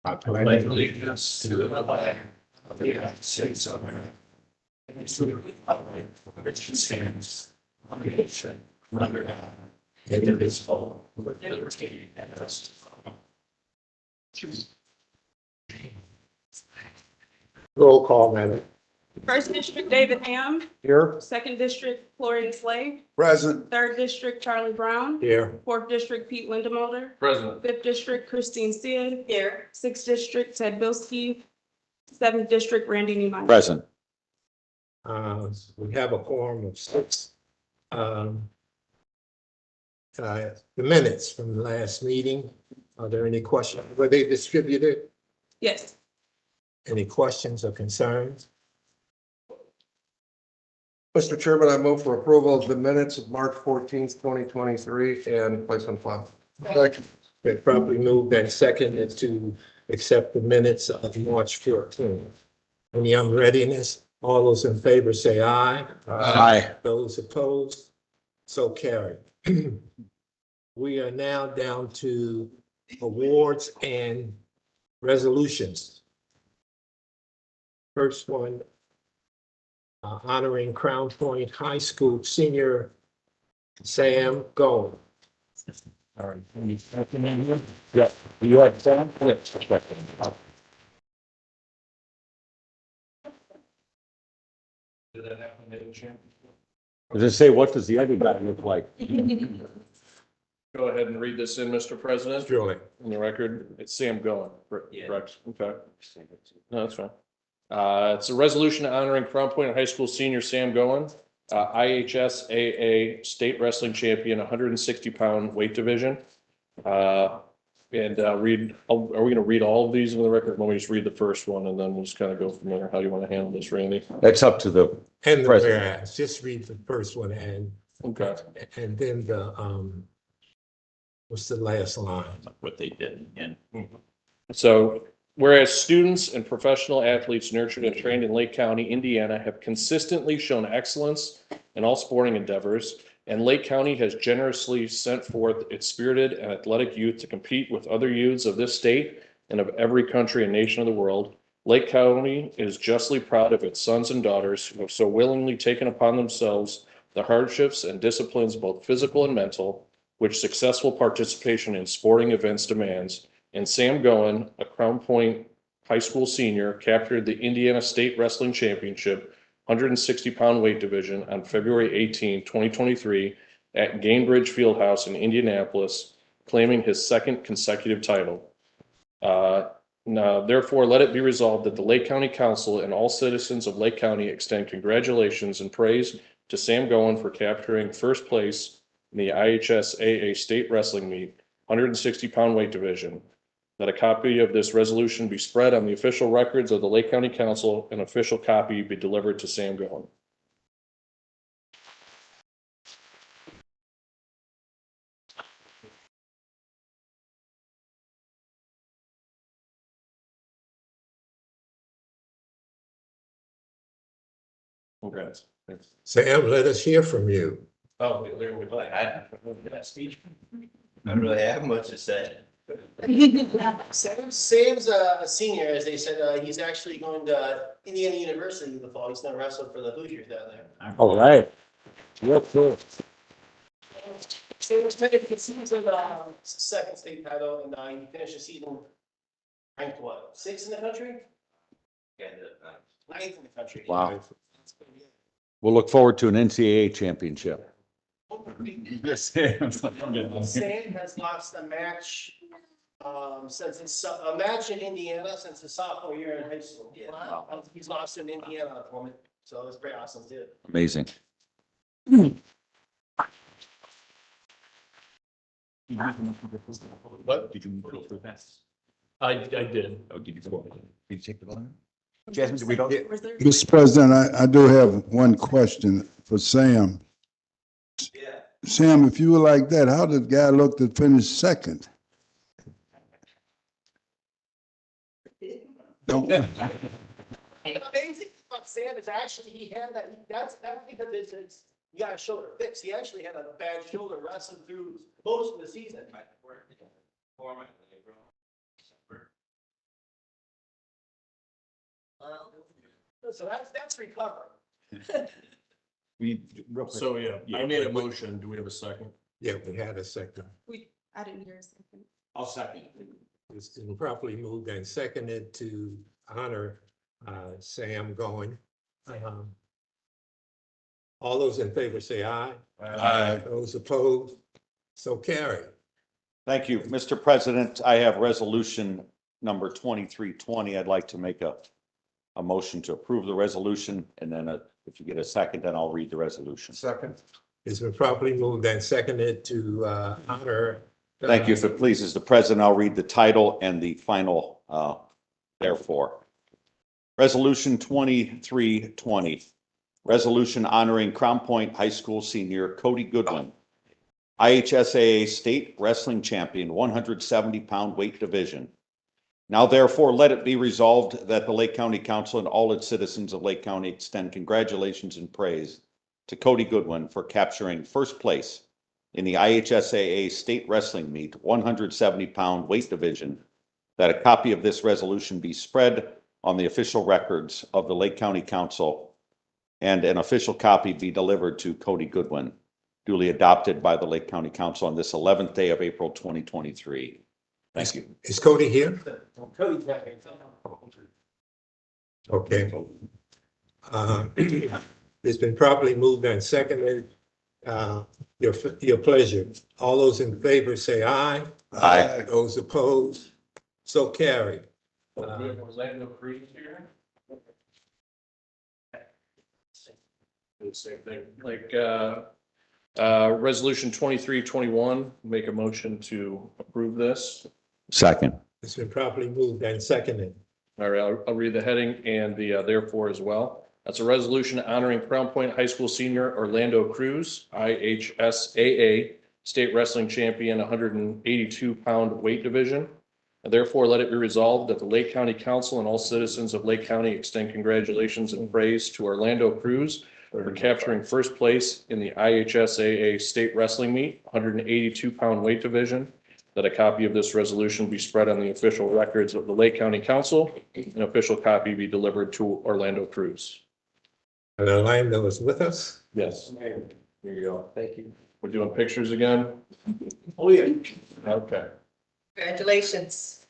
I pledge allegiance to the flag of the United States of America and to the republic for which it stands, one nation, under God, indivisible, with liberty and justice for all. Roll call, madam. First District, David Ham. Here. Second District, Gloria Slade. Present. Third District, Charlie Brown. Here. Fourth District, Pete Lindemoulder. Present. Fifth District, Christine Sid. Here. Sixth District, Ted Bilski. Seventh District, Randy Neiman. Present. We have a quorum of 6. The minutes from the last meeting, are there any questions? Were they distributed? Yes. Any questions or concerns? Mr. Chairman, I move for approval of the minutes of March 14th, 2023 and place on file. Second. Been properly moved and seconded to accept the minutes of March 14th. Any unreadiness? All those in favor say aye. Aye. Those opposed? So carried. We are now down to awards and resolutions. First one, honoring Crown Point High School senior Sam Gold. All right. Yeah, you had Sam? Yes. Does it say, what does the other guy look like? Go ahead and read this in, Mr. President. Julie. In the record, it's Sam Goen, correct? Okay. No, that's fine. It's a resolution honoring Crown Point High School senior Sam Goen, IHS-AA state wrestling champion, 160-pound weight division. Are we going to read all of these in the record? Let me just read the first one and then we'll just kind of go from there. How do you want to handle this, Randy? That's up to the, And the President. whereas, just read the first one and then the, what's the last line? what they did. And So, whereas students and professional athletes nurtured and trained in Lake County, Indiana have consistently shown excellence in all sporting endeavors, and Lake County has generously sent forth its spirited and athletic youth to compete with other youths of this state and of every country and nation of the world, Lake County is justly proud of its sons and daughters who have so willingly taken upon themselves the hardships and disciplines, both physical and mental, which successful participation in sporting events demands. And Sam Goen, a Crown Point High School senior, captured the Indiana State Wrestling Championship 160-pound weight division on February 18, 2023 at Gainbridge Fieldhouse in Indianapolis, claiming his second consecutive title. Now, therefore, let it be resolved that the Lake County Council and all citizens of Lake County extend congratulations and praise to Sam Goen for capturing first place in the IHS-AA state wrestling meet, 160-pound weight division. That a copy of this resolution be spread on the official records of the Lake County Council, an official copy be delivered to Sam Goen. Congrats. Thanks. Sam, let us hear from you. Oh, there we go. I don't really have much to say. Sam's a senior, as they said. He's actually going to Indiana University in the fall. He's going to wrestle for the Hoosiers down there. all right. Yep, cool. Sam's finished the season, second state title, and he finished the season ranked what, 6th in the country? Yeah, 9th in the country. Wow. We'll look forward to an NCAA championship. Sam has lost a match since in Indiana since his sophomore year in high school. Yeah. Wow. He's lost in Indiana at the moment, so it's pretty awesome too. Amazing. What? I did. Oh, did you take the line? Jasmine, we don't get. Mr. President, I do have one question for Sam. Yeah. Sam, if you were like that, how did the guy look to finish second? Don't. Amazing about Sam is actually he had that's because it's you got a shoulder fix. He actually had a bad shoulder wrestling through most of the season. So that's recovery. So, yeah, I made a motion. Do we have a second? Yeah, we had a second. I didn't hear a second. I'll second. It's been properly moved and seconded to honor Sam going. All those in favor say aye. Aye. Those opposed, so carried. Thank you, Mr. President. I have resolution number 2320. I'd like to make a motion to approve the resolution, and then if you get a second, then I'll read the resolution. Second. It's been properly moved and seconded to honor. Thank you. If it pleases the president, I'll read the title and the final therefore. Resolution 2320. Resolution honoring Crown Point High School senior Cody Goodwin, IHSAA State Wrestling Champion, 170-pound weight division. Now therefore, let it be resolved that the Lake County Council and all its citizens of Lake County extend congratulations and praise to Cody Goodwin for capturing first place in the IHSAA State Wrestling Meet 170-pound weight division, that a copy of this resolution be spread on the official records of the Lake County Council and an official copy be delivered to Cody Goodwin, duly adopted by the Lake County Council on this 11th day of April 2023. Thank you. Is Cody here? Cody's back. Okay. It's been properly moved and seconded. Your pleasure. All those in favor say aye. Aye. Those opposed, so carried. Orlando Cruz here. The same thing, like, resolution 2321, make a motion to approve this. Second. It's been properly moved and seconded. All right, I'll read the heading and the therefore as well. That's a resolution honoring Crown Point High School senior Orlando Cruz, IHSAA State Wrestling Champion, 182-pound weight division. And therefore, let it be resolved that the Lake County Council and all citizens of Lake County extend congratulations and praise to Orlando Cruz for capturing first place in the IHSAA State Wrestling Meet, 182-pound weight division. That a copy of this resolution be spread on the official records of the Lake County Council. An official copy be delivered to Orlando Cruz. And Orlando is with us. Yes. Here you go. Thank you. We're doing pictures again? Oh, yeah. Okay. Congratulations.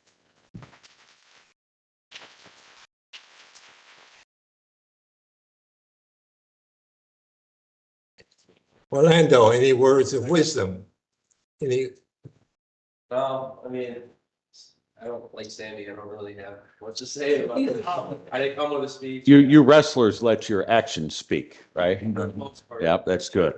Orlando, any words of wisdom? Any, I mean, I don't like Sandy. I don't really have what to say about it. I didn't come with a speech. You wrestlers let your actions speak, right? For the most part. Yep, that's good.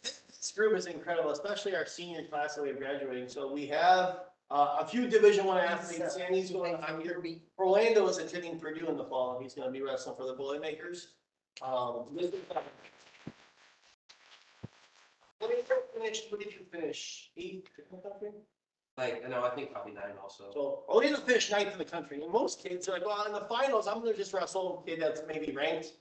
This group is incredible, especially our senior class that we have graduating. So we have a few Division I athletes. Sandy's going on here. Orlando is attending Purdue in the fall. He's going to be wrestling for the Boilermakers. What did you finish? 8th in the country? Like, I think probably 9 also. So Orlando finished 9th in the country. And most kids are like, well, in the finals, I'm going to just wrestle a kid that's maybe ranked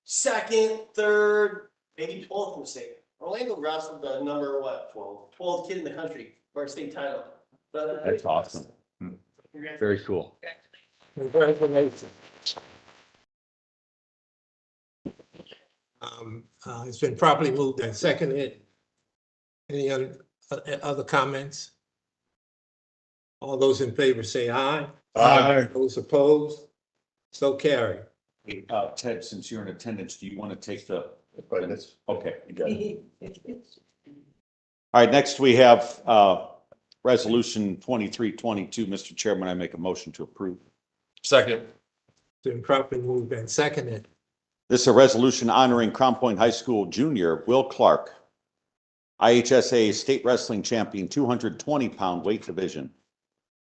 2nd, 3rd, maybe 12th in the state. Orlando wrestled the number, 12th kid in the country for a state title. But, That's awesome. Very cool. congratulations. It's been properly moved and seconded. Any other comments? All those in favor say aye. Aye. Those opposed, so carried. Hey, Ted, since you're in attendance, do you want to take the? Okay. You got it. All right, next we have resolution 2322. Mr. Chairman, I make a motion to approve. Second. It's been properly moved and seconded. This is a resolution honoring Crown Point High School junior Will Clark, IHSA State Wrestling Champion, 220-pound weight division.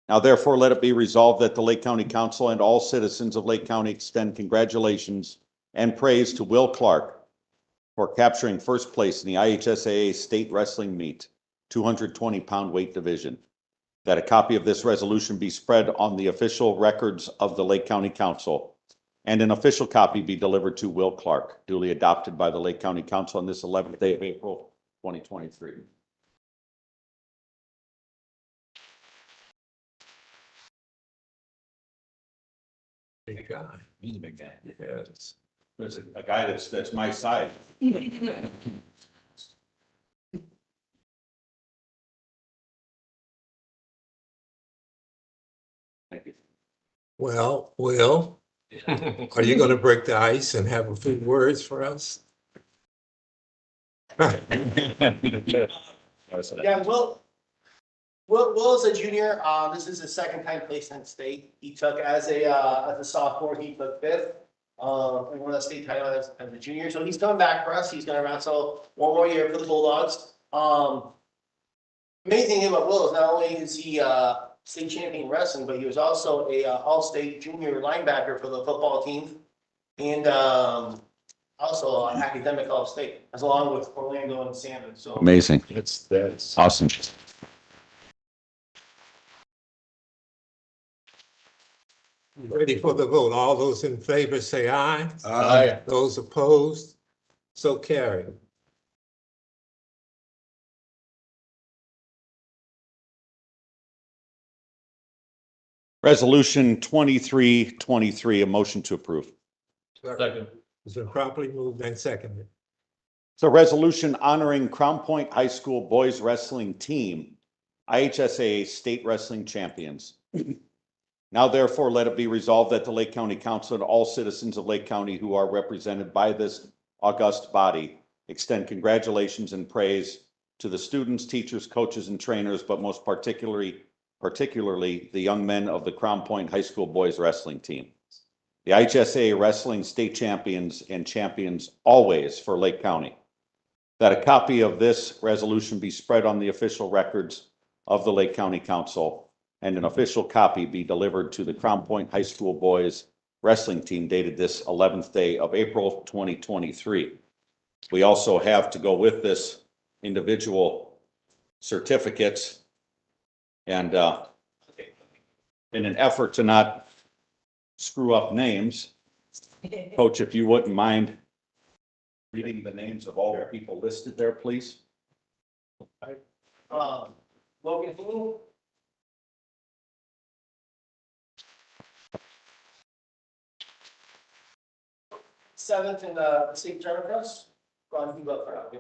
Now therefore, let it be resolved that the Lake County Council and all citizens of Lake County extend congratulations and praise to Will Clark for capturing first place in the IHSAA State Wrestling Meet, 220-pound weight division. That a copy of this resolution be spread on the official records of the Lake County Council and an official copy be delivered to Will Clark, duly adopted by the Lake County Council on this 11th day of April, 2023. Big guy. He's a big guy. Yes. There's a guy that's my side. Thank you. Well, Will, are you going to break the ice and have a few words for us? Yeah, Will is a junior. This is his second time placing in state. He took as a sophomore, he took fifth. And won the state title as a junior. So he's coming back for us. He's gonna wrestle one more year for the Bulldogs. Amazing thing about Will is not only is he state champion in wrestling, but he was also a all-state junior linebacker for the football team. And also academic all-state, as along with Orlando and Salmon. So Amazing. That's Awesome. Ready for the vote. All those in favor say aye. Aye. Those opposed, so carried. Resolution 2323, a motion to approve. Second. It's been properly moved and seconded. It's a resolution honoring Crown Point High School boys wrestling team, IHSA state wrestling champions. Now therefore, let it be resolved that the Lake County Council and all citizens of Lake County who are represented by this august body extend congratulations and praise to the students, teachers, coaches, and trainers, but most particularly the young men of the Crown Point High School boys wrestling team. The IHSA wrestling state champions and champions always for Lake County. That a copy of this resolution be spread on the official records of the Lake County Council and an official copy be delivered to the Crown Point High School boys wrestling team dated this 11th day of April 2023. We also have to go with this individual certificates. And in an effort to not screw up names, Coach, if you wouldn't mind reading the names of all the people listed there, please. Logan Heaney. Seventh in the state tournament. Go on, you up for that.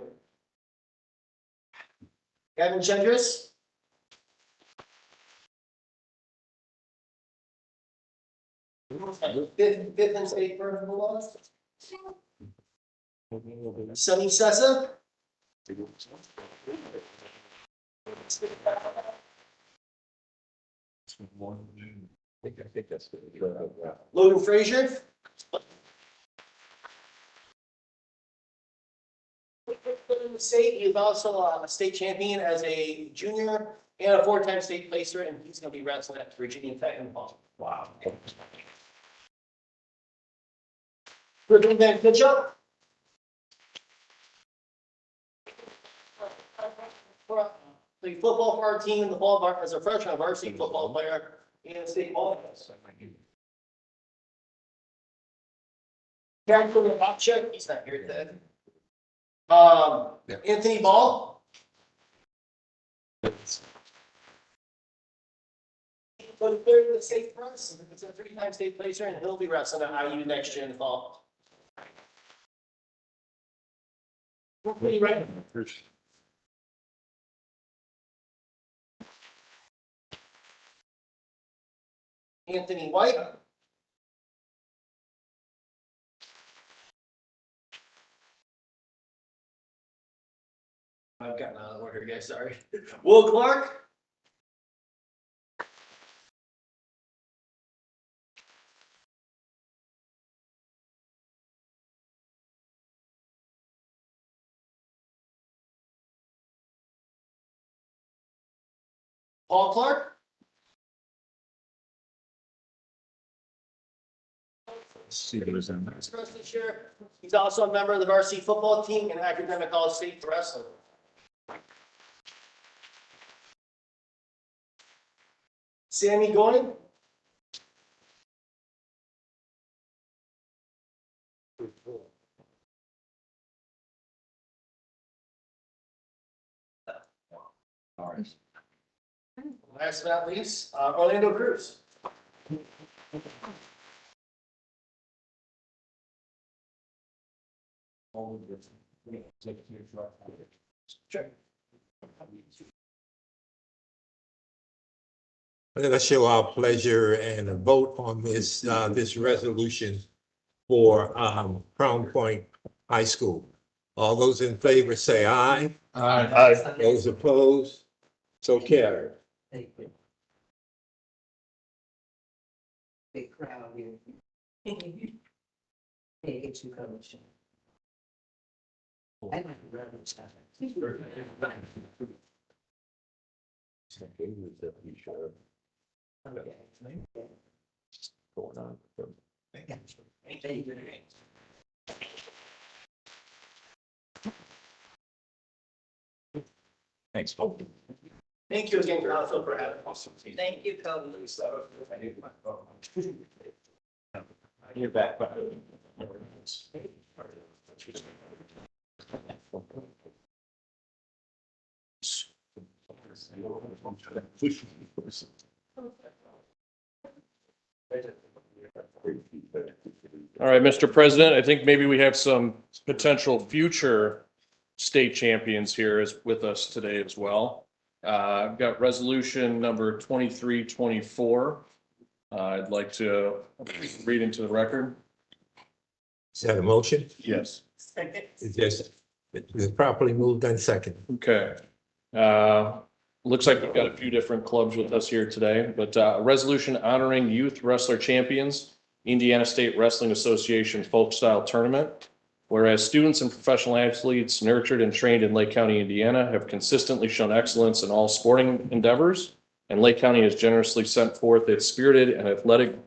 Gavin Gendris. Fifth in state for Bulldogs. Sonny C.A.S.A. I think that's good. Logan Frazier. In the state, he's also a state champion as a junior and a four-time state placer, and he's going to be wrestling at Virginia Tech in the fall. Wow. Brittany Van Kitchup. The football for our team in the fall as a freshman varsity football player and state ball. Karen Hopchek, he's not here today. Anthony Ball. So the third in the state for us, it's a three-time state placer, and he'll be wrestling at IU next year in the fall. Right. Anthony White. I've gotten out of order, guys, sorry. Will Clark. Paul Clark. See who's in there. This year. He's also a member of the varsity football team and academic all-state wrestling. Sammy Goin. All right. Last but not least, Orlando Cruz. Let us show our pleasure and vote on this, this resolution for, Crown Point High School. All those in favor say aye. Aye. Those opposed, so carried. Thank you. Big crowd here. Hey, get you coach. I don't remember stuff. Going on. Thanks, Paul. Thank you again, Council, for having us. Thank you, Cody. You're back. All right, Mr. President, I think maybe we have some potential future state champions here with us today as well. I've got resolution number 2324. I'd like to read into the record. Is that a motion? Yes. Second. It's properly moved and seconded. Okay. Looks like we've got a few different clubs with us here today, but a resolution honoring youth wrestler champions, Indiana State Wrestling Association Folk Style Tournament. Whereas students and professional athletes nurtured and trained in Lake County, Indiana have consistently shown excellence in all sporting endeavors, and Lake County has generously sent forth its spirited and athletic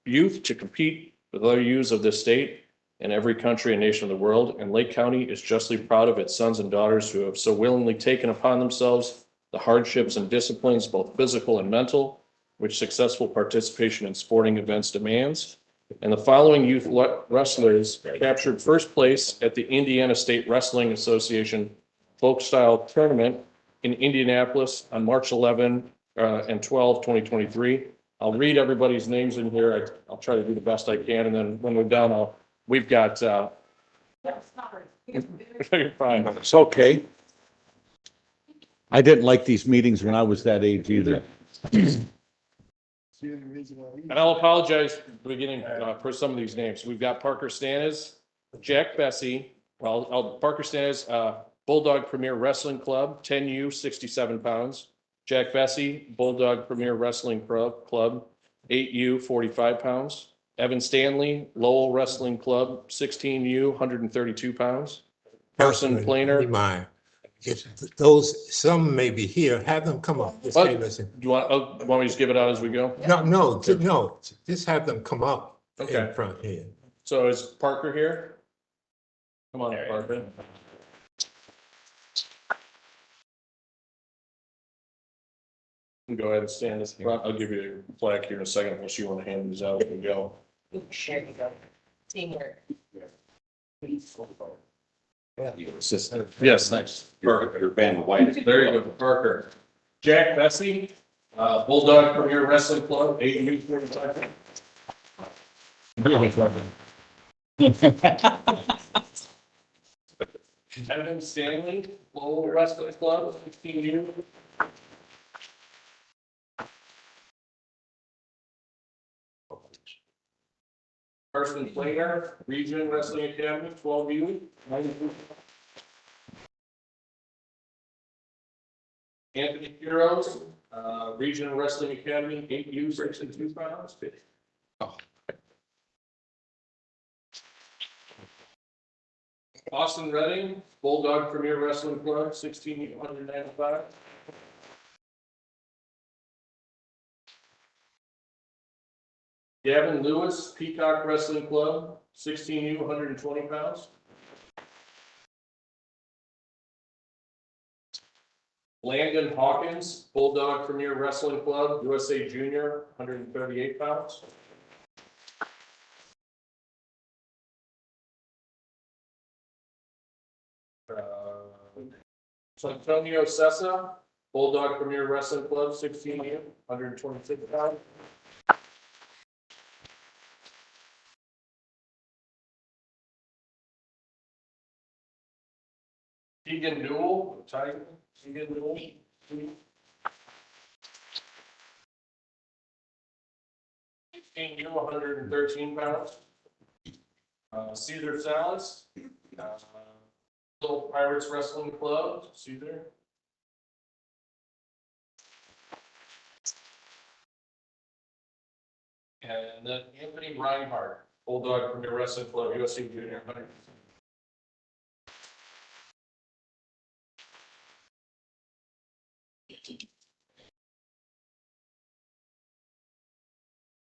youth to compete with other youths of this state and every country and nation of the world. And Lake County is justly proud of its sons and daughters who have so willingly taken upon themselves the hardships and disciplines, both physical and mental, which successful participation in sporting events demands. And the following youth wrestlers captured first place at the Indiana State Wrestling Association Folk Style Tournament in Indianapolis on March 11 and 12, 2023. I'll read everybody's names in here. I'll try to do the best I can. And then when we're done, we've got, you're fine. It's okay. I didn't like these meetings when I was that age either. And I'll apologize at the beginning for some of these names. We've got Parker Stanis, Jack Bessie, Parker Stanis, Bulldog Premier Wrestling Club, 10U, 67 pounds. Jack Bessie, Bulldog Premier Wrestling Club, 8U, 45 pounds. Evan Stanley, Lowell Wrestling Club, 16U, 132 pounds. Carson Planer. If those, some may be here, have them come up. Just say, listen. Do you want me to just give it out as we go? No, just have them come up in front here. So is Parker here? Come on, Parker. Go ahead and stand this front. I'll give you a flag here in a second unless you want to hand these out as we go. There you go. Teamwork. Yes, thanks. Your band of white. There you go, Parker. Jack Bessie, Bulldog Premier Wrestling Club, 8U, 45. Evan Stanley, Lowell Wrestling Club, 16U. Carson Planer, Region Wrestling Academy, 12U. Anthony Heroes, Region Wrestling Academy, 8U, 62 pounds. Austin Redding, Bulldog Premier Wrestling Club, 16U, 195. Gavin Lewis, Peacock Wrestling Club, 16U, 120 pounds. Landon Hawkins, Bulldog Premier Wrestling Club, USA Junior, 138 pounds. Antonio C.A.S.A, Bulldog Premier Wrestling Club, 16U, 126 pounds. Keegan Newell, Keegan Newell. 113 pounds. Caesar Salas, Little Pirates Wrestling Club, Caesar. And then Anthony Reinhardt, Bulldog Premier Wrestling Club, USA Junior 100.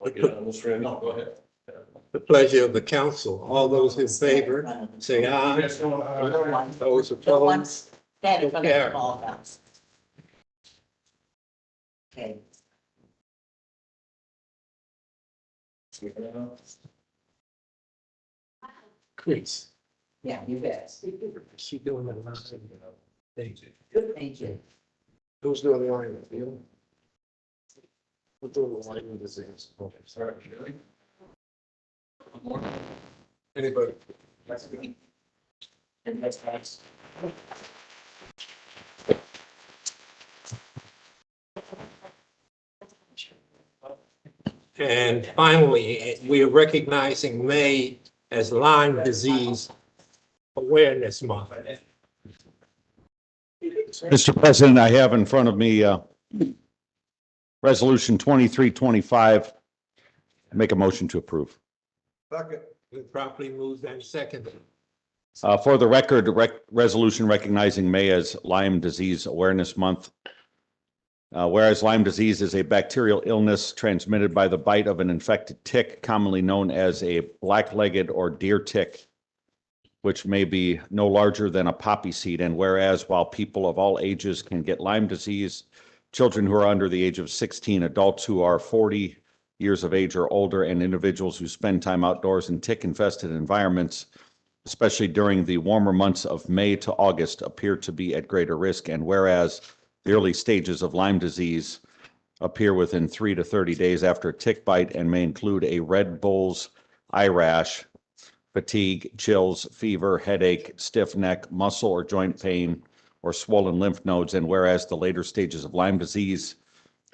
Okay, on this round, go ahead. The pleasure of the council. All those in favor, say aye. Yes, Those The opposed, ones that are from the carried. small house. Okay. Chris. Yeah, you bet. She doing the last thing, Thank you. Good, thank you. Who's doing the line of you? Who's doing the line of disease? Okay, sorry. Anybody? And that's fast. And finally, we are recognizing May as Lyme Disease Awareness Month. Mr. President, I have in front of me, Resolution 2325. Make a motion to approve. We properly moved and seconded. For the record, resolution recognizing May as Lyme Disease Awareness Month. Whereas Lyme disease is a bacterial illness transmitted by the bite of an infected tick, commonly known as a black-legged or deer tick, which may be no larger than a poppy seed. And whereas while people of all ages can get Lyme disease, children who are under the age of 16, adults who are 40 years of age or older, and individuals who spend time outdoors in tick-infested environments, especially during the warmer months of May to August, appear to be at greater risk. And whereas the early stages of Lyme disease appear within 3 to 30 days after a tick bite and may include a red bull's eye rash, fatigue, chills, fever, headache, stiff neck, muscle or joint pain, or swollen lymph nodes. And whereas the later stages of Lyme disease,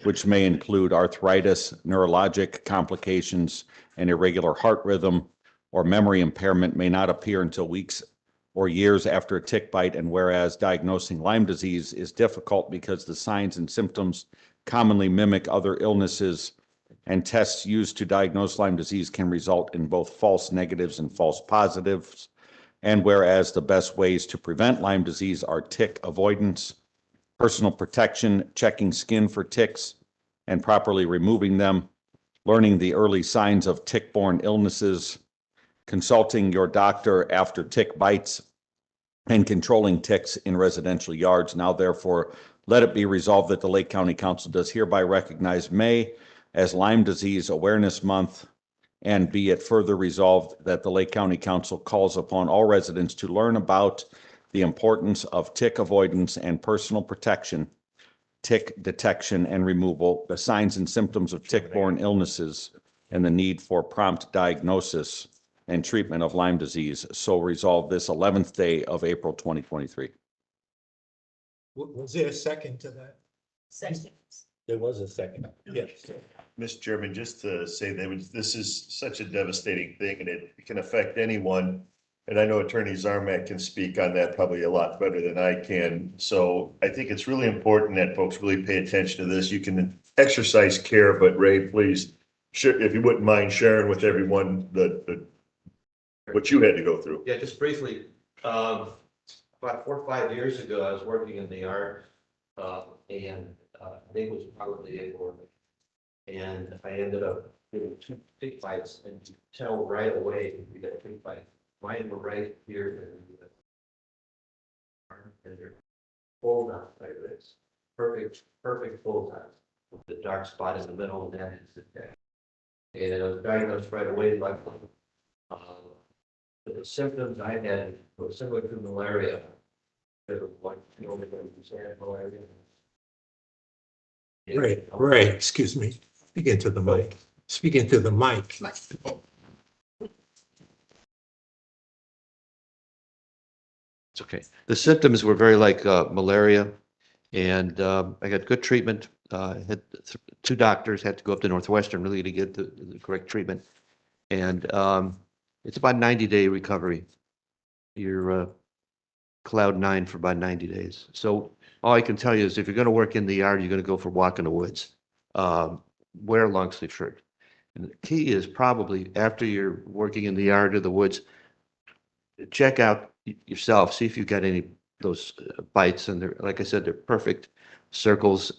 which may include arthritis, neurologic complications, and irregular heart rhythm or memory impairment, may not appear until weeks or years after a tick bite. And whereas diagnosing Lyme disease is difficult because the signs and symptoms commonly mimic other illnesses, and tests used to diagnose Lyme disease can result in both false negatives and false positives. And whereas the best ways to prevent Lyme disease are tick avoidance, personal protection, checking skin for ticks and properly removing them, learning the early signs of tick-borne illnesses, consulting your doctor after tick bites, and controlling ticks in residential yards. Now, therefore, let it be resolved that the Lake County Council does hereby recognize May as Lyme Disease Awareness Month, and be it further resolved that the Lake County Council calls upon all residents to learn about the importance of tick avoidance and personal protection, tick detection and removal, the signs and symptoms of tick-borne illnesses, and the need for prompt diagnosis and treatment of Lyme disease. So resolved this 11th day of April 2023. Was there a second to that? Second. There was a second. Yes. Mr. Chairman, just to say that this is such a devastating thing and it can affect anyone. And I know Attorney Zarmak can speak on that probably a lot better than I can. So I think it's really important that folks really pay attention to this. You can exercise care, but Ray, please, if you wouldn't mind sharing with everyone what you had to go through. Yeah, just briefly, about 4 or 5 years ago, I was working in the yard, and I think it was probably April. And I ended up getting 2 pig bites, and you tell right away you got a pig bite. Mine were right here. And they're full down like this. Perfect full down. The dark spot in the middle, and that is the deck. And I was diagnosed right away, like, the symptoms I had were similar to malaria. Malaria. Ray, excuse me. Speak into the mic. Speak into the mic. It's okay. The symptoms were very like malaria, and I got good treatment. Had two doctors, had to go up to Northwestern really to get the correct treatment. And it's about 90-day recovery. You're cloud nine for about 90 days. So all I can tell you is if you're going to work in the yard, you're going to go for a walk in the woods. Wear a long sleeve shirt. And the key is probably after you're working in the yard or the woods, check out yourself, see if you've got any those bites, and they're, like I said, they're perfect circles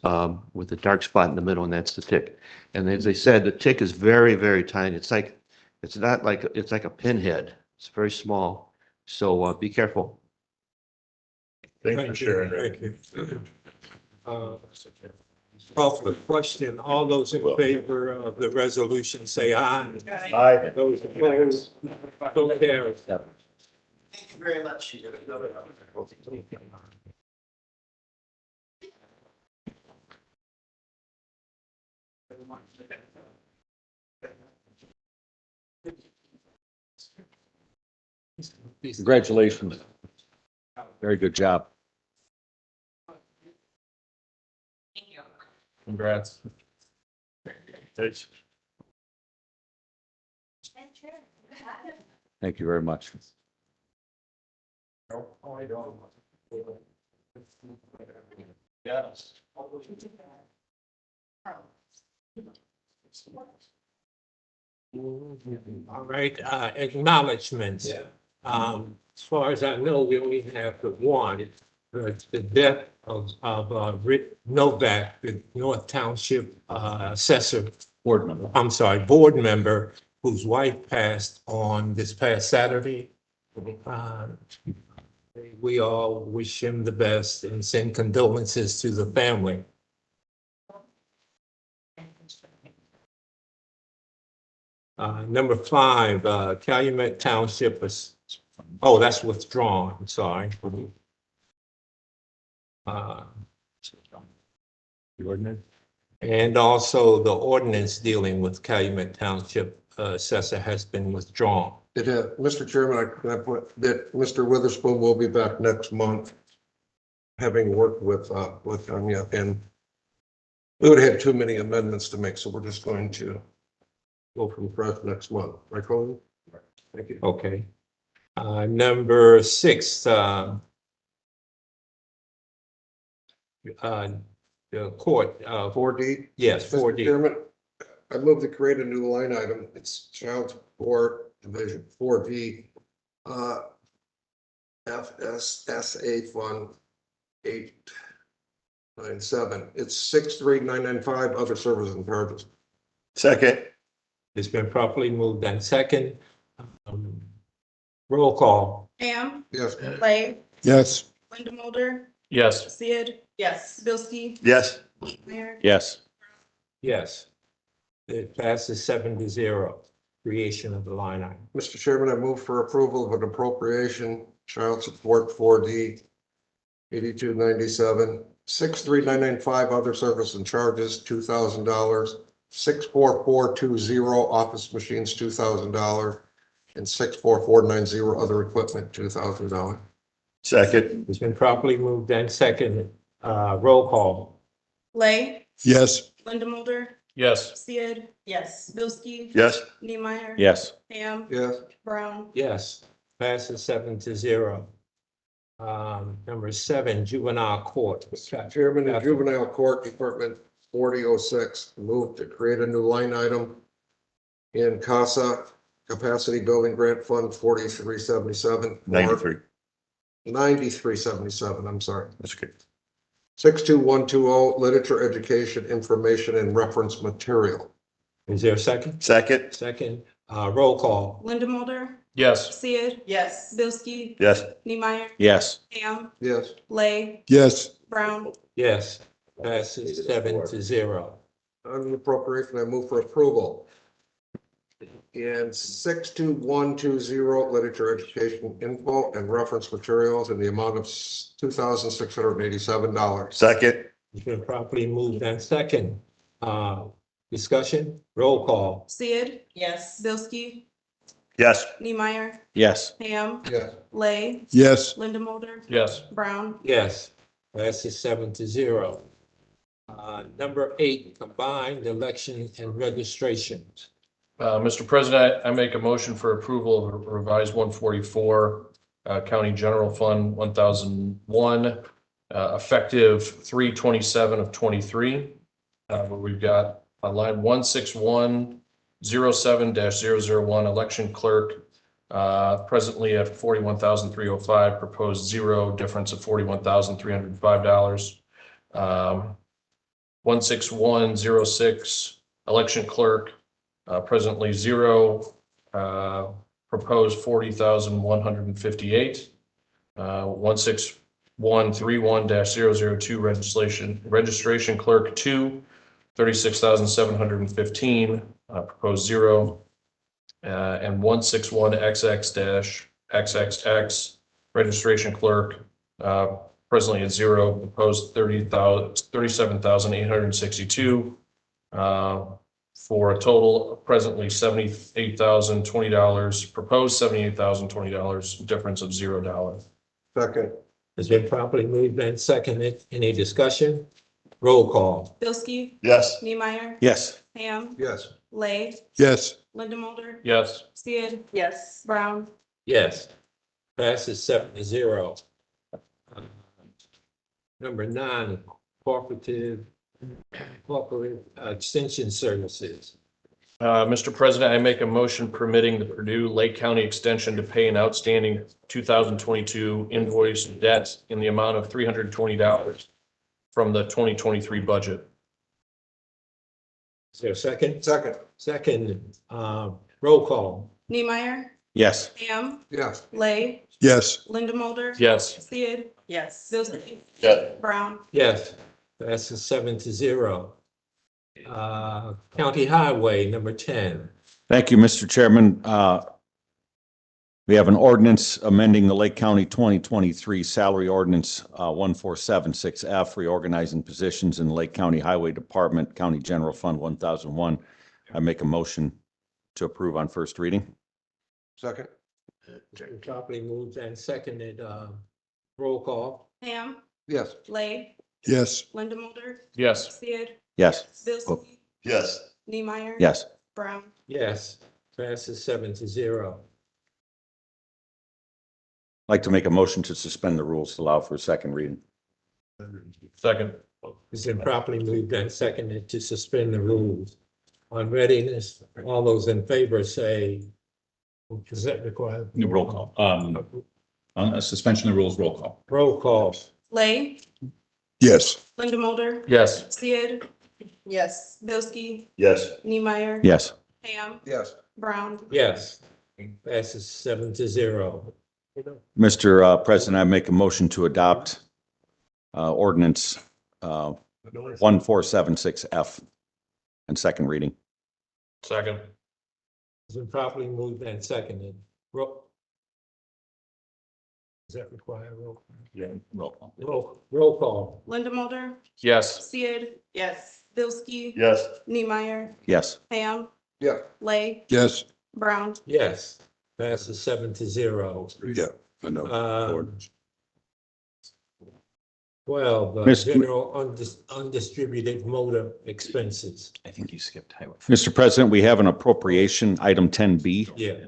with a dark spot in the middle, and that's the tick. And as I said, the tick is very, very tiny. It's like, it's not like, it's like a pinhead. It's very small. So be careful. Thanks for sharing. Thank you. Call for the question. All those in favor of the resolution, say aye. Aye. Those opposed, so carried. Thank you very much. Congratulations. Very good job. Congrats. Thank you very much. Yes. All right, acknowledgements. As far as I know, we only have the one, the death of Rick Novak, the North Township Assessor. Board member. I'm sorry, board member, whose wife passed on this past Saturday. We all wish him the best and send condolences to the family. Number 5, Calumet Township is, oh, that's withdrawn, I'm sorry. The ordinance. And also the ordinance dealing with Calumet Township assessor has been withdrawn. Mr. Chairman, I put that Mr. Witherspoon will be back next month, having worked with Anya, and we would have had too many amendments to make, so we're just going to go from fresh next month. Right, Colin? Thank you. Okay. Number 6, the court, 4D. yes, Mr. 4D. Chairman, I move to create a new line item. It's Child Support Division 4D. FSSA Fund 897. It's 63995 other services and charges. Second. It's been properly moved and second. Roll call. Ham, Yes. Lay, Yes. Linda Mulder, Yes. Sid. Yes. Bilski. Yes. Meyer. Yes. Yes. It passes 7-0. Creation of the line item. Mr. Chairman, I move for approval of an appropriation, child support 4D 8297, 63995 other service and charges, $2,000, 64420 office machines, $2,000, and 64490 other equipment, $2,000. Second. It's been properly moved and second. Roll call. Lay, Yes. Linda Mulder, Yes. Sid. Yes. Bilski. Yes. Niemeyer. Yes. Ham, Yes. Brown. Yes. Passes 7-0. Number 7, juvenile court. Mr. Chairman, the Juvenile Court Department 4006 moved to create a new line item in C.A.S.A Capacity Building Grant Fund 4377. 9377, I'm sorry. That's good. 62120 literature, education, information, and reference material. Is there a second? Second. Second. Roll call. Linda Mulder, Yes. Sid. Yes. Bilski. Yes. Niemeyer. Yes. Ham, Yes. Lay, Yes. Brown. Yes. Passes 7-0. On the appropriation, I move for approval. And 62120 literature, education, info, and reference materials in the amount of $2,687. Second. It's been properly moved and second. Discussion, roll call. Sid. Yes. Bilski. Yes. Neemeyer, Yes. Ham, Yes. Lay, Yes. Linda Mulder, Yes. Brown, Yes, passes 7-0. Number 8, combined election and registrations. Mr. President, I make a motion for approval of revised 144, County General Fund 1001, effective 3/27 of 23. We've got line 16107-001, election clerk, presently at 41,305, proposed 0, difference of $41,305. 16106, election clerk, presently 0, proposed 40,158. 16131-002, registration clerk 2, 36,715, proposed 0. And 161XX-XXX, registration clerk, presently at 0, proposed 37,862. For a total presently $78,020, proposed $78,020, difference of $0. Second. Has been properly moved and seconded. Any discussion? Roll call. Bilski, Yes. Neemeyer, Yes. Ham, Yes. Lay, Yes. Linda Mulder, Yes. Sid. Yes. Brown, Yes, passes 7-0. Number 9, corporate extension services. Mr. President, I make a motion permitting the Purdue Lake County Extension to pay an outstanding 2022 invoice debt in the amount of $320 from the 2023 budget. Is there a second? Second. Second, roll call. Neemeyer, Yes. Ham, Yes. Lay, Yes. Linda Mulder. Yes. Sid. Yes. Bilski, Yes. Brown, Yes, passes 7-0. County Highway, number 10. Thank you, Mr. Chairman. We have an ordinance amending the Lake County 2023 salary ordinance 1476F, reorganizing positions in the Lake County Highway Department, County General Fund 1001. I make a motion to approve on first reading. Second. Properly moved and seconded. Roll call. Ham, Yes. Lay, Yes. Linda Mulder, Yes. Sid. Yes. Bilski, Yes. Neemeyer. Yes. Brown, Yes, passes 7-0. I'd like to make a motion to suspend the rules to allow for a second reading. Second. It's been properly moved and seconded to suspend the rules. On readiness, all those in favor say, is that required? New roll call. On a suspension of the rules, roll call. Roll call. Lay, Yes. Linda Mulder, Yes. Sid. Yes. Bilski, Yes. Neemeyer. Yes. Ham, Yes. Brown, Yes, passes 7-0. Mr. President, I make a motion to adopt ordinance 1476F and second reading. Second. It's been properly moved and seconded. Is that required? Yeah, roll call. Roll call. Linda Mulder, Yes. Sid. Yes. Bilski. Yes. Neemeyer, Yes. Ham, Yeah. Lay, Yes. Brown, Yes, passes 7-0. Yeah. I know. 12, Mr. general undistributed motor expenses. I think you skipped highway. Mr. President, we have an appropriation, item 10B. Yeah.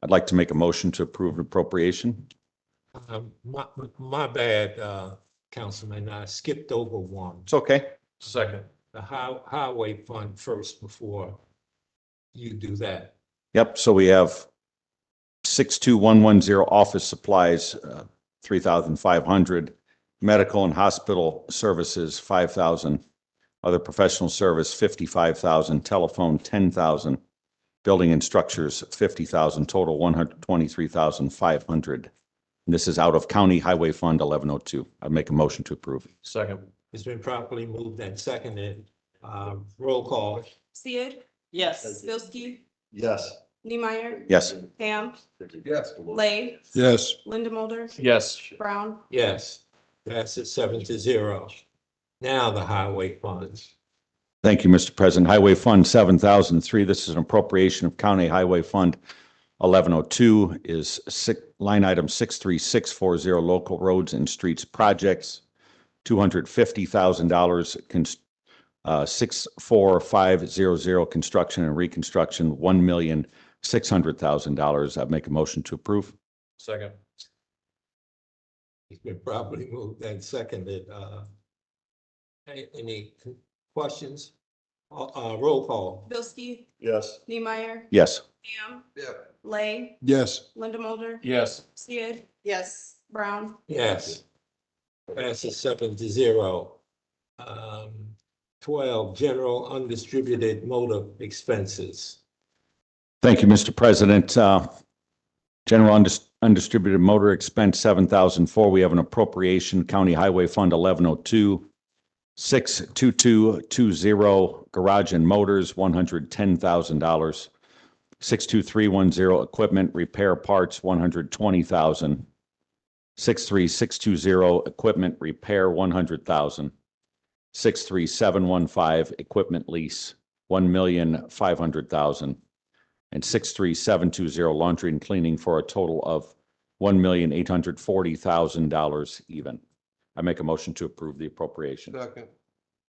I'd like to make a motion to approve appropriation. My bad, Councilman, I skipped over one. It's okay. Second. The highway fund first before you do that. Yep, so we have 62110 office supplies, 3,500, medical and hospital services, 5,000, other professional service, 55,000, telephone, 10,000, building and structures, 50,000, total 123,500. And this is out of County Highway Fund 1102. I'd make a motion to approve. Second. It's been properly moved and seconded. Roll call. Sid. Yes. Bilski, Yes. Neemeyer, Yes. Ham, Yes. Lay, Yes. Linda Mulder, Yes. Brown, Yes, passes 7-0. Now the highway funds. Thank you, Mr. President. Highway Fund 7003, this is an appropriation of County Highway Fund 1102 is line item 63640, local roads and streets projects, $250,000, 64500, construction and reconstruction, $1,600,000. I'd make a motion to approve. Second. It's been properly moved and seconded. Any questions? Roll call. Bilski, Yes. Neemeyer, Yes. Ham, Yeah. Lay, Yes. Linda Mulder, Yes. Sid. Yes. Brown. Yes. Passes 7-0. 12, general undistributed motor expenses. Thank you, Mr. President. General undistributed motor expense 7,004. We have an appropriation, County Highway Fund 1102, 62220, garage and motors, $110,000. 62310, equipment repair parts, $120,000. 63620, equipment repair, $100,000. 63715, equipment lease, $1,500,000. And 63720, laundry and cleaning, for a total of $1,840,000 even. I make a motion to approve the appropriation. Second.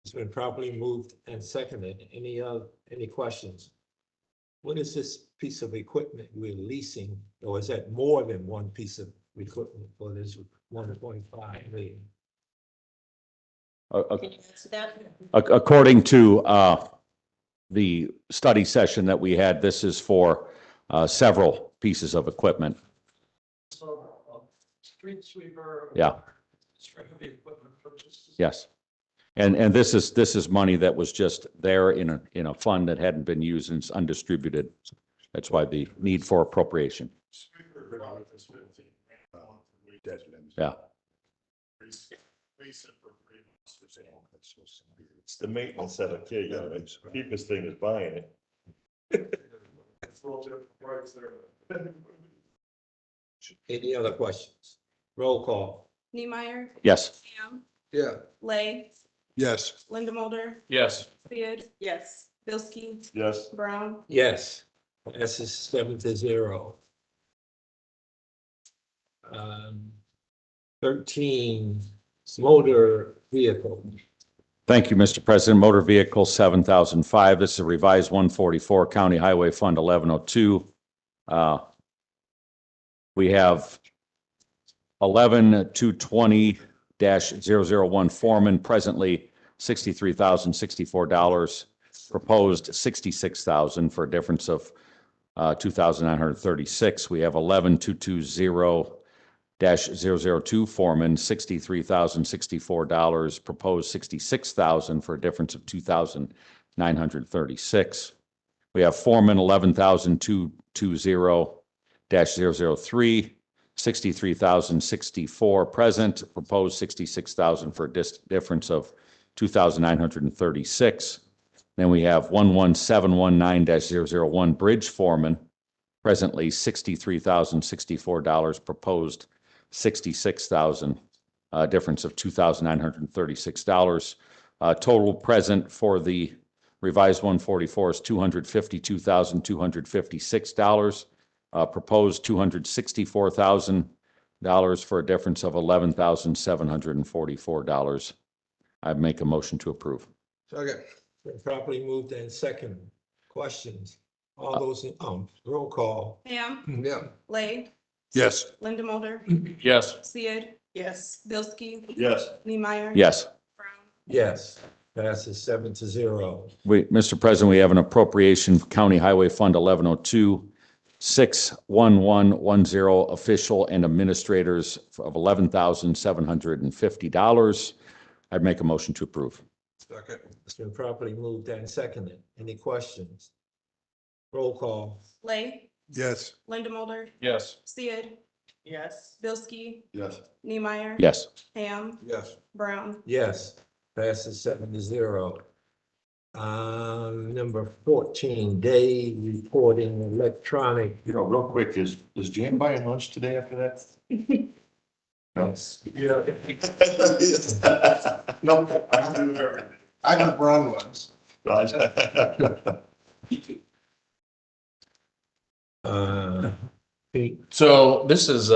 It's been properly moved and seconded. Any questions? What is this piece of equipment we're leasing, or is that more than one piece of equipment for this 1.5 million? Can you answer that? According to the study session that we had, this is for several pieces of equipment. Street sweeper. Yeah. Equipment purchases. Yes. And this is money that was just there in a fund that hadn't been used and it's undistributed. That's why the need for appropriation. Yeah. It's the maintenance of a kid, you know, it's cheapest thing is buying it. Any other questions? Roll call. Neemeyer, Yes. Ham, Yeah. Lay, Yes. Linda Mulder, Yes. Sid. Yes. Bilski, Yes. Brown. Yes. Passes 7-0. 13, motor vehicle. Thank you, Mr. President. Motor vehicle 7,005. This is a revised 144, County Highway Fund 1102. We have 11220-001 foreman, presently $63,064, proposed $66,000 for a difference of $2,936. We have 11220-002 foreman, $63,064, proposed $66,000 for a difference of $2,936. We have foreman 11,220-003, $63,064 present, proposed $66,000 for a difference of $2,936. Then we have 11719-001 bridge foreman, presently $63,064, proposed $66,000, difference of $2,936. Total present for the revised 144 is $252,256. Proposed $264,000 for a difference of $11,744. I make a motion to approve. Second. Been properly moved and second. Questions? All those in, roll call. Ham, Yeah. Lay, Yes. Linda Mulder, Yes. Sid. Yes. Bilski, Yes. Neemeyer. Yes. Brown. Yes. Passes 7-0. Mr. President, we have an appropriation for County Highway Fund 1102, 61110, official and administrators of $11,750. I'd make a motion to approve. Second. It's been properly moved and seconded. Any questions? Roll call. Lay, Yes. Linda Mulder, Yes. Sid. Yes. Bilski, Yes. Neemeyer. Yes. Ham, Yes. Brown. Yes. Passes 7-0. Number 14, day reporting electronic. You know, real quick, is Jan buying lunch today after that? No. Yeah. No. I got brown ones. So this is,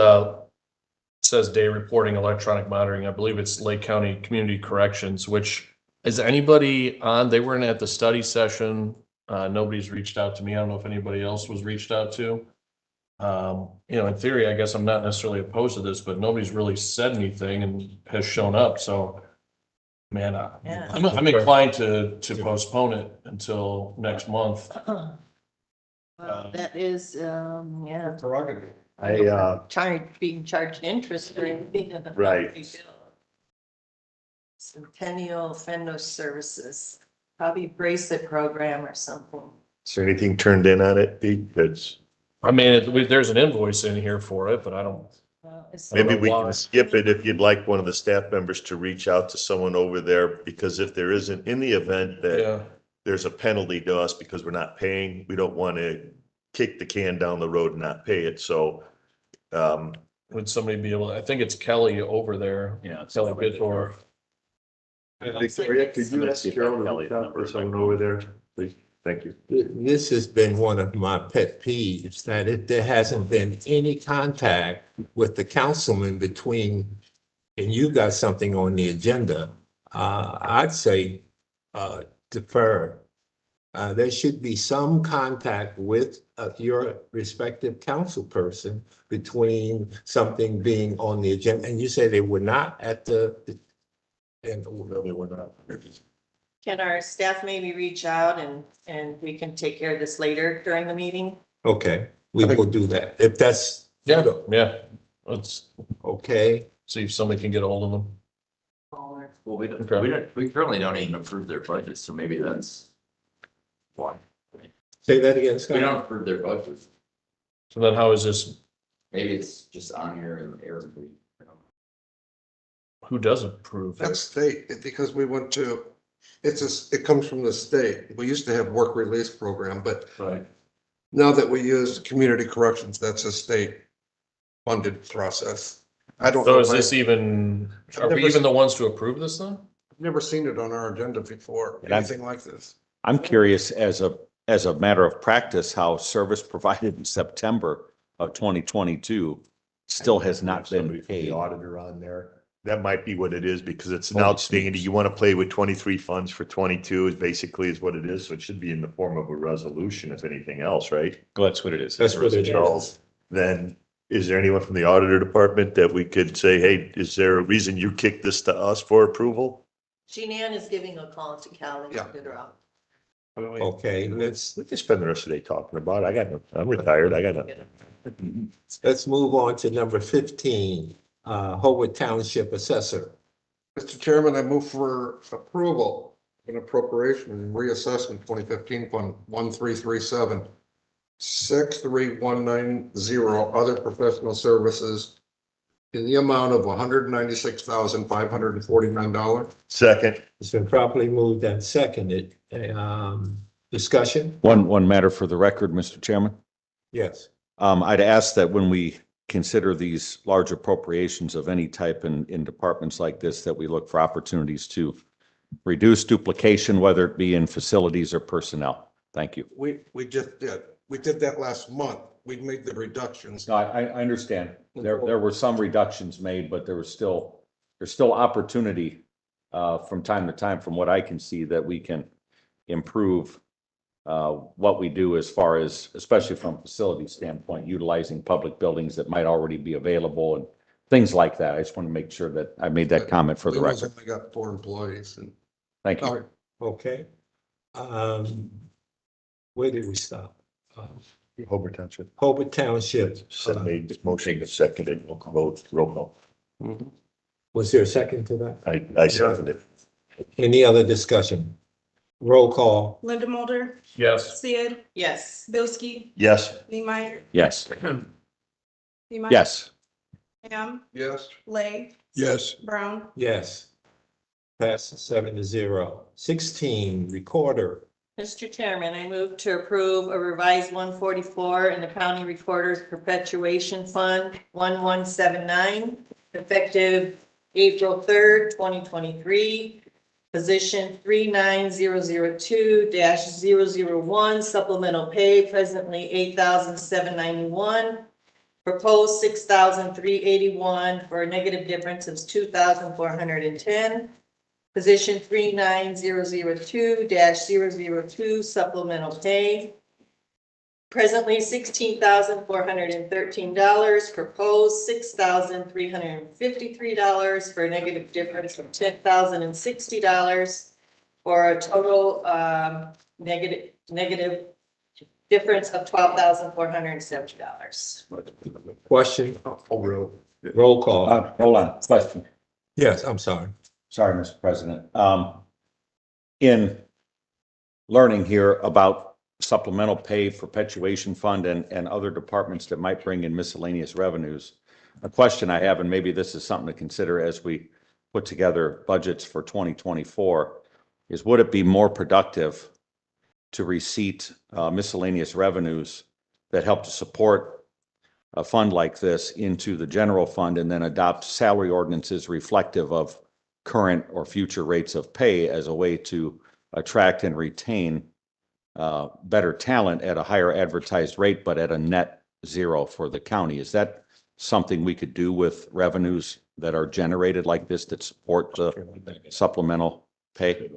says day reporting, electronic monitoring. I believe it's Lake County Community Corrections, which is anybody on, they weren't at the study session. Nobody's reached out to me. I don't know if anybody else was reached out to. In theory, I guess I'm not necessarily opposed to this, but nobody's really said anything and has shown up. So, man, I'm inclined to postpone it until next month. Well, that is, yeah, Prerogative. being charged interest or anything. Right. Centennial Fendo Services, probably bracelet program or something. Is there anything turned in on it, Pete? That's, I mean, there's an invoice in here for it, but I don't. Well, it's- maybe we can skip it if you'd like one of the staff members to reach out to someone over there, because if there isn't, in the event that Yeah, there's a penalty to us because we're not paying, we don't want to kick the can down the road and not pay it. So, would somebody be able, I think it's Kelly over there. Yeah. Kelly Bidor. Victoria, could you ask Carol to reach out for someone over there, please? Thank you. This has been one of my pet peeves, that there hasn't been any contact with the councilman between, and you got something on the agenda. I'd say defer. There should be some contact with your respective council person between something being on the agenda. And you say they were not at the. And No, they were not. Can our staff maybe reach out and we can take care of this later during the meeting? okay, we will do that. If that's. Yeah, let's Okay, see if somebody can get a hold of them. Or- Well, Okay. we currently don't even approve their budget, so maybe that's why. say that again, We Scott. don't approve their budget. So then how is this, Maybe it's just on here and error. who does approve? That's state, because we went to, it comes from the state. We used to have work release program, but Right. now that we use community corrections, that's a state funded process. I don't So know. is this even, are we even the ones to approve this then? I've never seen it on our agenda before, And I'm- anything like this. I'm curious, as a matter of practice, how service provided in September of 2022 still has not Somebody been from the paid. auditor on there. That might be what it is, because it's an Oh, outstanding, geez. you want to play with 23 funds for 22 is basically is what it is. So it should be in the form of a resolution, if anything else, right? Well, that's what it is. That's what it So is. then, is there anyone from the auditor department that we could say, hey, is there a reason you kicked this to us for approval? Jean Ann is giving a call to Callie. Yeah. Okay, let's We can spend the rest of the day talking about it. I'm retired. I got nothing. let's move on to number 15, Hobart Township Assessor. Mr. Chairman, I move for approval of an appropriation and reassessment 2015 fund 1337, 63190, other professional services in the amount of $196,549. Second, It's been properly moved and seconded. Discussion? One matter for the record, Mr. Chairman. Yes. I'd ask that when we consider these large appropriations of any type in departments like this, that we look for opportunities to reduce duplication, whether it be in facilities or personnel. Thank you. We just did. We did that last month. We made the reductions. No, I understand. There were some reductions made, but there's still opportunity from time to time, from what I can see, that we can improve what we do as far as, especially from a facility standpoint, utilizing public buildings that might already be available and things like that. I just want to make sure that I made that comment for the We record. only got 4 employees and. Thank All you. right. Okay. Where did we stop? Hobart Township. Hobart Township. Said made this motion, seconded, we'll vote, roll call. Was there a second to that? I seconded it. Any other discussion? Roll call. Linda Mulder, Yes. Sid, Yes. Bilski, Yes. Neemeyer, Yes. Neemeyer. Yes. Ham, Yes. Lay, Yes. Brown, Yes. Passes 7-0. 16, Recorder. Mr. Chairman, I move to approve a revised 144 in the County Recorder's Perpetuation Fund 1179, effective April 3rd, 2023, Position 39002-001, supplemental pay, presently $8,791. Proposed $6,381 for a negative difference of $2,410. Position 39002-002, supplemental pay. Presently $16,413, proposed $6,353 for a negative difference of $10,060 for a total negative difference of $12,470. Question, roll call. Hold on, question. Yes, I'm sorry. Sorry, Mr. President. In learning here about supplemental pay, perpetuation fund, and other departments that might bring in miscellaneous revenues, a question I have, and maybe this is something to consider as we put together budgets for 2024, is would it be more productive to receipt miscellaneous revenues that help to support a fund like this into the general fund and then adopt salary ordinances reflective of current or future rates of pay as a way to attract and retain better talent at a higher advertised rate, but at a net zero for the county? Is that something we could do with revenues that are generated like this that support the supplemental pay?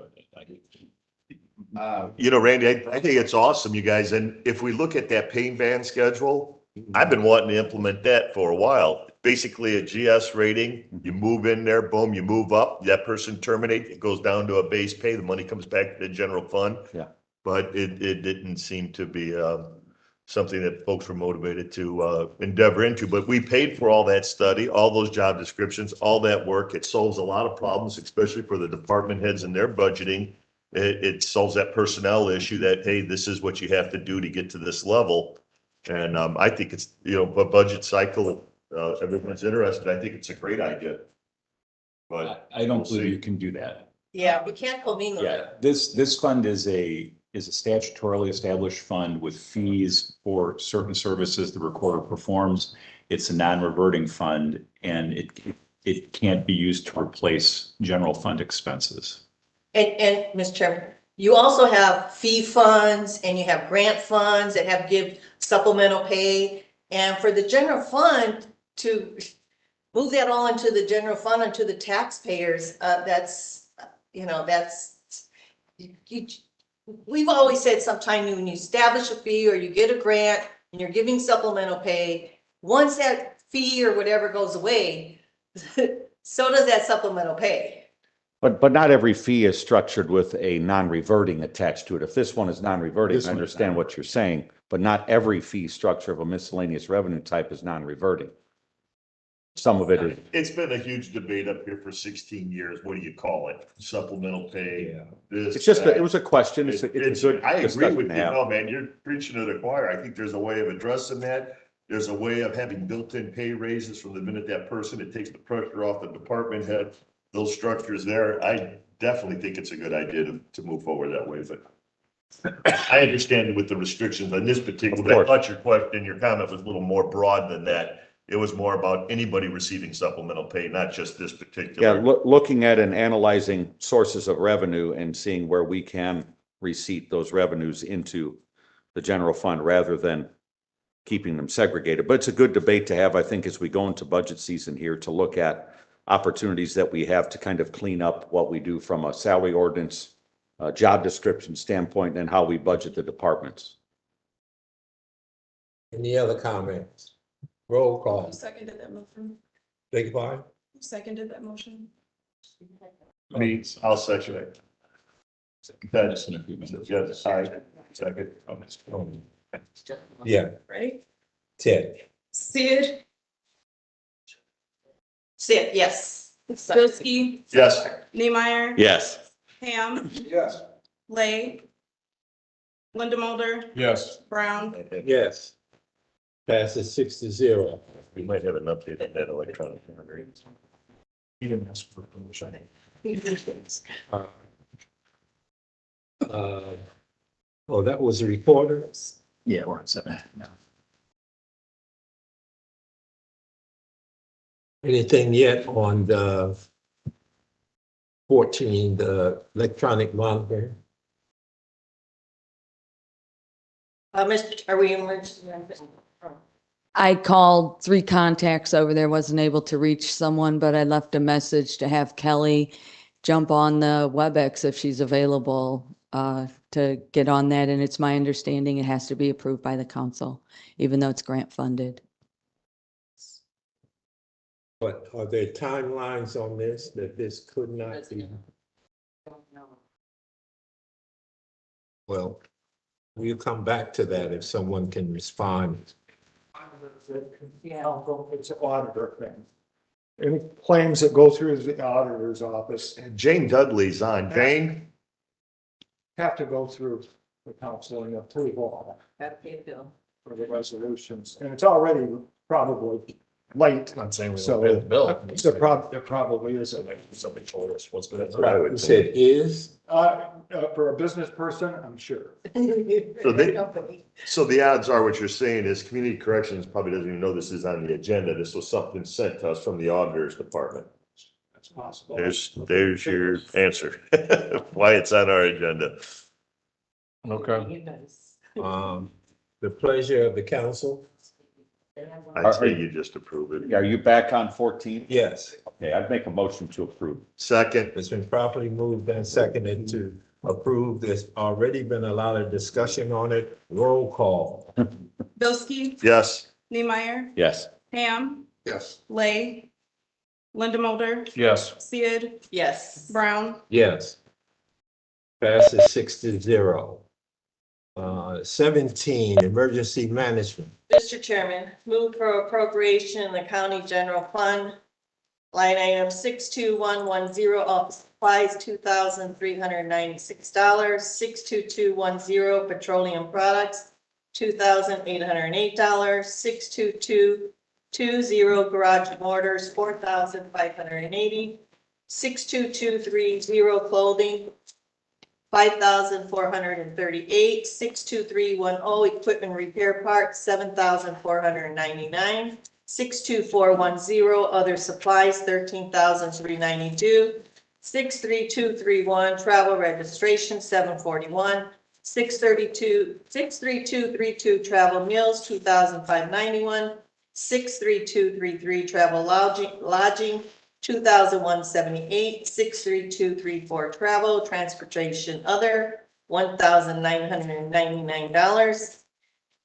Randy, I think it's awesome, you guys. And if we look at that pain ban schedule, I've been wanting to implement that for a while. Basically a GS rating, you move in there, boom, you move up, that person terminates, it goes down to a base pay, the money comes back to the general fund. Yeah. But it didn't seem to be something that folks were motivated to endeavor into. But we paid for all that study, all those job descriptions, all that work. It solves a lot of problems, especially for the department heads and their budgeting. It solves that personnel issue that, hey, this is what you have to do to get to this level. And I think it's, a budget cycle, everyone's interested. I think it's a great idea. But I don't believe you can do that. Yeah, we can't commingle. Yeah, this fund is a statutorily established fund with fees for certain services the recorder performs. It's a non-reverting fund, and it can't be used to replace general fund expenses. And Mr. Chairman, you also have fee funds and you have grant funds that give supplemental pay. And for the general fund to move that all into the general fund, into the taxpayers, we've always said sometime when you establish a fee or you get a grant and you're giving supplemental pay, once that fee or whatever goes away, so does that supplemental pay. But not every fee is structured with a non-reverting attached to it. If this one is non-reverting, I understand what you're saying, but not every fee structure of a miscellaneous revenue type is non-reverting. Some of it is. It's been a huge debate up here for 16 years. What do you call it? Supplemental pay? This, It's just, that. it was a question. It's a good I agree discussion with to you. have. No, man, you're preaching to the choir. I think there's a way of addressing that. There's a way of having built-in pay raises from the minute that person, it takes the pressure off the department head. Those structures there, I definitely think it's a good idea to move forward that way, but I understand with the restrictions on this particular, I thought your question, your comment was a little more broad than that. It was more about anybody receiving supplemental pay, not just this particular. Yeah, looking at and analyzing sources of revenue and seeing where we can receipt those revenues into the general fund rather than keeping them segregated. But it's a good debate to have, I think, as we go into budget season here, to look at opportunities that we have to kind of clean up what we do from a salary ordinance, job description standpoint, and how we budget the departments. Any other comments? Roll call. Who seconded that motion? Beg your pardon? Who seconded that motion? Me, I'll second it. That's in agreement. Yes, I second. Yeah, Right? Ted. Sid, Sid, yes. Bilski, Yes. Niemeyer. Yes. Ham, Yes. Lay, Linda Mulder, Yes. Brown. Yes. Passes 6-0. We might have an update on that electronic. He didn't ask for permission. Oh, that was a reporter? Yeah, we're on 7 now. Anything yet on the 14, the electronic monitoring. Are we emergency? I called 3 contacts over there, wasn't able to reach someone, but I left a message to have Kelly jump on the WebEx if she's available to get on that. And it's my understanding it has to be approved by the council, even though it's grant funded. But are there timelines on this that this could not be? Well, we'll come back to that if someone can respond. It's an auditor thing. Any claims that go through the auditor's office And Jane Dudley's on. Jane? have to go through the council and approval Have to pay the bill. for the resolutions, and it's already probably late. Not saying we So don't pay the bill. there probably is a late. Somebody told us what's been. You said is? For a business person, I'm sure. So the odds are what you're saying is community corrections probably doesn't even know this is on the agenda. This was something sent to us from the auditor's department. That's possible. There's your answer. Why it's on our agenda. Okay. The pleasure of the council? I'd say you just approve it. Are you back on 14? Yes. Okay, I'd make a motion to approve. Second. It's been properly moved and seconded to approve. There's already been a lot of discussion on it. Roll call. Bilski, Yes. Neemeyer, Yes. Ham, Yes. Lay, Linda Mulder, Yes. Sid, Yes. Brown, Yes. Passes 6-0. 17, emergency management. Mr. Chairman, move for appropriation in the county general fund. Line item 62110, office supplies, $2,396. 62210, petroleum products, $2,808. 62220, garage mortars, $4,580. 62230, clothing, $5,438. 62310, equipment repair parts, $7,499. 62410, other supplies, $13,392. 63231, travel registration, $741. 63232, travel meals, $2,591. 63233, travel lodging, $2,178. 63234, travel, transportation, other, $1,999.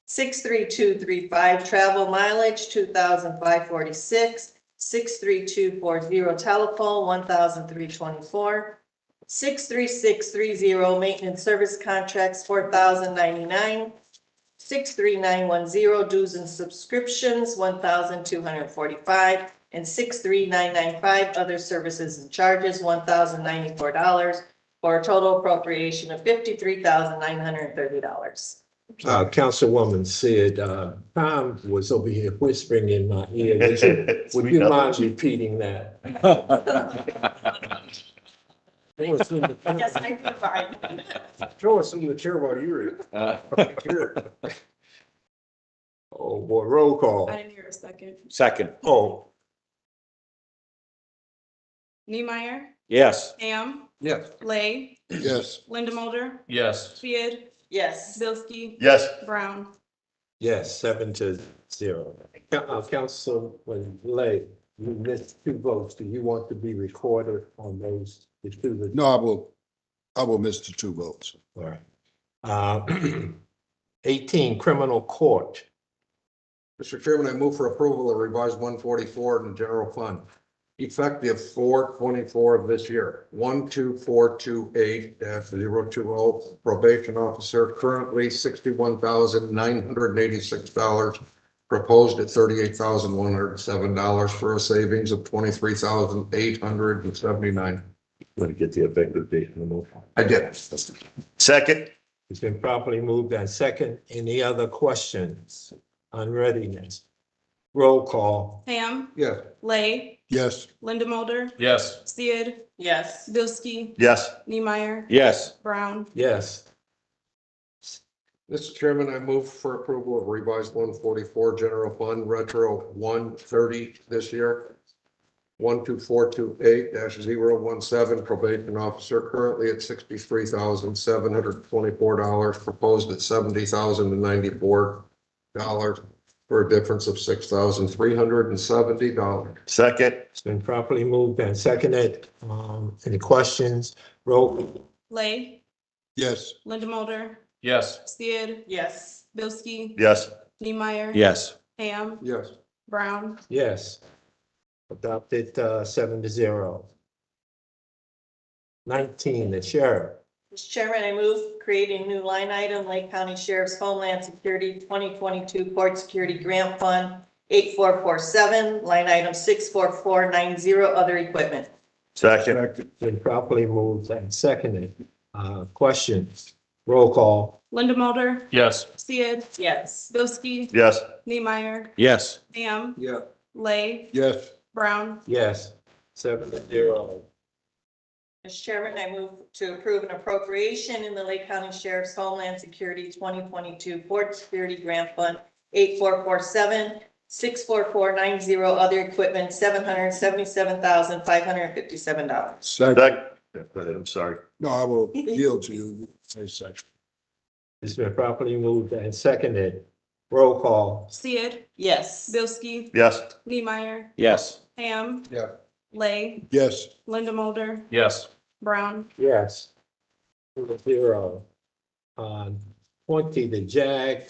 63235, travel mileage, $2,546. 63240, telephone, $1,324. 63630, maintenance service contracts, $4,099. 63910, dues and subscriptions, $1,245. And 63995, other services and charges, $1,094, for a total appropriation of $53,930. Councilwoman said, Tom was over here whispering in my ear. Would you mind repeating that? Yes, I can find. Throw us in the chair while you're here. Oh, boy, roll call. I didn't hear a second. Second. Oh, Neemeyer, Yes. Ham, Yes. Lay, Yes. Linda Mulder, Yes. Sid, Yes. Bilski, Yes. Brown. yes, 7-0. Councilman Lay, you missed 2 votes. Do you want to be recorded on those? No, I will miss the 2 votes. All right. 18, criminal court. Mr. Chairman, I move for approval of revised 144 in the general fund, effective 4/24 of this year. 12428-020, probation officer, currently $61,986, proposed at $38,107, for a savings of $23,879. Want to get the effective date in the motion? I did. Second. It's been properly moved and second. Any other questions on readiness? Roll call. Ham, Yes. Lay, Yes. Linda Mulder, Yes. Sid, Yes. Bilski, Yes. Neemeyer, Yes. Brown. Yes. Mr. Chairman, I move for approval of revised 144 general fund, retro 1/30 this year. 12428-017 probation officer, currently at $63,724, proposed at $70,094 for a difference of $6,370. Second. It's been properly moved and seconded. Any questions? Roll. Lay, Yes. Linda Mulder, Yes. Sid, Yes. Bilski, Yes. Neemeyer. Yes. Ham, Yes. Brown, Yes. Adopted 7-0. 19, the sheriff. Mr. Chairman, I move creating a new line item, Lake County Sheriff's Homeland Security 2022 Court Security Grant Fund 8447, line item 64490, other equipment. Second. Been properly moved and seconded. Questions? Roll call. Linda Mulder, Yes. Sid, Yes. Bilski, Yes. Neemeyer, Yes. Ham, Yeah. Lay, Yes. Brown, Yes. 7-0. Mr. Chairman, I move to approve an appropriation in the Lake County Sheriff's Homeland Security 2022 Court Security Grant Fund 8447, 64490, other equipment, $777,557. Second. I'm sorry. No, I will yield to you. It's been properly moved and seconded. Roll call. Sid, Yes. Bilski, Yes. Neemeyer, Yes. Ham, Yeah. Lay, Yes. Linda Mulder, Yes. Brown, Yes. 0. 20, the JAG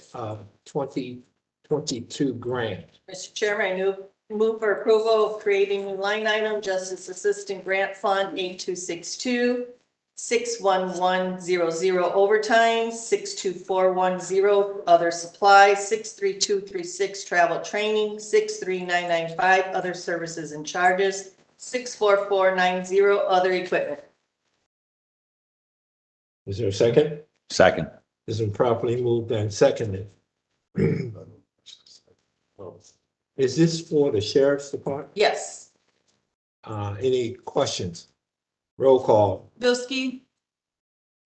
2022 grant. Mr. Chairman, I move for approval of creating new line item, Justice Assistant Grant Fund 8262, 61100 overtime, 62410 other supplies, 63236 travel training, 63995 other services and charges, 64490 other equipment. Is there a second? Second. It's been properly moved and seconded. Is this for the sheriff's department? Yes. Any questions? Roll call. Bilski,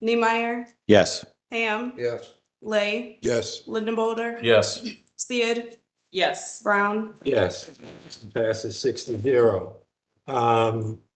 Neemeyer, Yes. Ham, Yes. Lay, Yes. Linda Mulder, Yes. Sid, Yes. Brown, Yes. Passes 6-0.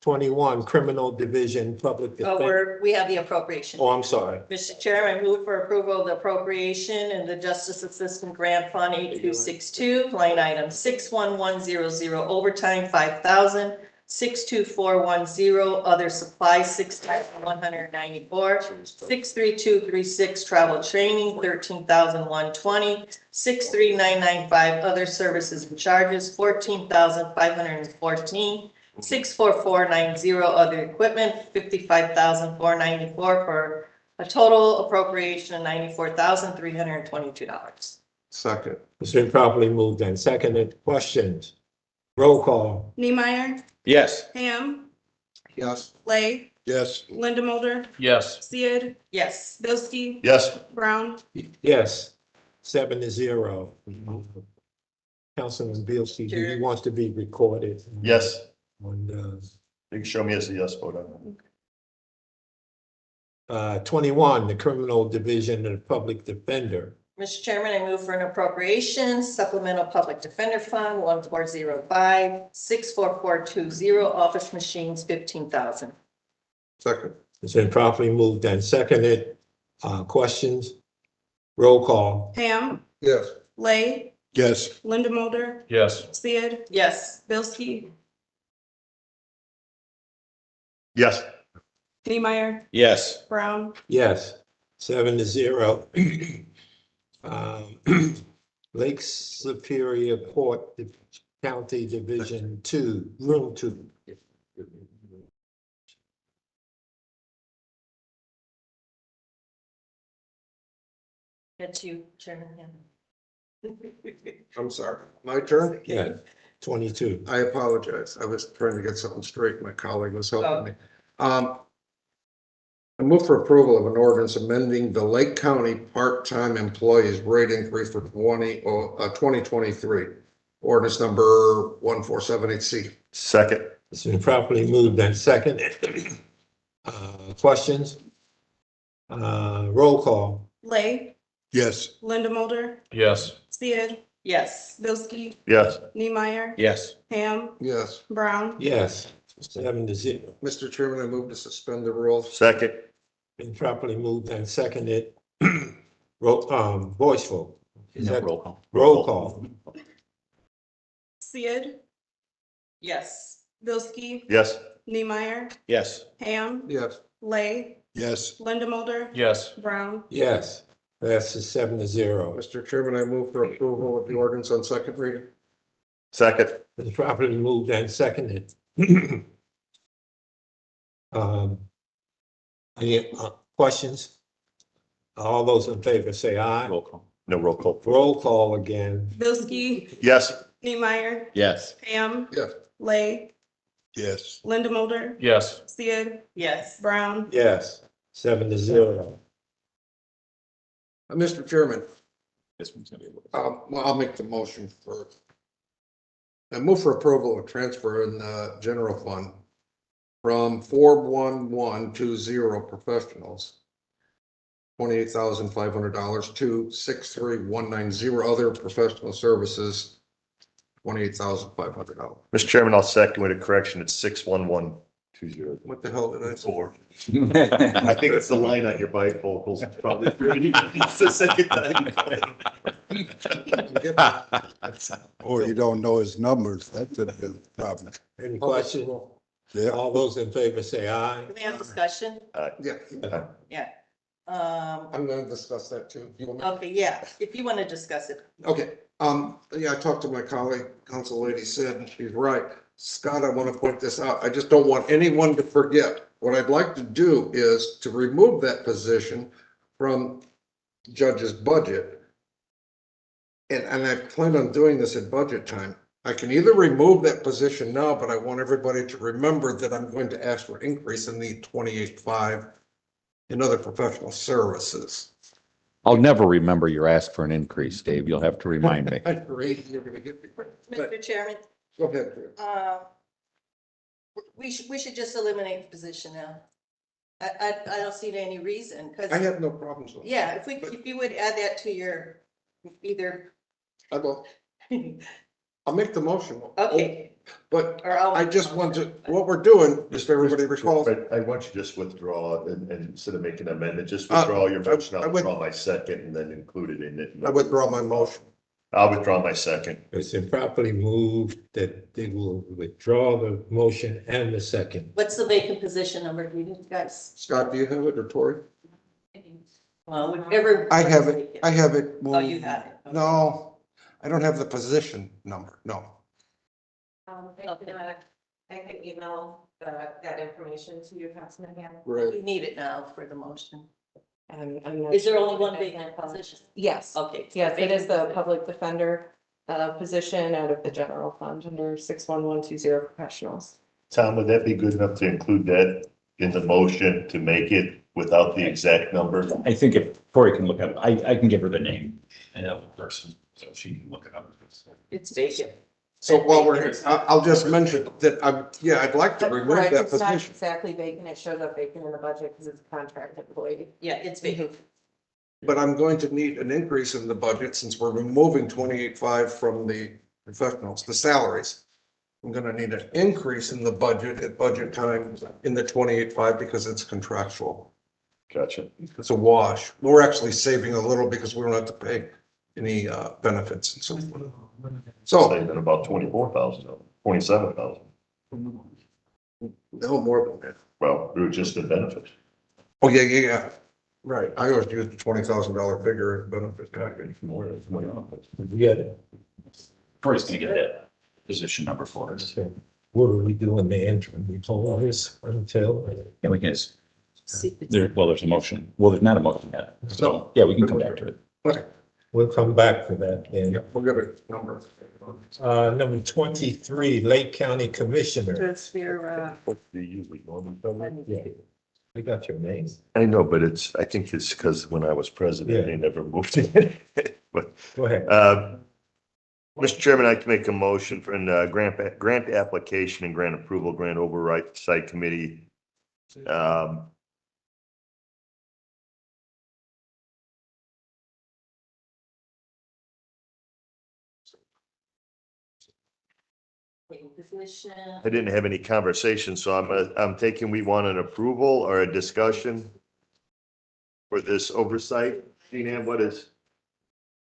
21, criminal division, public Oh, defense. we have the appropriation. Oh, I'm sorry. Mr. Chairman, I move for approval of the appropriation in the Justice Assistant Grant Fund 8262, line item 61100 overtime 5,000, 62410 other supplies 6,194, 63236 travel training 13,120, 63995 other services and charges 14,514, 64490 other equipment, 55,494 for a total appropriation of $94,322. Second. It's been properly moved and seconded. Questions? Roll call. Neemeyer, Yes. Ham, Yes. Lay, Yes. Linda Mulder, Yes. Sid, Yes. Bilski, Yes. Brown, Yes. 7-0. Councilman Bielski, do you want to be recorded? Yes. On You can show me as a yes vote on 21, the criminal division of the public defender. Mr. Chairman, I move for an appropriation supplemental public defender fund 1405, 64420 office machines 15,000. Second. It's been properly moved and seconded. Questions? Roll call. Ham, Yes. Lay, Yes. Linda Mulder, Yes. Sid, Yes. Bilski, Yes. Neemeyer, Yes. Brown, Yes. 7-0. Lake Superior Court, County Division 2, Room 2. That's you, Chairman. I'm sorry. My turn? Yeah, 22. I apologize. I was trying to get something straight. My colleague was helping me. I move for approval of an ordinance amending the Lake County part-time employees rate increase for 2023. Ordinance number 1478C. Second. It's been properly moved and seconded. Questions? Roll call. Lay, Yes. Linda Mulder, Yes. Sid, Yes. Bilski, Yes. Neemeyer, Yes. Ham, Yes. Brown, Yes, 7-0. Mr. Chairman, I move to suspend the rules. Second. Been properly moved and seconded. Voice vote. Is that Roll call. roll call? Sid, Yes. Bilski, Yes. Neemeyer, Yes. Ham, Yes. Lay, Yes. Linda Mulder, Yes. Brown, Yes, passes 7-0. Mr. Chairman, I move for approval of the ordinance on second reading. Second. Been properly moved and seconded. Any questions? All those in favor say aye. Roll call. No roll call. Roll call again. Bilski, Yes. Neemeyer, Yes. Ham, Yes. Lay, Yes. Linda Mulder, Yes. Sid, Yes. Brown, Yes, 7-0. Mr. Chairman, This one's gonna be. well, I'll make the motion for. I move for approval of transfer in the general fund from 41120 professionals. $28,500 to 63190 other professional services. $28,500. Mr. Chairman, I'll second with a correction. It's 61120. What the hell did I say? Four. I think it's the line on your bifocals. Probably. It's the second time. Or you don't know his numbers. That's a big problem. Any questions? Yeah. All those in favor say aye. Can we have discussion? Yeah, Yeah. I'm gonna discuss that too. You want me- Okay, yeah, if you want to discuss it. Okay, yeah, I talked to my colleague, Council Lady Sid, and she's right. Scott, I want to point this out. I just don't want anyone to forget. What I'd like to do is to remove that position from judge's budget. And I plan on doing this at budget time. I can either remove that position now, but I want everybody to remember that I'm going to ask for increase in the 28.5 in other professional services. I'll never remember your ask for an increase, Dave. You'll have to remind me. Great, you're gonna get me. But Mr. Chairman, go ahead. we should just eliminate the position now. I don't see any reason, because, I have no problems with it. yeah, if you would add that to your, either, I will. I'll make the motion. okay. But Or I'll. I just want to, what we're doing, just everybody recalls. But I want you to just withdraw and instead of making an amendment, just withdraw your motion. I'll withdraw my second and then include it in it. I withdraw my motion. I'll withdraw my second. It's been properly moved that they will withdraw the motion and the second. What's the vacant position number, do you guys? Scott, do you have it or Tori? Well, whichever. I have it. I have it. Oh, you have it. Okay. No, I don't have the position number. No. I can email that information to you, Councilman Ham. Right. We need it now for the motion. I'm not Is there sure only if one I vacant can- position? Yes, Okay. yes, it is the public defender position out of the general fund under 61120 professionals. Tom, would that be good enough to include that in the motion to make it without the exact number? I think if Tori can look up, I can give her the name and of the person, so she can look it up. It's vacant. So while we're here, I'll just mention that I'd like to remove Correct, that it's not position. exactly vacant, it shows up vacant in the budget because it's a contract employee. Yeah, it's vacant. But I'm going to need an increase in the budget since we're removing 28.5 from the professionals, the salaries. I'm gonna need an increase in the budget at budget time in the 28.5 because it's contractual. Gotcha. It's a wash. We're actually saving a little because we don't have to pay any benefits and so forth. So, Saving about 24,000, 27,000. no more than that. Well, through just the benefit. Oh, yeah. Right. I always use the $20,000 figure as benefit package. You get it. Tori's gonna get that position number for us. So what are we doing in the interim? We told this until. Yeah, we can just, there's a motion. Well, there's not a motion yet. So, yeah, we can come back to it. Okay. We'll come back to that then. We'll get a number. Number 23, Lake County Commissioner. That's your, What's the usually normal? Yeah, we got your name. I know, but I think it's because when I was president, Yeah. they never moved it. But, Go ahead. Mr. Chairman, I can make a motion for a grant application and grant approval, grant oversight committee. Position. I didn't have any conversation, so I'm thinking we want an approval or a discussion for this oversight. Jean, what is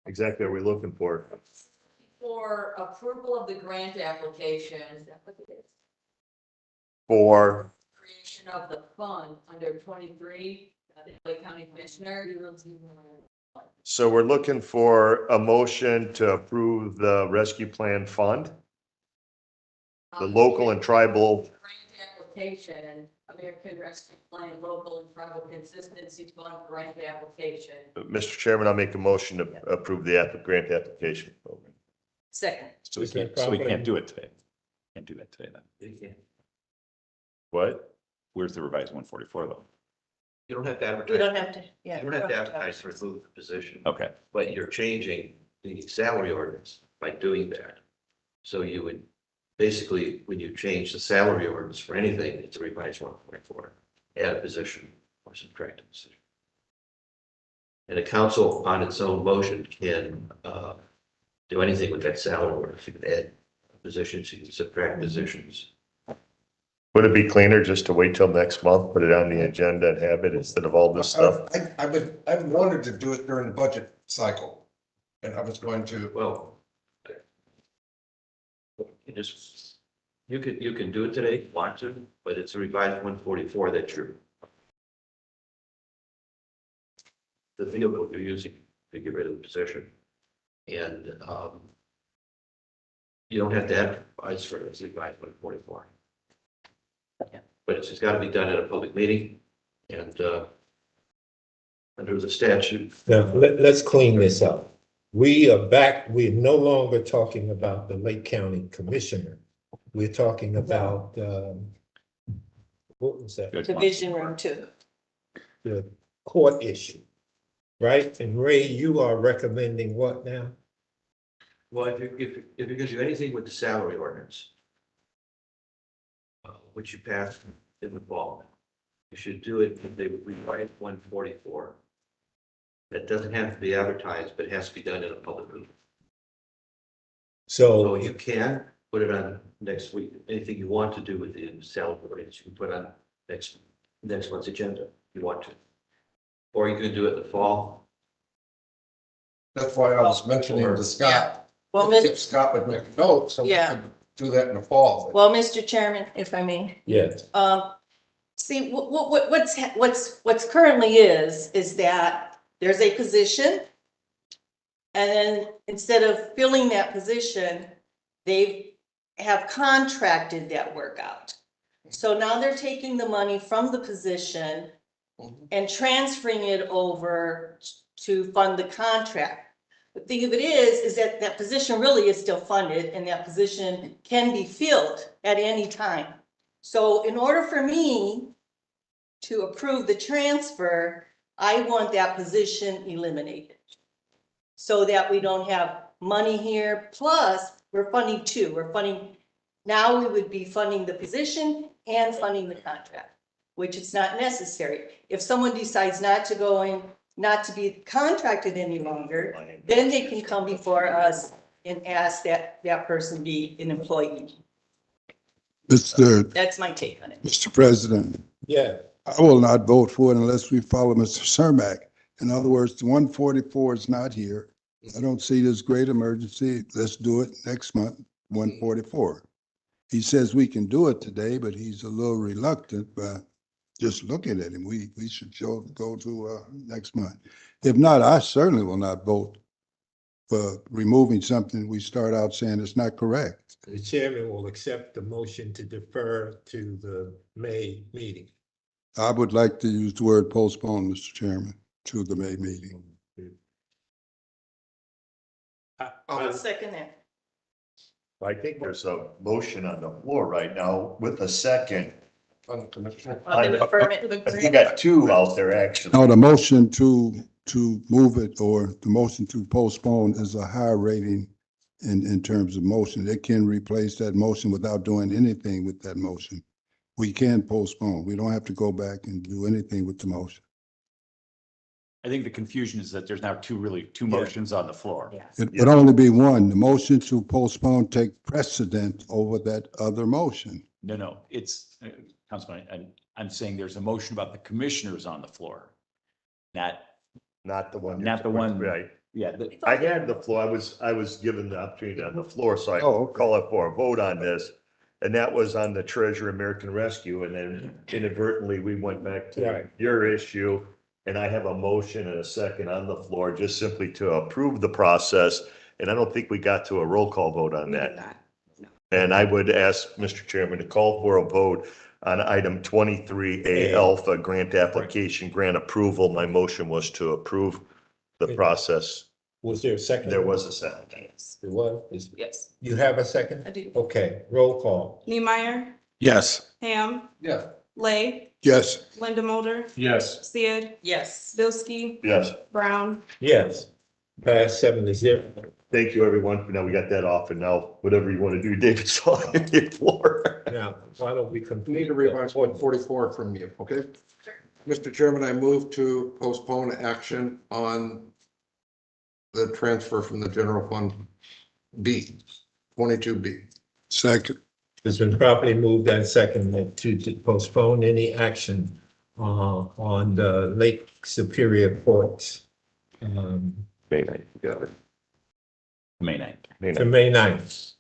exactly are we looking for? For approval of the grant application, is that what it is? For, Creation of the fund under 23, the Lake County Commissioner. so we're looking for a motion to approve the rescue plan fund, the local and tribal. Grant application, American Rescue Plan, local and tribal consistency fund grant application. Mr. Chairman, I'll make a motion to approve the grant application. Second. So we can't do it today. Can't do that today then. You can't. What? Where's the revised 144 though? You don't have to advertise. We don't have to, yeah. You don't have to advertise to remove the position. Okay. But you're changing the salary ordinance by doing that. So you would, basically, when you change the salary ordinance for anything, it's a revised 1.4, add a position or subtract a position. And a council on its own motion can do anything with that salary ordinance. You can add positions, you can subtract positions. Would it be cleaner just to wait till next month, put it on the agenda and have it instead of all this stuff? I wanted to do it during the budget cycle. And I was going to, Well, you can do it today, if you want to, but it's a revised 144 that you're the vehicle you're using to get rid of the position. And you don't have to advertise for it, it's revised 144. But it's got to be done at a public meeting and under the statute. Now, let's clean this up. We are back, we're no longer talking about the Lake County Commissioner. We're talking about, what was that? Division room 2. The court issue, right? And Ray, you are recommending what now? Well, if you're going to do anything with the salary ordinance, which you passed in the fall, you should do it if they rewrite 144. That doesn't have to be advertised, but it has to be done in a public meeting. So you can put it on next week. Anything you want to do with the salary ordinance, you can put on next month's agenda if you want to. Or you can do it in the fall. that's why I was mentioning to Scott. Well, If Scott would make a note, so we Yeah. could do that in the fall. Well, Mr. Chairman, if I may. Yes. See, what's currently is that there's a position. And then instead of filling that position, they have contracted that work out. So now they're taking the money from the position and transferring it over to fund the contract. The thing of it is that that position really is still funded and that position can be filled at any time. So in order for me to approve the transfer, I want that position eliminated. So that we don't have money here, plus we're funding 2. Now we would be funding the position and funding the contract, which is not necessary. If someone decides not to be contracted any longer, then they can come before us and ask that person be an employee. That's my take on it. Mr. President, Yeah. I will not vote for it unless we follow Mr. Cermak. In other words, the 144 is not here. I don't see this great emergency. Let's do it next month, 144. He says we can do it today, but he's a little reluctant, but just looking at him, we should go to next month. If not, I certainly will not vote for removing something we start out saying it's not correct. The chairman will accept the motion to defer to the May meeting. I would like to use the word postpone, Mr. Chairman, to the May meeting. I'll second that. I think there's a motion on the floor right now with a second. On the permit. You got 2 out there actually. No, the motion to move it or the motion to postpone is a higher rating in terms of motion. It can replace that motion without doing anything with that motion. We can postpone. We don't have to go back and do anything with the motion. I think the confusion is that there's now two motions on the floor. It would only be one. The motion to postpone take precedent over that other motion. No, it's, Councilman, I'm saying there's a motion about the commissioners on the floor. Not Not the one. Not the one- Right. yeah, I had the floor. I was given the opportunity on the floor, so I Oh, okay. call it for a vote on this. And that was on the Treasure American Rescue, and then inadvertently, we went back to Right. your issue. And I have a motion and a second on the floor, just simply to approve the process, and I don't think we got to a roll call vote on that. And I would ask Mr. Chairman to call for a vote on item 23A Alpha, grant application, grant approval. My motion was to approve the process. Was there a second? There was a second. There was? Yes. You have a second? I do. Okay, roll call. Niemeyer, Yes. Ham, Yeah. Lay, Yes. Linda Mulder, Yes. Sid, Yes. Bilski, Yes, Brown. Yes. Pass 7-0. thank you, everyone. Now we got that off, and now whatever you want to do, David's on your floor. Now, why don't we Need complete to revise 144 from you, okay? Mr. Chairman, I move to postpone action on the transfer from the general fund B, 22B. Second. It's been properly moved and seconded to postpone any action on the Lake Superior Court May 9th, you got it. May 9th. May to 9th. May 9th.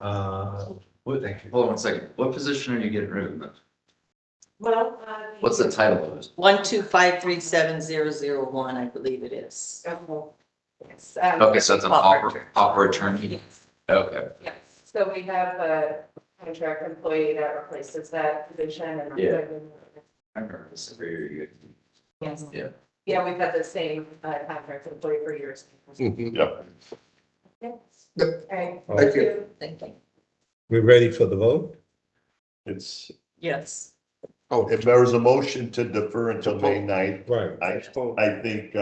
Hold on one second. What position are you getting rid of? Well. What's the title of it? 125370001, I believe it is. Okay, so it's an opera attorney. Okay. Yes, so we have a contract employee that replaces that position and. Yeah. I remember this very good. Yes. Yeah. Yeah, we've had the same contract employee for years. Yep. Okay. Thank you. Thank you. We're ready for the vote? It's, Yes. Oh, if there was a motion to defer until May 9th, Right. I think,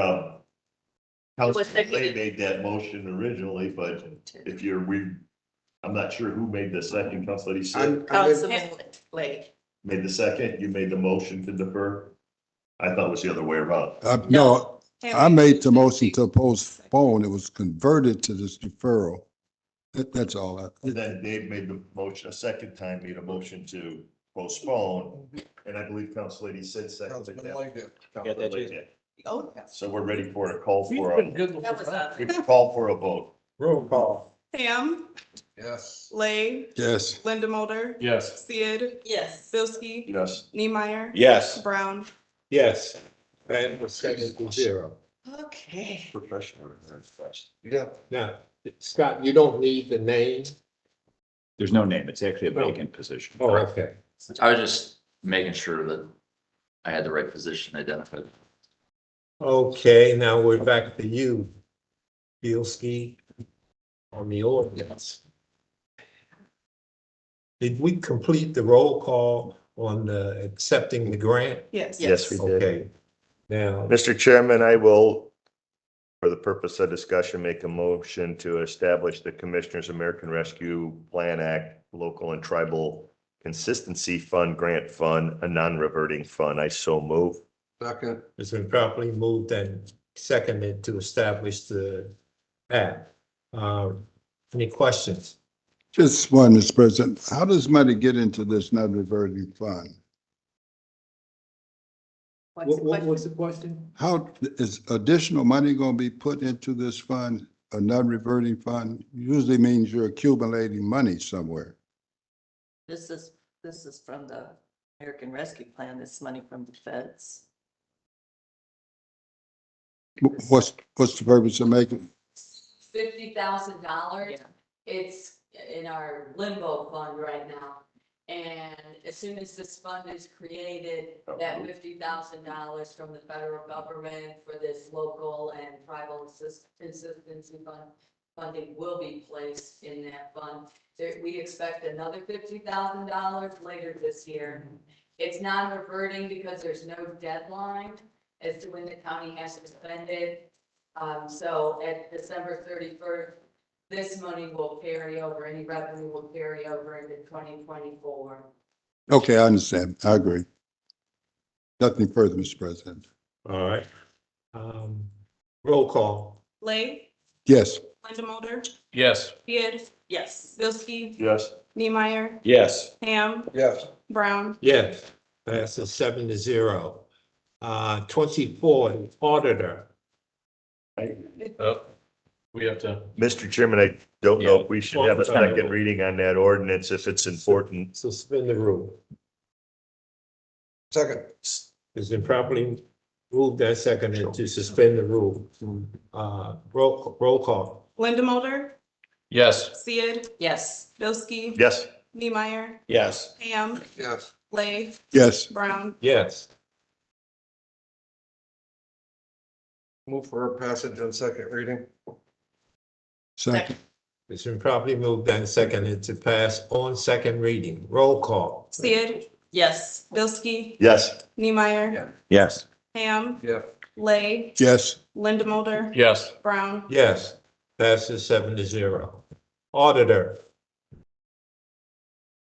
Councilman seconded. Lay made that motion originally, but if I'm not sure who made the second, Councilman, he said, Councilman Lay. made the second, you made the motion to defer? I thought it was the other way around. No, I made the motion to postpone. It was converted to this deferral. That's all. And then Dave made the motion, a second time, made a motion to postpone, and I believe Council Lady said second. Councilman Lay did. that is- Oh, So we're ready for a call for a, that was we call for a vote. Roll call. Ham, Yes. Lay, Yes. Linda Mulder, Yes. Sid, yes. Bilski, Yes. Niemeyer, Yes. Brown. Yes. And was 7-0. Okay. Professional. Yeah. Now, Scott, you don't need the name? There's no name. It's actually a vacant position. Oh, okay. I was just making sure that I had the right position identified. Okay, now we're back to you, Bilski, on the ordinance. Did we complete the roll call on the accepting the grant? Yes. Yes, we did. Okay, now, Mr. Chairman, I will, for the purpose of discussion, make a motion to establish the Commissioners American Rescue Plan Act, Local and Tribal Consistency Fund, Grant Fund, a non-reverting fund. I so move. Second. it's been properly moved and seconded to establish the act. Any questions? Just one, Mr. President. How does money get into this non-reverting fund? What was the question? How is additional money going to be put into this fund, a non-reverting fund? Usually means you're accumulating money somewhere. This is from the American Rescue Plan, this money from the feds. What's the purpose of making? $50,000. Yeah. It's in our limbo fund right now. And as soon as this fund is created, that $50,000 from the federal government for this local and tribal consistency fund funding will be placed in that fund. We expect another $50,000 later this year. It's non-reverting because there's no deadline as to when the county has to spend it. So at December 31st, this money will carry over, any revenue will carry over into 2024. Okay, I understand. I agree. Nothing further, Mr. President. All right. Roll call. Lay, Yes. Linda Mulder, Yes. Beard. Yes. Bilski, Yes. Neemeyer, Yes. Ham, Yes. Brown. Yes, passes 7-0. 24, auditor. Oh, we have to. Mr. Chairman, I don't know Yeah. if we should have a second reading on that ordinance if it's important. Suspend the rule. Second. It's been properly moved and seconded to suspend the rule. Roll call. Linda Mulder, Yes. Sid, Yes. Bilski, Yes. Neemeyer, Yes. Ham, Yes. Lay, Yes. Brown. Yes. Move for a passage on second reading. Second. It's been properly moved and seconded to pass on second reading. Roll call. Sid, Yes. Bilski, Yes. Neemeyer, Yes. Ham, Yeah. Lay, Yes. Linda Mulder, Yes. Brown. Yes, passes 7-0. Auditor.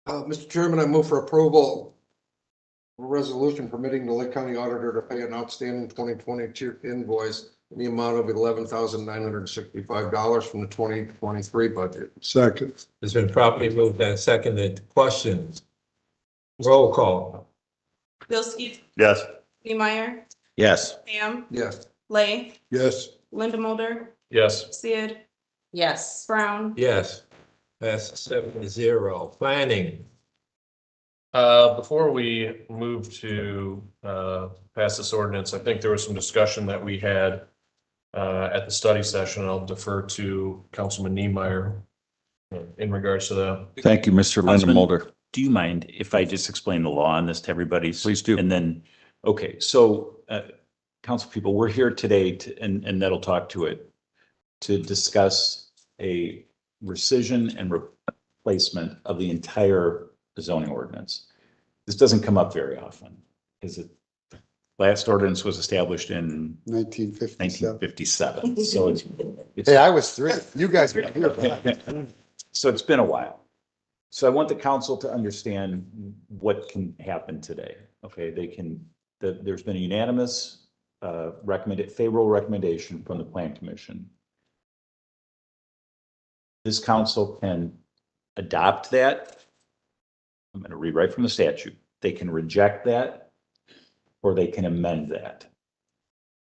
Mr. Chairman, I move for approval of a resolution permitting the Lake County Auditor to pay an outstanding 2022 invoice in the amount of $11,965 from the 2023 budget. Second. It's been properly moved and seconded. Questions? Roll call. Bilski, Yes. Neemeyer, Yes. Ham, Yes. Lay, Yes. Linda Mulder, Yes. Sid, Yes. Brown. Yes, passes 7-0. Planning. Before we move to, pass this ordinance, I think there was some discussion that we had, at the study session. I'll defer to Councilman Niemeyer in regards to that. Thank you, Mr. Councilman, Mulder. Do you mind if I just explain the law on this to everybody? Please do. And then, okay, so, council people, we're here today to, and Ned will talk to it, to discuss a rescission and replacement of the entire zoning ordinance. This doesn't come up very often, because the last ordinance was established in 1957. So it's, Hey, I was 3. You guys were here. so it's been a while. So I want the council to understand what can happen today. Okay, there's been a unanimous favorable recommendation from the Plan Commission. This council can adopt that. I'm going to read right from the statute. They can reject that, or they can amend that.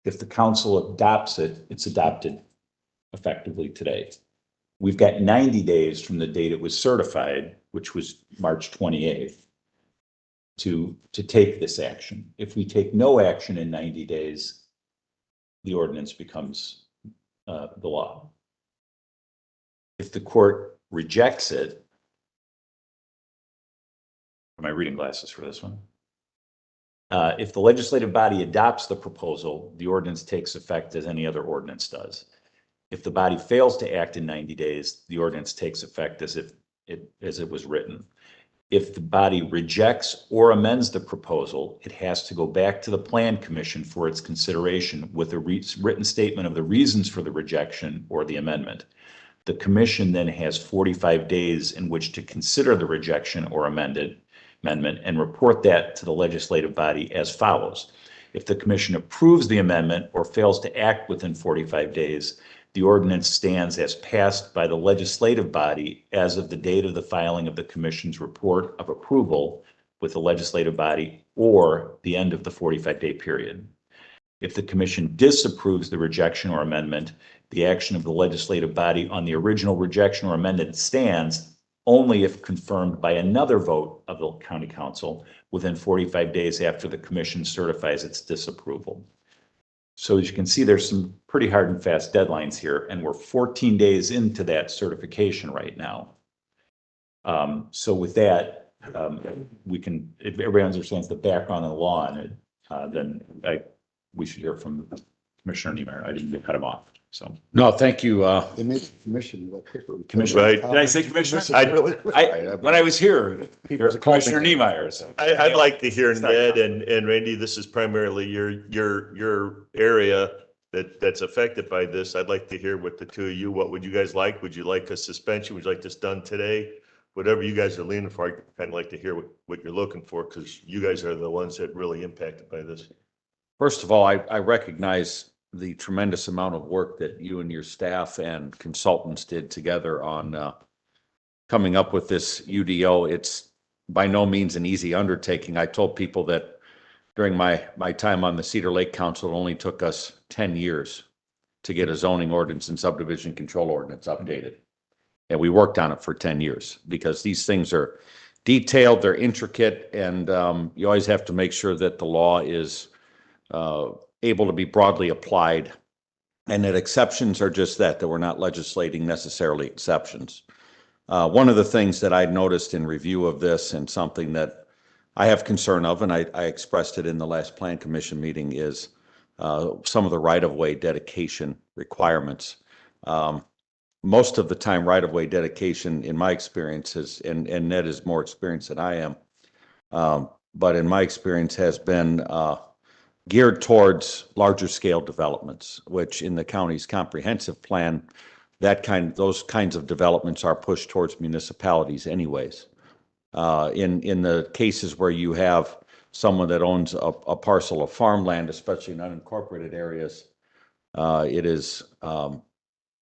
If the council adopts it, it's adopted effectively today. We've got 90 days from the date it was certified, which was March 28th, to take this action. If we take no action in 90 days, the ordinance becomes the law. If the court rejects it, are my reading glasses for this one? If the legislative body adopts the proposal, the ordinance takes effect as any other ordinance does. If the body fails to act in 90 days, the ordinance takes effect as it was written. If the body rejects or amends the proposal, it has to go back to the Plan Commission for its consideration with a written statement of the reasons for the rejection or the amendment. The commission then has 45 days in which to consider the rejection or amendment and report that to the legislative body as follows. If the commission approves the amendment or fails to act within 45 days, the ordinance stands as passed by the legislative body as of the date of the filing of the commission's report of approval with the legislative body or the end of the 45-day period. If the commission disapproves the rejection or amendment, the action of the legislative body on the original rejection or amendment stands only if confirmed by another vote of the county council within 45 days after the commission certifies its disapproval. So as you can see, there's some pretty hard and fast deadlines here, and we're 14 days into that certification right now. So with that, we can, if everybody understands the background and the law on it, then we should hear from Commissioner Niemeyer. I didn't cut him off, so. No, thank you. They made the commission. Commissioner, Right. did I say Commissioner? I- When I was here, Commissioner Niemeyer. So. I'd like to hear Ned and Randy, this is primarily your area that's affected by this. I'd like to hear what the two of you, what would you guys like? Would you like a suspension? Would you like this done today? Whatever you guys are leaning for, I'd kind of like to hear what you're looking for, because you guys are the ones that really impacted by this. First of all, I recognize the tremendous amount of work that you and your staff and consultants did together on coming up with this UDO. It's by no means an easy undertaking. I told people that during my time on the Cedar Lake Council, it only took us 10 years to get a zoning ordinance and subdivision control ordinance updated. And we worked on it for 10 years because these things are detailed, they're intricate, and you always have to make sure that the law is able to be broadly applied, and that exceptions are just that we're not legislating necessarily exceptions. One of the things that I noticed in review of this, and something that I have concern of, and I expressed it in the last Plan Commission meeting, is some of the right-of-way dedication requirements. Most of the time, right-of-way dedication, in my experience, is, and Ned is more experienced than I am, but in my experience has been geared towards larger scale developments, which in the county's comprehensive plan, those kinds of developments are pushed towards municipalities anyways. In the cases where you have someone that owns a parcel of farmland, especially in unincorporated areas, it is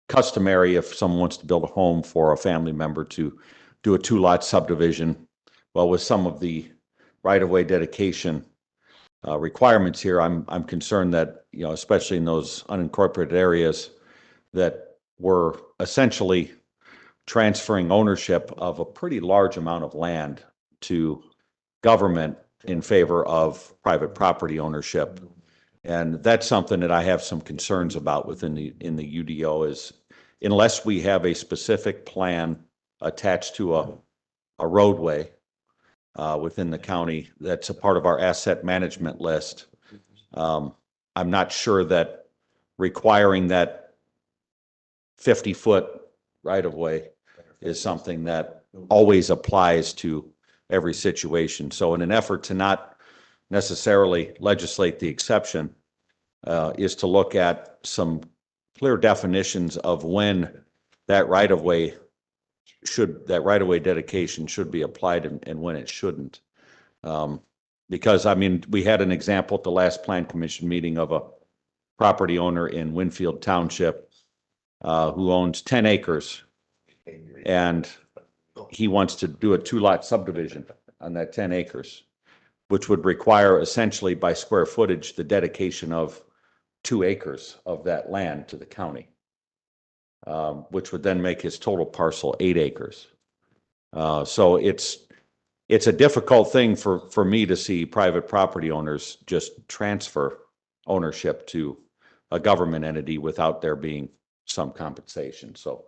customary, if someone wants to build a home for a family member, to do a 2-lot subdivision. Well, with some of the right-of-way dedication requirements here, I'm concerned that, especially in those unincorporated areas, that we're essentially transferring ownership of a pretty large amount of land to government in favor of private property ownership. And that's something that I have some concerns about within the UDO, is unless we have a specific plan attached to a roadway within the county that's a part of our asset management list, I'm not sure that requiring that 50-foot right-of-way is something that always applies to every situation. So in an effort to not necessarily legislate the exception, is to look at some clear definitions of when that right-of-way dedication should be applied and when it shouldn't. Because, I mean, we had an example at the last Plan Commission meeting of a property owner in Winfield Township who owns 10 acres, and he wants to do a 2-lot subdivision on that 10 acres, which would require essentially by square footage the dedication of 2 acres of that land to the county, which would then make his total parcel 8 acres. So it's a difficult thing for me to see private property owners just transfer ownership to a government entity without there being some compensation. So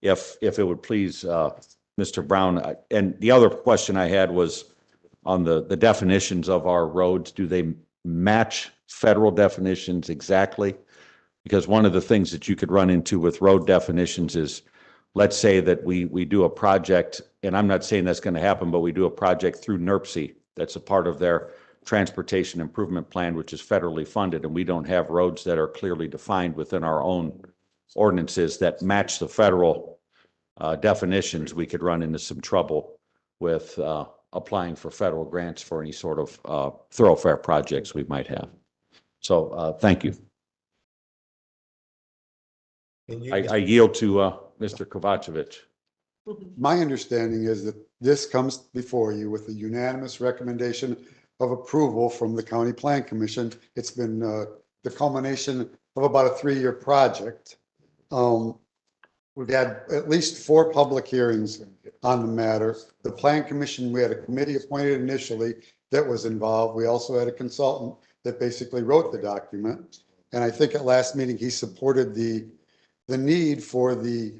if it would please Mr. Brown, and the other question I had was on the definitions of our roads. Do they match federal definitions exactly? Because one of the things that you could run into with road definitions is, let's say that we do a project, and I'm not saying that's going to happen, but we do a project through NERC that's a part of their transportation improvement plan, which is federally funded, and we don't have roads that are clearly defined within our own ordinances that match the federal definitions. We could run into some trouble with applying for federal grants for any sort of thoroughfare projects we might have. So thank you. I yield to Mr. Kovacevic. My understanding is that this comes before you with a unanimous recommendation of approval from the County Plan Commission. It's been the culmination of about a 3-year project. We've had at least 4 public hearings on the matter. The Plan Commission, we had a committee appointed initially that was involved. We also had a consultant that basically wrote the document. And I think at last meeting, he supported the need for the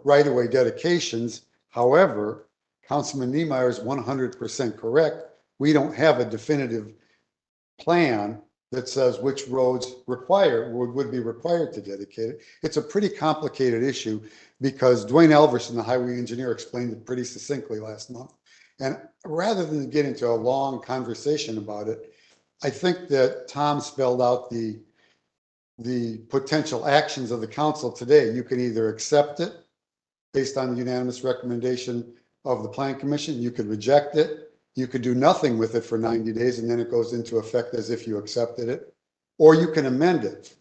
right-of-way dedications. However, Councilman Niemeyer is 100% correct. We don't have a definitive plan that says which roads would be required to dedicate it. It's a pretty complicated issue because Dwayne Elverson, the highway engineer, explained it pretty succinctly last month. And rather than get into a long conversation about it, I think that Tom spelled out the potential actions of the council today. You can either accept it based on the unanimous recommendation of the Plan Commission. You could reject it. You could do nothing with it for 90 days and then it goes into effect as if you accepted it. or you can amend it.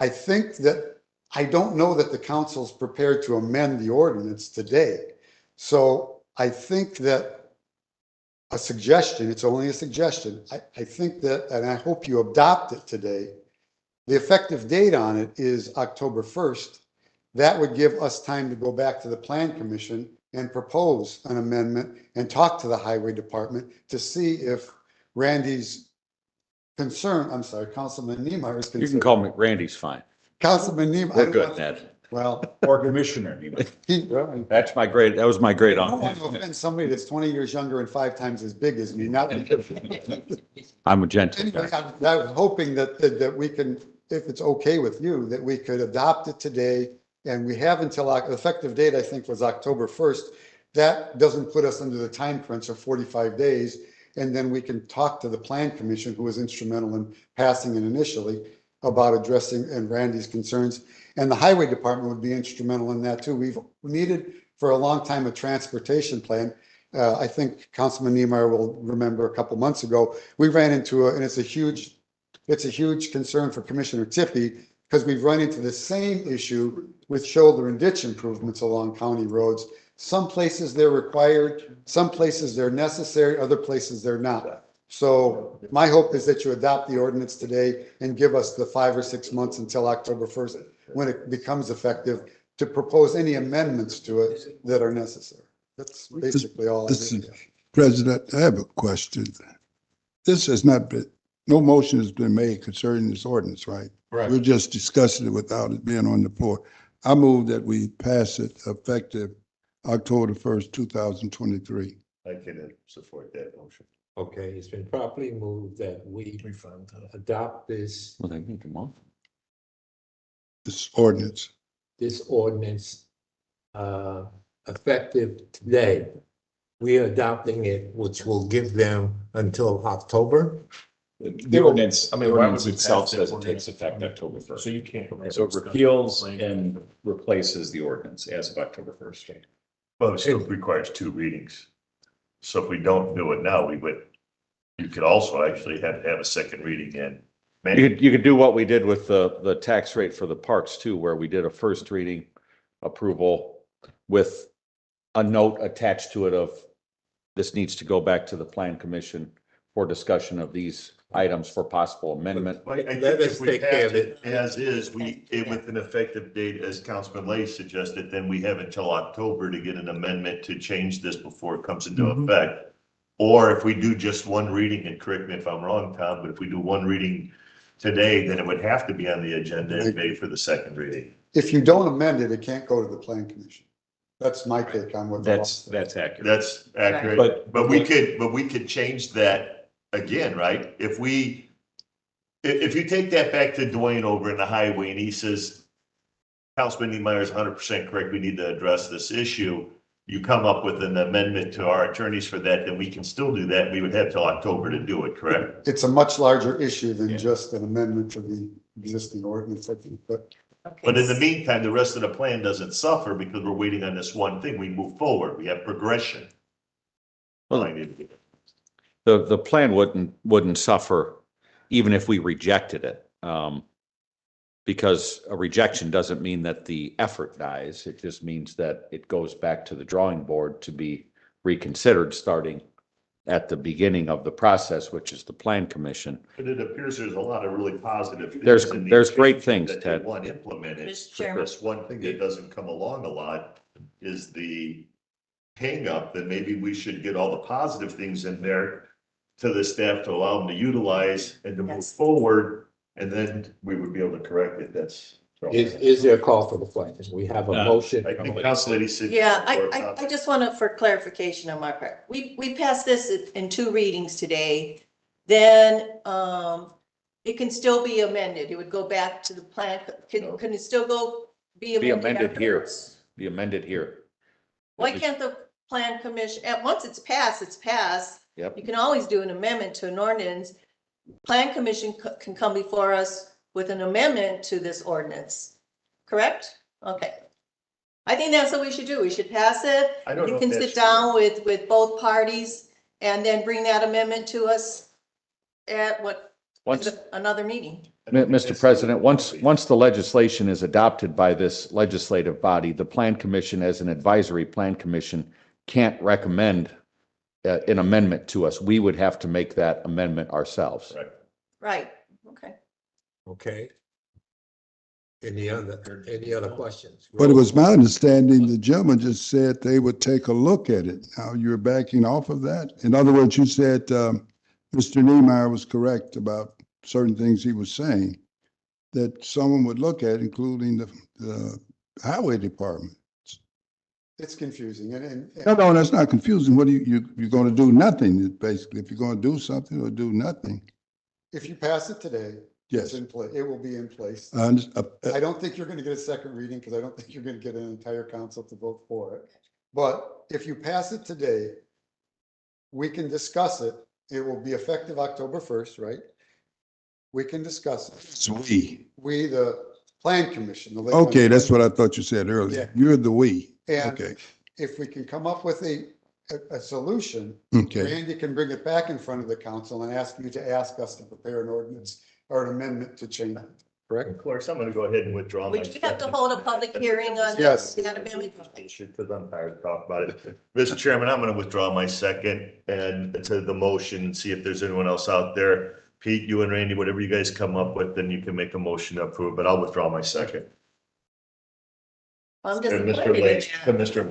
I think that, I don't know that the council's prepared to amend the ordinance today. So I think that a suggestion, it's only a suggestion, I think that, and I hope you adopt it today, the effective date on it is October 1st. That would give us time to go back to the Plan Commission and propose an amendment and talk to the Highway Department to see if Randy's concern, I'm sorry, Councilman Niemeyer's concern. You can call me, Randy's fine. Councilman Niemeyer. We're good, Ned. Well, Or Commissioner. That's my great, that was my great I don't want uncle. to offend somebody that's 20 years younger and 5 times as big as me, not. Anyway, I'm a gentleman. I was hoping that we can, if it's okay with you, that we could adopt it today. And we have until, effective date, I think, was October 1st. That doesn't put us under the time crunch of 45 days. And then we can talk to the Plan Commission, who was instrumental in passing it initially, about addressing and Randy's concerns. And the Highway Department would be instrumental in that too. We've needed for a long time a transportation plan. I think Councilman Niemeyer will remember a couple months ago, we ran into and it's a huge concern for Commissioner Tippy, because we've run into the same issue with shoulder and ditch improvements along county roads. Some places they're required, some places they're necessary, other places they're not. So my hope is that you adopt the ordinance today and give us the 5 or 6 months until October 1st, when it becomes effective, to propose any amendments to it that are necessary. That's basically all. Mr. President, I have a question. This has not been, no motion has been made concerning this ordinance, right? Right. We're just discussing it without it being on the floor. I move that we pass it effective October 1st, 2023. I can support that motion. Okay, it's been properly moved that we adopt this, Well, they need to move. This ordinance. this ordinance effective today. We are adopting it, which will give them until October. The ordinance, I I mean, mean, why ordinance would we itself pass that says it ordinance? takes effect October 1st. So you can't. So it repeals and replaces the ordinance as of October 1st. Well, it still requires 2 readings. So if we don't do it now, you could also actually have to have a second reading in. You could do what we did with the tax rate for the parks too, where we did a first reading approval with a note attached to it of this needs to go back to the Plan Commission for discussion of these items for possible amendment. I think Let us if we take care pass of it. as is, with an effective date, as Councilman Lay suggested, then we have until October to get an amendment to change this before it comes into effect. Or if we do just one reading, and correct me if I'm wrong, Tom, but if we do one reading today, then it would have to be on the agenda in May for the second reading. If you don't amend it, it can't go to the Plan Commission. That's my take on what. That's accurate. But accurate, but we could change that again, right? If you take that back to Dwayne over in the highway and he says, Councilman Niemeyer is 100% correct, we need to address this issue. You come up with an amendment to our attorneys for that, then we can still do that. We would have till October to do it, correct? It's a much larger issue than just an amendment to the existing ordinance, I think, but. But in the meantime, the rest of the plan doesn't suffer because we're waiting on this one thing. We move forward. We have progression. Well, the plan wouldn't suffer even if we rejected it. Because a rejection doesn't mean that the effort dies. It just means that it goes back to the drawing board to be reconsidered starting at the beginning of the process, which is the Plan Commission. But it appears there's a lot of really positive. things There's in these great changes things, that they Ted. want implemented. Mr. Chairman. But this one thing that doesn't come along a lot is the hang up that maybe we should get all the positive things in there to the staff to allow them to utilize and to move forward. And then we would be able to correct it. That's. Is there a call for the plan? We have a motion. I think Council Lady said. Yeah, I just want to, for clarification on my part, we passed this in 2 readings today. Then it can still be amended. It would go back to the plan. Can it still be amended here? Be amended here. Why can't the Plan Commission, once it's passed, it's passed. Yep. You can always do an amendment to an ordinance. Plan Commission can come before us with an amendment to this ordinance, correct? Okay. I think that's what we should do. We should pass it. I don't know You if can that's sit down with both parties and then bring that amendment to us at what, Once, Another meeting. Mr. President, once the legislation is adopted by this legislative body, the Plan Commission, as an advisory plan commission, can't recommend an amendment to us. We would have to make that amendment ourselves. Right. Right, okay. Okay. Any other questions? But it was my understanding, the gentleman just said they would take a look at it. Now you're backing off of that? In other words, you said, Mr. Niemeyer was correct about certain things he was saying, that someone would look at, including the highway department. It's confusing and. No, that's not confusing. What you're going to do nothing, basically. If you're going to do something or do nothing. If you pass it today, Yes. it's in play, it will be in place. I I don't think you're gonna get a second reading, because I don't think you're gonna get an entire council to vote for it. But if you pass it today, we can discuss it. It will be effective October 1st, right? We can discuss it. So we, The plan commission. the Lake okay, County that's Plan- what I thought you said earlier. Yeah. You're the we. And Okay, if we can come up with a solution, okay. Randy can bring it back in front of the council and ask you to ask us to prepare an ordinance or an amendment to change it, correct? Of course, I'm gonna go ahead and withdraw my. Would you have to hold a public hearing on Yes. that amendment? Because I'm tired of talking about it. Mr. Chairman, I'm gonna withdraw my second and to the motion and see if there's anyone else out there. Pete, you and Randy, whatever you guys come up with, then you can make a motion to approve, but I'll withdraw my second. I'm And disappointed in that. Mr.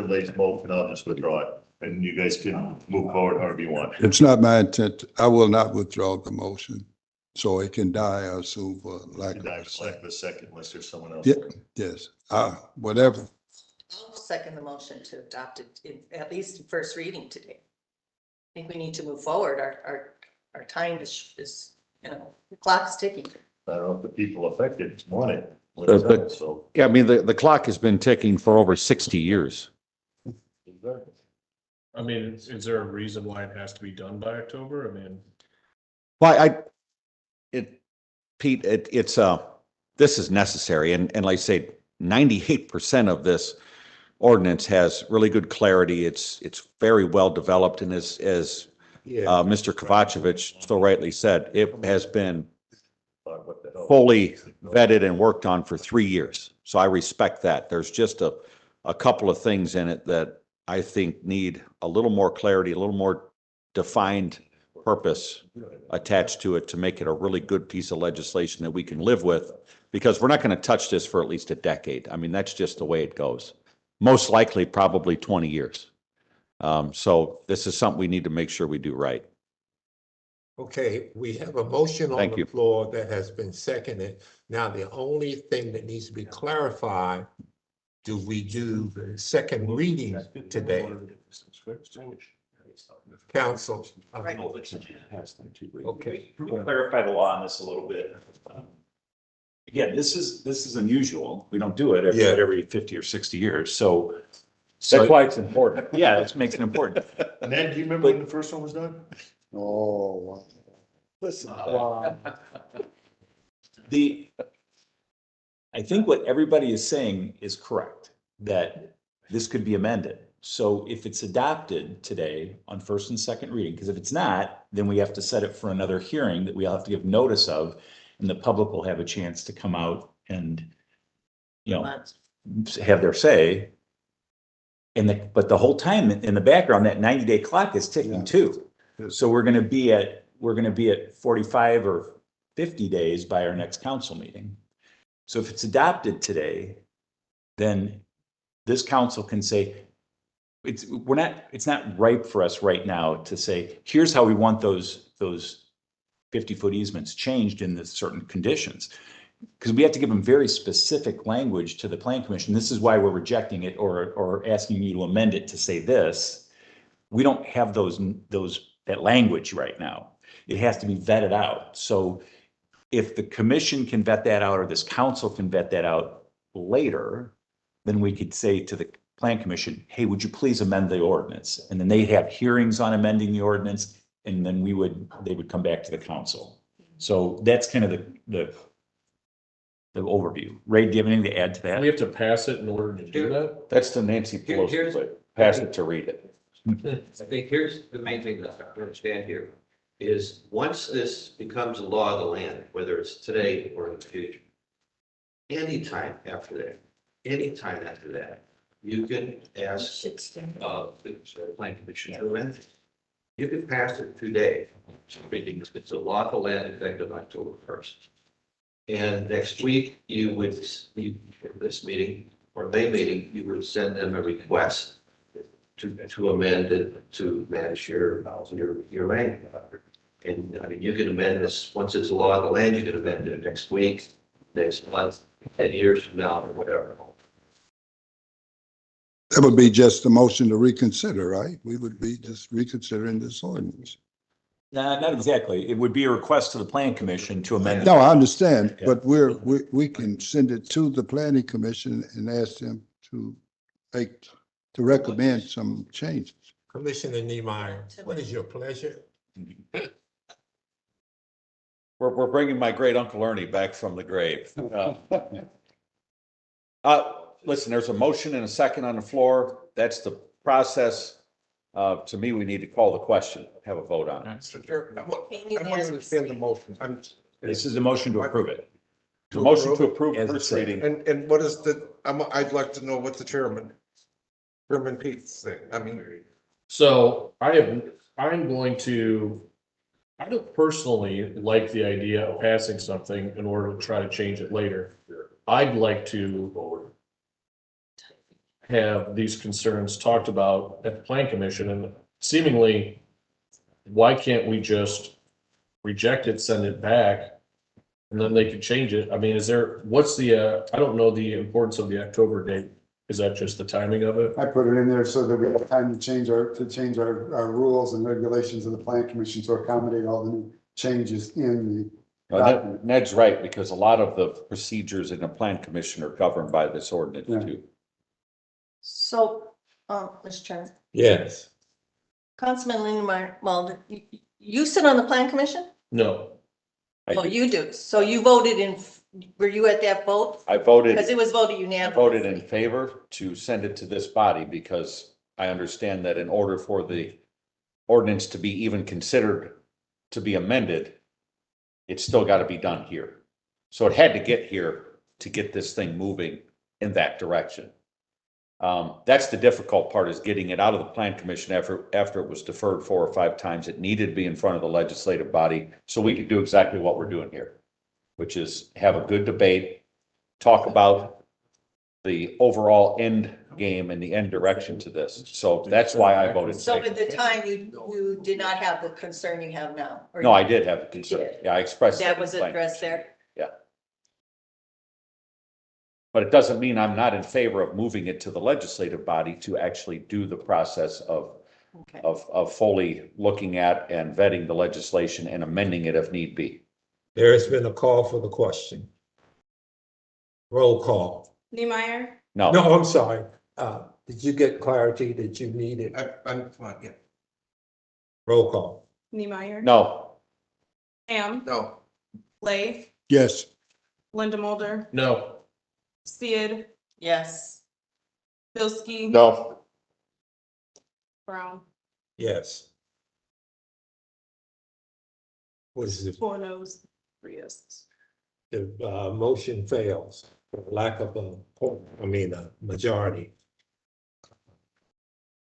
Lay's motion, I'll just withdraw it. And you guys can move forward however you want. It's not my intent. I will not withdraw the motion. So it can die, I assume, for lack You of die a for lack second. of a second unless there's someone else. Yeah, yes, whatever. I'll second the motion to adopt it, at least in first reading today. I think we need to move forward. Our time is, the clock is ticking. I don't know if the people affected want it. So. Yeah, I mean, the clock has been ticking for over 60 years. I mean, is there a reason why it has to be done by October? I mean. Well, Pete, this is necessary. And like I say, 98% of this ordinance has really good clarity. It's very well developed. And as Mr. Kovacevic so rightly said, it has been fully vetted and worked on for 3 years. So I respect that. There's just a couple of things in it that I think need a little more clarity, a little more defined purpose attached to it to make it a really good piece of legislation that we can live with, because we're not going to touch this for at least a decade. I mean, that's just the way it goes. Most likely, probably 20 years. So this is something we need to make sure we do right. Okay, we have a motion on Thank the you. floor that has been seconded. Now, the only thing that needs to be clarified, do we do the second reading today? Council. Okay. We'll clarify the law on this a little bit. Again, this is unusual. We don't do it every 50 or 60 years. So That's why it's important. yeah, it makes it important. Ned, do you remember when the first one was done? Oh, wow. Listen. I think what everybody is saying is correct, that this could be amended. So if it's adopted today on first and second reading, because if it's not, then we have to set it for another hearing that we'll have to give notice of, and the public will have a chance to come out and, have their say. But the whole time in the background, that 90-day clock is ticking too. So we're gonna be at 45 or 50 days by our next council meeting. So if it's adopted today, then this council can say, it's not ripe for us right now to say, here's how we want those 50-foot easements changed in the certain conditions. Because we have to give them very specific language to the plan commission. This is why we're rejecting it or asking you to amend it to say this. We don't have that language right now. It has to be vetted out. So if the commission can vet that out, or this council can vet that out later, then we could say to the plan commission, hey, would you please amend the ordinance? And then they'd have hearings on amending the ordinance, and then they would come back to the council. So that's kind of the overview. Ray, do you have anything to add to that? We have to pass it in order to do that? That's the Nancy Pelosi way. Pass it to read it. I think here's the main thing that I understand here. is once this becomes a law of the land, whether it's today or in the future, anytime after that, you can ask, the plan commission to amend it. You can pass it today. It's a law of the land effective October 1st. And next week, you would, this meeting or May meeting, you would send them a request to amend it to match your land. And I mean, you can amend this, once it's a law of the land, you can amend it next week, next month, 10 years from now, or whatever. That would be just a motion to reconsider, right? We would be just reconsidering this ordinance. Nah, not exactly. It would be a request to the plan commission to amend. No, I understand, but we can send it to the planning commission and ask them to recommend some changes. Commissioner Niemeyer, what is your pleasure? We're bringing my great uncle Ernie back from the grave. Listen, there's a motion and a second on the floor. That's the process. To me, we need to call the question, have a vote on it. Mr. Chair, I want to understand the motion. This is a motion to approve it. The motion to approve first reading. And what is I'd like to know what the Chairman Pete's thing, I mean. So I'm I don't personally like the idea of passing something in order to try to change it later. I'd like to have these concerns talked about at the plan commission, and seemingly, why can't we just reject it, send it back, and then they could change it? I mean, what's the, I don't know the importance of the October date. Is that just the timing of it? I put it in there so that we have time to change our rules and regulations of the plan commission to accommodate all the new changes in the document. Ned's right, because a lot of the procedures in the plan commission are governed by this ordinance too. So, Mr. Chairman, Yes. Councilman Lindemeyer, well, you sit on the plan commission? No. Oh, you do. So you voted were you at that vote? I voted. Because it was voted I unanimously. voted in favor to send it to this body because I understand that in order for the ordinance to be even considered to be amended, it's still got to be done here. So it had to get here to get this thing moving in that direction. That's the difficult part, is getting it out of the plan commission after it was deferred 4 or 5 times. It needed to be in front of the legislative body so we could do exactly what we're doing here, which is have a good debate, talk about the overall end game and the end direction to this. So that's why I voted. So at the time, you did not have the concern you have now? Or No, I did have a concern. Yeah, I expressed. That was addressed there? Yeah. But it doesn't mean I'm not in favor of moving it to the legislative body to actually do the process of fully looking at and vetting the legislation and amending it if need be. There has been a call for the question. Roll call. Niemeyer, No. No, I'm sorry. Did you get clarity that you needed? I'm fine, yeah. Roll call. Niemeyer. No. Ham, No. Lay, Yes. Linda Mulder, No. Sid, Yes. Bilski. No. Brown. Yes. Was it 4 no's, 3 yeses. the motion fails for lack of a majority.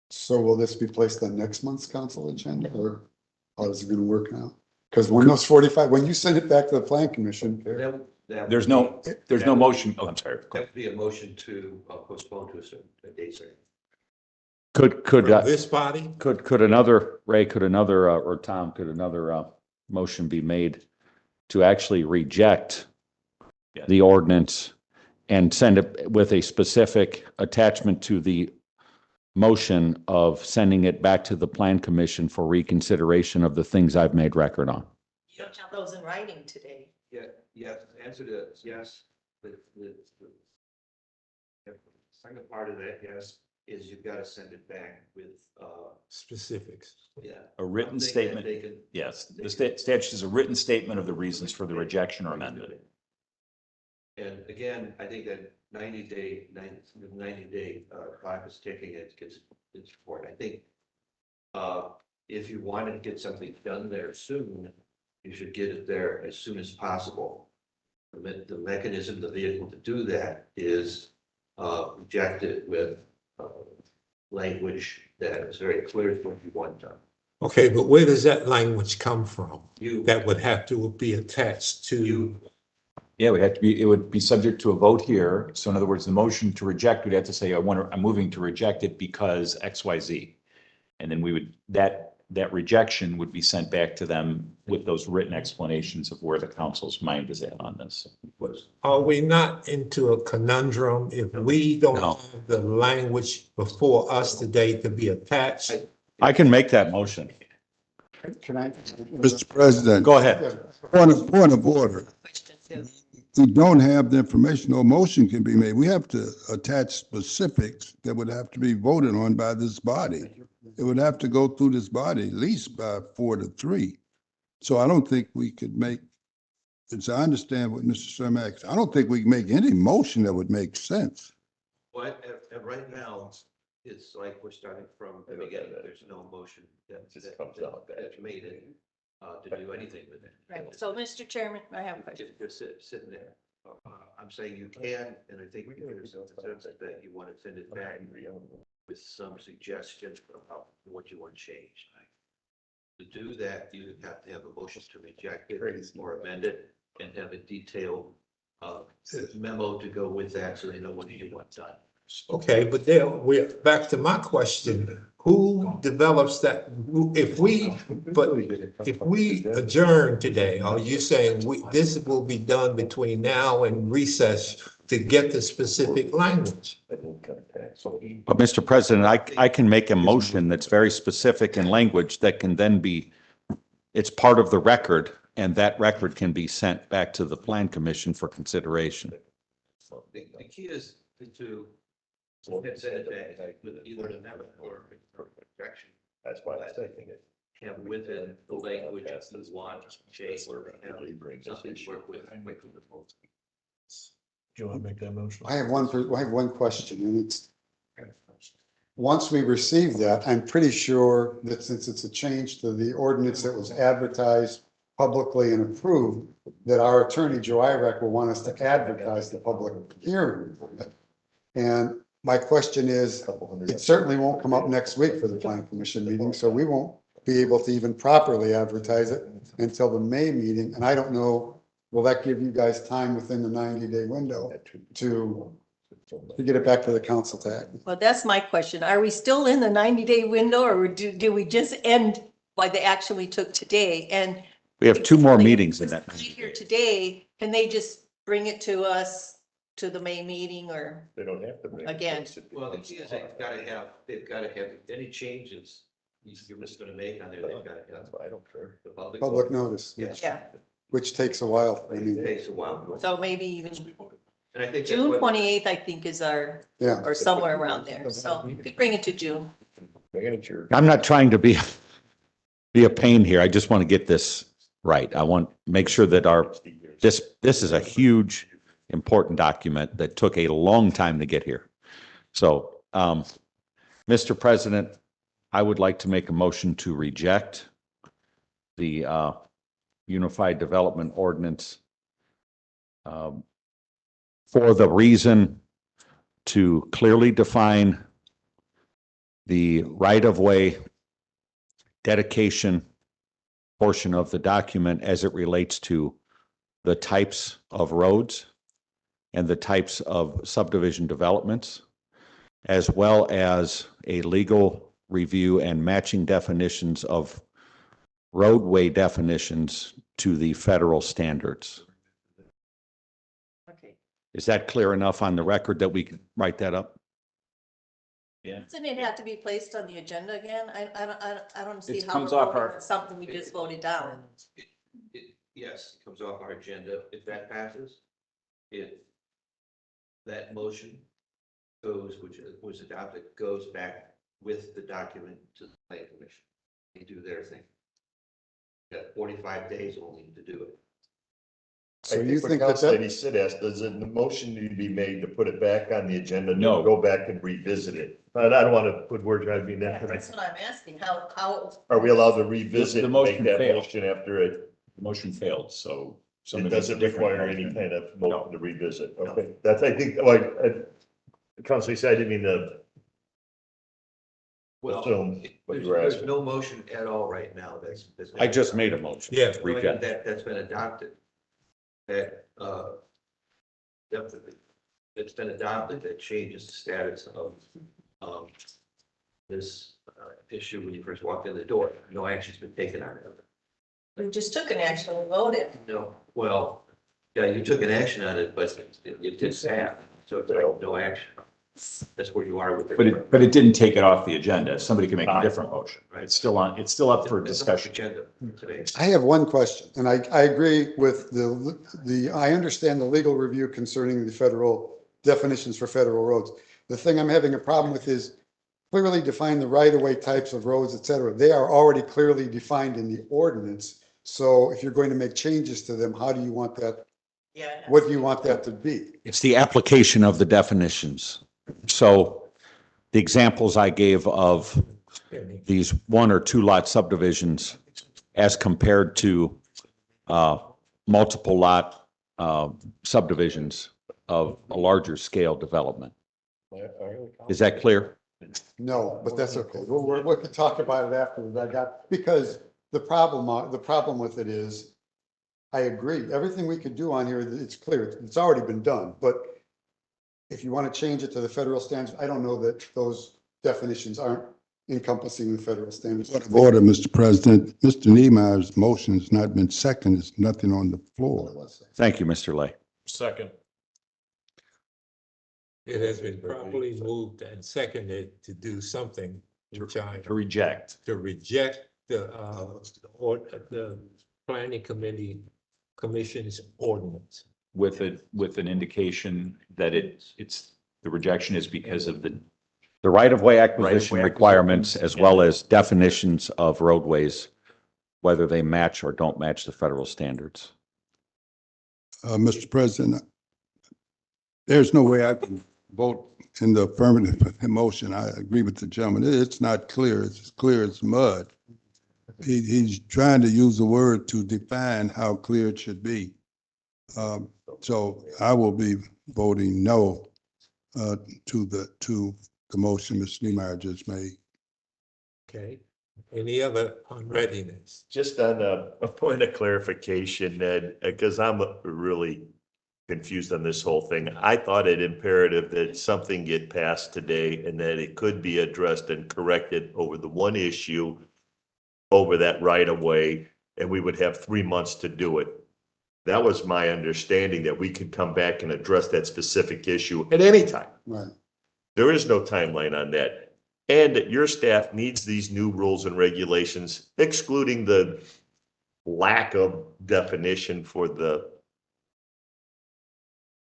So will this be placed on next month's council agenda, or how is it gonna work now? Because when you send it back to the plan commission, There's no motion. Oh, I'm sorry. That would be a motion to postpone to a date certain. Could This body? could another, Ray, or Tom, could another motion be made to actually reject the ordinance and send it with a specific attachment to the motion of sending it back to the plan commission for reconsideration of the things I've made record on? You don't have those in writing today. Yeah, yes, answer to yes. The second part of that, yes, is you've got to send it back with, Specifics. yeah. A written something that statement. they can- Yes, the statute is a written statement of the reasons for the rejection or amendment. And again, I think that 90-day clock is ticking, it's forward. I think if you want to get something done there soon, you should get it there as soon as possible. The mechanism, the vehicle to do that is reject it with language that is very clear to what you want done. Okay, but where does that language come from? You, That would have to be attached to, Yeah, it would have to be, it would be subject to a vote here. So in other words, the motion to reject would have to say, I'm moving to reject it because X, Y, Z. And then we would, that rejection would be sent back to them with those written explanations of where the council's mind is at on this. are we not into a conundrum if we don't No. have the language before us today to be attached? I can make that motion. Can I? Mr. President. Go ahead. Point of order. We don't have the information, no motion can be made. We have to attach specifics that would have to be voted on by this body. It would have to go through this body at least by 4-3. So I don't think we could make, as I understand what Mr. Cermak, I don't think we can make any motion that would make sense. but right now, it's like we're starting from the beginning. There's no motion that's made it to do anything with it. Right, so Mr. Chairman, I have a question. Just sitting there. I'm saying you can, and I think there's a consensus that you want to send it back with some suggestions about what you want changed. To do that, you have to have a motion to reject it or amend it and have a detailed memo to go with that so they know what you want done. Okay, but there, we're back to my question. Who develops that? If we adjourn today, are you saying this will be done between now and recess to get the specific language? But Mr. President, I can make a motion that's very specific in language that can then be, it's part of the record, and that record can be sent back to the Plan Commission for consideration. The key is to send it back with either an amendment or rejection. That's why I'm thinking it. Have within the language that you want changed or have something to work with. Do you want to make that motion? I have one question, and it's, once we receive that, I'm pretty sure that since it's a change to the ordinance that was advertised publicly and approved, that our attorney, Joe Irek, will want us to advertise the public hearing. And my question is, it certainly won't come up next week for the Plan Commission meeting, so we won't be able to even properly advertise it until the May meeting. And I don't know, will that give you guys time within the 90-day window to get it back to the council tag? Well, that's my question. Are we still in the 90-day window or do we just end by the action we took today? And We have 2 more meetings in that. here today, can they just bring it to us to the May meeting or They don't have to. bring it. again? Well, the key is they've got to have any changes you're just going to make on there. They've got to have. I don't care. The public. Public notice, Yes. Yeah, which takes a while. I It mean, takes a while. so maybe even And I think. that's June what- 28th, I think is our, yeah. or somewhere around there. So you could bring it to June. I'm not trying to be a pain here. I just want to get this right. I want to make sure that this is a huge, important document that took a long time to get here. So, Mr. President, I would like to make a motion to reject the Unified Development Ordinance for the reason to clearly define the right-of-way dedication portion of the document as it relates to the types of roads and the types of subdivision developments, as well as a legal review and matching definitions of roadway definitions to the federal standards. Okay. Is that clear enough on the record that we can write that up? Yeah. Doesn't it have to be placed on the agenda again? I don't see It how comes we're off voting our- on something we just voted down. Yes, it comes off our agenda. If that passes, that motion goes, which was adopted, goes back with the document to the Plan Commission. They do their thing. Got 45 days only to do it. So I you what think Council that, Lady Sid asked, does a motion need to be made to put it back on the agenda? No. Go back and revisit it. But I don't want to put words, I mean, That's what I'm asking, how. are we allowed to revisit The and make motion that failed. motion after it? The motion failed, so. It somebody makes a doesn't different require any motion. kind of motion to revisit. Okay, that's, I think, like, Council Lady said, I didn't mean to Well, assume what you were there's asking. no motion at all right now that's. I just made a motion. Yeah. Reject. That's been adopted. That, that's been adopted, that changes the status of, this, issue when you first walked in the door. No action's been taken on it. We just took an action, we voted. No, well, yeah, you took an action on it, but it did staff, so it's like no action. That's where you are with it. But it didn't take it off the agenda. Somebody can make a different motion. Right. It's still up for It's on the discussion. agenda today. I have one question, and I agree with I understand the legal review concerning the federal definitions for federal roads. The thing I'm having a problem with is clearly define the right-of-way types of roads, et cetera. They are already clearly defined in the ordinance. So if you're going to make changes to them, how do you want that? Yeah. What do you want that to be? It's the application of the definitions. So the examples I gave of these 1 or 2 lot subdivisions as compared to multiple lot subdivisions of a larger scale development. Is that clear? No, but that's okay. We can talk about it afterwards. Because the problem with it is, I agree, everything we could do on here, it's clear, it's already been done, but if you want to change it to the federal standards, I don't know that those definitions aren't encompassing the federal standards. Point of order, Mr. President. Mr. Niemeyer's motion has not been seconded. There's nothing on the floor. Thank you, Mr. Lay. Second. It has been properly moved and seconded to do something to try To reject. to reject the planning commission's ordinance. With an indication that the rejection is because of the right-of-way acquisition requirements as well as definitions of roadways, whether they match or don't match the federal standards. Mr. President, there's no way I can vote in the affirmative motion. I agree with the gentleman. It's not clear. It's as clear as mud. He's trying to use the word to define how clear it should be. So I will be voting no to the motion Mr. Niemeyer just made. Okay. Any other unreadiness? Just on a point of clarification, Ned, because I'm really confused on this whole thing. I thought it imperative that something get passed today and that it could be addressed and corrected over the one issue over that right of way, and we would have 3 months to do it. That was my understanding, that we could come back and address that specific issue at any time. Right. There is no timeline on that. And that your staff needs these new rules and regulations, excluding the lack of definition for the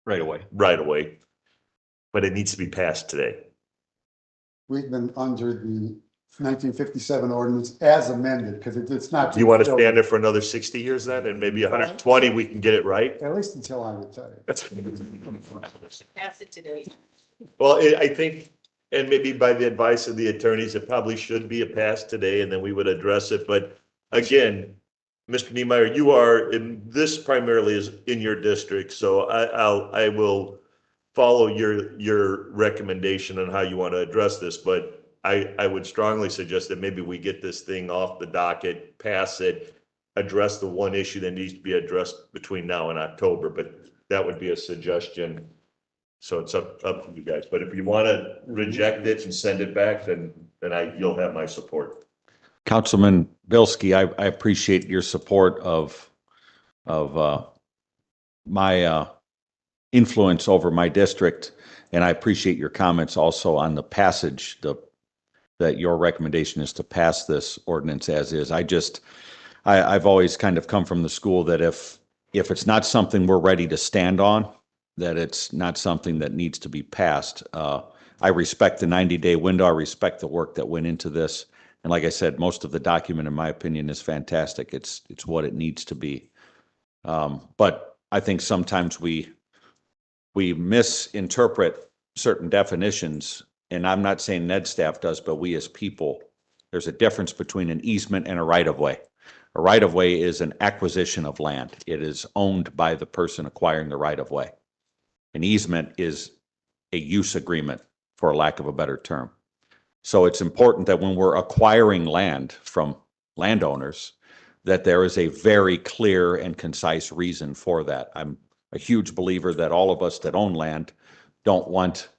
right away. But it needs to be passed today. We've been under the 1957 ordinance as amended, because it's not. Do you want to stand there for another 60 years then, and maybe 120, we can get it right? At least until I retire. Pass it today. Well, I think, and maybe by the advice of the attorneys, it probably should be a pass today, and then we would address it. But again, Mr. Niemeyer, you are in this primarily is in your district, so I will follow your recommendation on how you want to address this. But I would strongly suggest that maybe we get this thing off the docket, pass it, address the one issue that needs to be addressed between now and October. But that would be a suggestion. So it's up to you guys. But if you want to reject it and send it back, then you'll have my support. Councilman Bilski, I appreciate your support of my influence over my district, and I appreciate your comments also on the passage, that your recommendation is to pass this ordinance as is. I've always kind of come from the school that if it's not something we're ready to stand on, that it's not something that needs to be passed. I respect the 90-day window. I respect the work that went into this. And like I said, most of the document, in my opinion, is fantastic. It's what it needs to be. But I think sometimes we misinterpret certain definitions, and I'm not saying Ned staff does, but we as people, there's a difference between an easement and a right-of-way. A right-of-way is an acquisition of land. It is owned by the person acquiring the right-of-way. An easement is a use agreement, for lack of a better term. So it's important that when we're acquiring land from landowners, that there is a very clear and concise reason for that. I'm a huge believer that all of us that own land don't want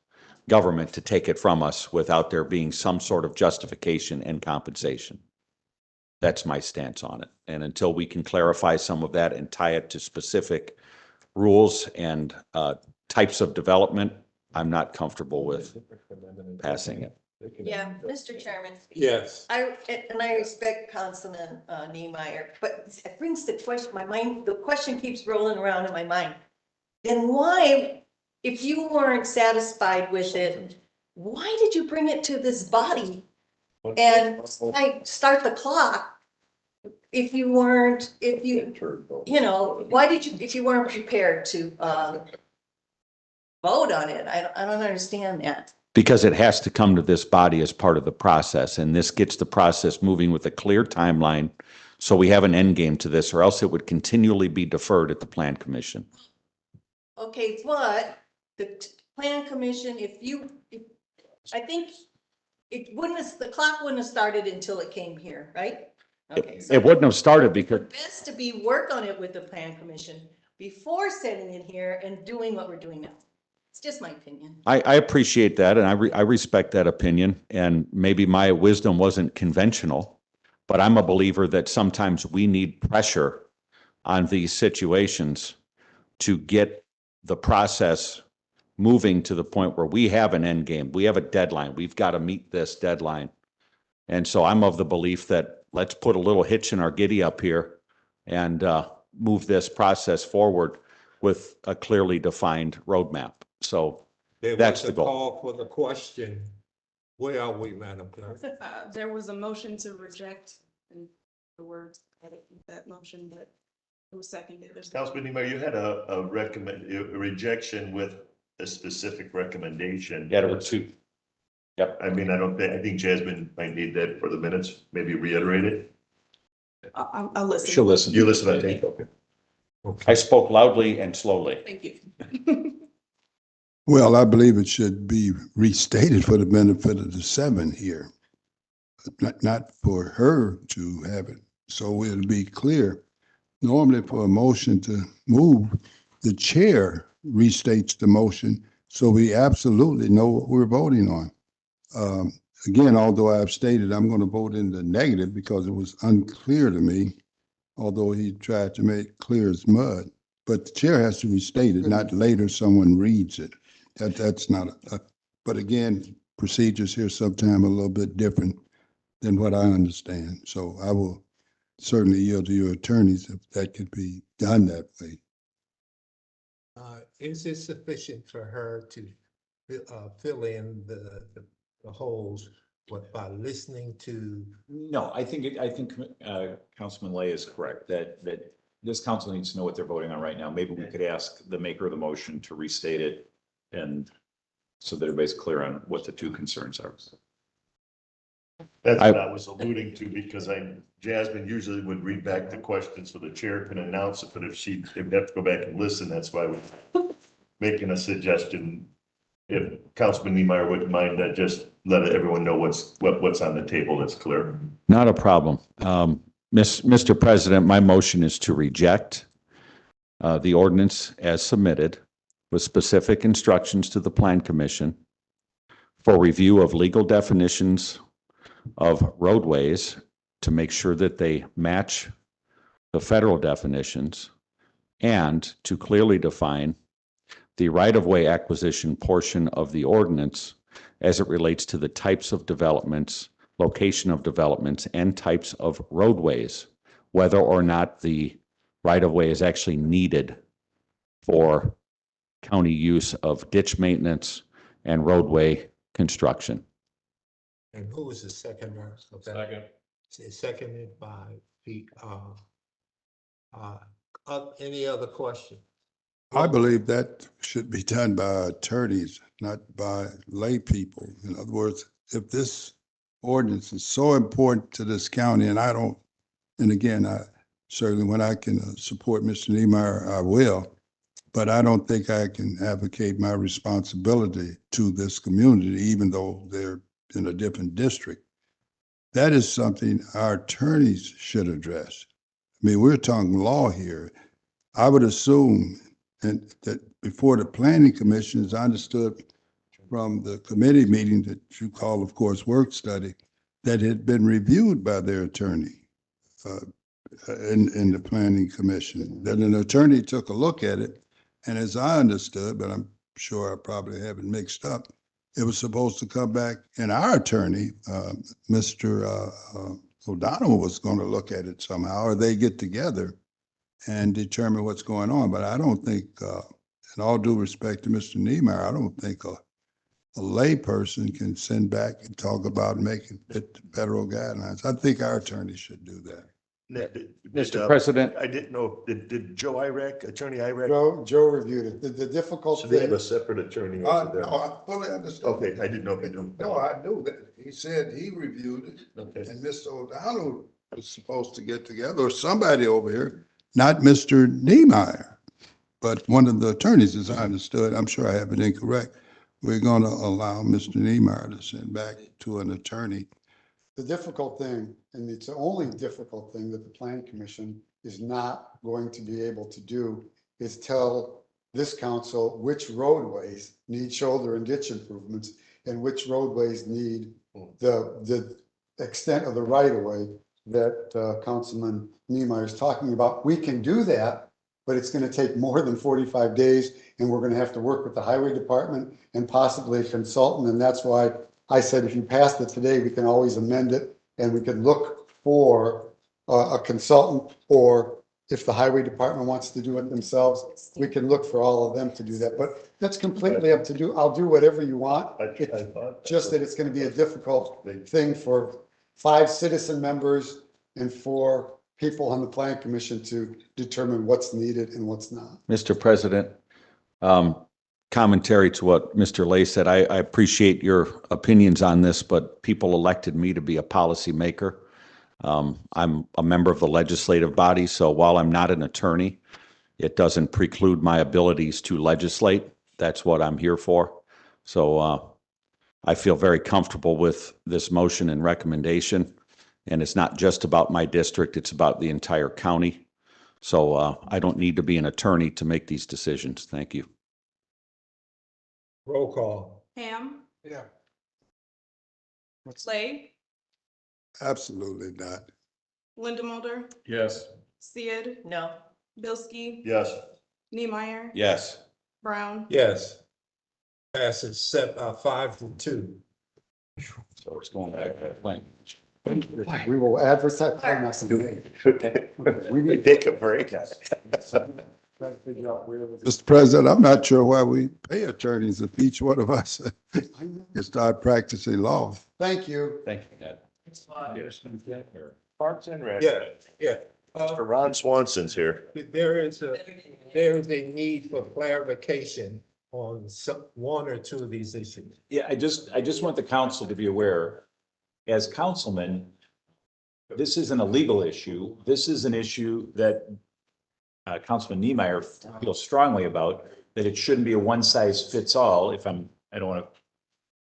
government to take it from us without there being some sort of justification and compensation. That's my stance on it. And until we can clarify some of that and tie it to specific rules and types of development, I'm not comfortable with passing it. Yeah, Mr. Chairman. Yes. I respect Councilman Niemeyer, but it brings the question, the question keeps rolling around in my mind. Then why, if you weren't satisfied with it, why did you bring it to this body and start the clock? If you weren't, if you weren't prepared to vote on it? I don't understand that. Because it has to come to this body as part of the process, and this gets the process moving with a clear timeline. So we have an end game to this, or else it would continually be deferred at the Plan Commission. Okay, but the Plan Commission, I think the clock wouldn't have started until it came here, right? Okay. It wouldn't have started because Best to be work on it with the Plan Commission before sending it here and doing what we're doing now. It's just my opinion. I appreciate that, and I respect that opinion, and maybe my wisdom wasn't conventional, but I'm a believer that sometimes we need pressure on these situations to get the process moving to the point where we have an end game. We have a deadline. We've got to meet this deadline. And so I'm of the belief that let's put a little hitch in our giddy up here and move this process forward with a clearly defined roadmap. So that's the goal. Call for the question. Where are we, Madam Clerk? There was a motion to reject and the words that motion, but it was seconded. Councilman Niemeyer, you had a rejection with a specific recommendation. Yeah, there were two. Yep. I mean, I think Jasmine might need that for the minutes, maybe reiterate it. I'll listen. She'll listen. You listen, I think, okay. I spoke loudly and slowly. Thank you. Well, I believe it should be restated for the benefit of the 7 here, not for her to have it. So it'll be clear. Normally for a motion to move, the chair restates the motion, so we absolutely know what we're voting on. Again, although I've stated I'm going to vote in the negative because it was unclear to me, although he tried to make it clear as mud. But the chair has to restate it, not later someone reads it. That's not but again, procedures here sometimes a little bit different than what I understand. So I will certainly yield to your attorneys if that could be done that way. Is it sufficient for her to fill in the holes by listening to? No, I think Councilman Lay is correct that this council needs to know what they're voting on right now. Maybe we could ask the maker of the motion to restate it, and so that everybody's clear on what the two concerns are. That's what I was alluding to, because Jasmine usually would read back the question so the chair can announce it, but if they'd have to go back and listen, that's why we're making a suggestion. If Councilman Niemeyer wouldn't mind, just let everyone know what's on the table that's clear. Not a problem. Mr. President, my motion is to reject the ordinance as submitted with specific instructions to the Plan Commission for review of legal definitions of roadways to make sure that they match the federal definitions, and to clearly define the right-of-way acquisition portion of the ordinance as it relates to the types of developments, location of developments, and types of roadways, whether or not the right-of-way is actually needed for county use of ditch maintenance and roadway construction. And who was the seconder of that? Second. It's seconded by Pete. Any other questions? I believe that should be done by attorneys, not by lay people. In other words, if this ordinance is so important to this county, and I don't, and again, I certainly when I can support Mr. Niemeyer, I will, but I don't think I can advocate my responsibility to this community, even though they're in a different district. That is something our attorneys should address. I mean, we're talking law here. I would assume and that before the planning commission, as I understood from the committee meeting that you call, of course, work study, that had been reviewed by their attorney in the planning commission, that an attorney took a look at it. And as I understood, but I'm sure I probably have it mixed up, it was supposed to come back and our attorney, Mr. O'Donnell, was going to look at it somehow, or they get together and determine what's going on. But I don't think, in all due respect to Mr. Niemeyer, I don't think a lay person can send back and talk about making it federal guidelines. I think our attorney should do that. Mr. President. I didn't know, did Joe Iraq, Attorney Iraq? Joe reviewed it. The difficult So they have thing, a separate attorney. No, I fully understand. Okay, I didn't know if they do. No, I knew that. He said he reviewed it. Okay. And Mr. O'Donnell was supposed to get together, or somebody over here, not Mr. Niemeyer, but one of the attorneys, as I understood. I'm sure I have it incorrect. We're going to allow Mr. Niemeyer to send back to an attorney. the difficult thing, and it's the only difficult thing that the planning commission is not going to be able to do, is tell this council which roadways need shoulder and ditch improvements and which roadways need the extent of the right of way that Councilman Niemeyer is talking about. We can do that, but it's going to take more than 45 days, and we're going to have to work with the highway department and possibly a consultant. And that's why I said, if you passed it today, we can always amend it, and we can look for a consultant, or if the highway department wants to do it themselves, we can look for all of them to do that. But that's completely up to you. I'll do whatever you want. Just that it's going to be a difficult thing for 5 citizen members and for people on the plan commission to determine what's needed and what's not. Mr. President, commentary to what Mr. Lay said, I appreciate your opinions on this, but people elected me to be a policymaker. I'm a member of the legislative body, so while I'm not an attorney, it doesn't preclude my abilities to legislate. That's what I'm here for. So I feel very comfortable with this motion and recommendation. And it's not just about my district, it's about the entire county. So I don't need to be an attorney to make these decisions. Thank you. Roll call. Ham, Yeah. Lay, Absolutely not. Linda Mulder, Yes. Sid, No. Bilski, Yes. Niemeyer, Yes. Brown. Yes. Passes 5-2. So it's going back to that plan. We will advertise. We need to take a break. Mr. President, I'm not sure why we pay attorneys if each one of us can start practicing law. Thank you. Thank you, Ned. Parks and Rec. Yeah. Mr. Ron Swanson's here. There is a need for clarification on one or two of these issues. Yeah, I just want the council to be aware, as councilmen, this isn't a legal issue. This is an issue that Councilman Niemeyer feels strongly about, that it shouldn't be a one size fits all. I don't want to,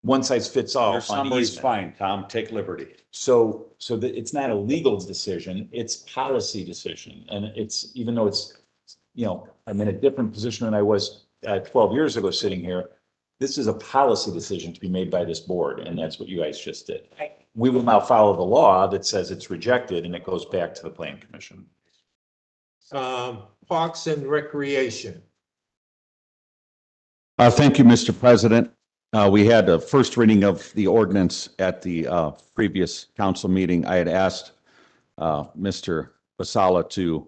one size fits all. Your summary's fine, Tom. Take liberty. So that it's not a legal decision, it's policy decision. And it's, even though it's, I'm in a different position than I was 12 years ago sitting here, this is a policy decision to be made by this board, and that's what you guys just did. We will now follow the law that says it's rejected, and it goes back to the Plan Commission. Parks and Recreation. Thank you, Mr. President. We had a first reading of the ordinance at the previous council meeting. I had asked Mr. Basala to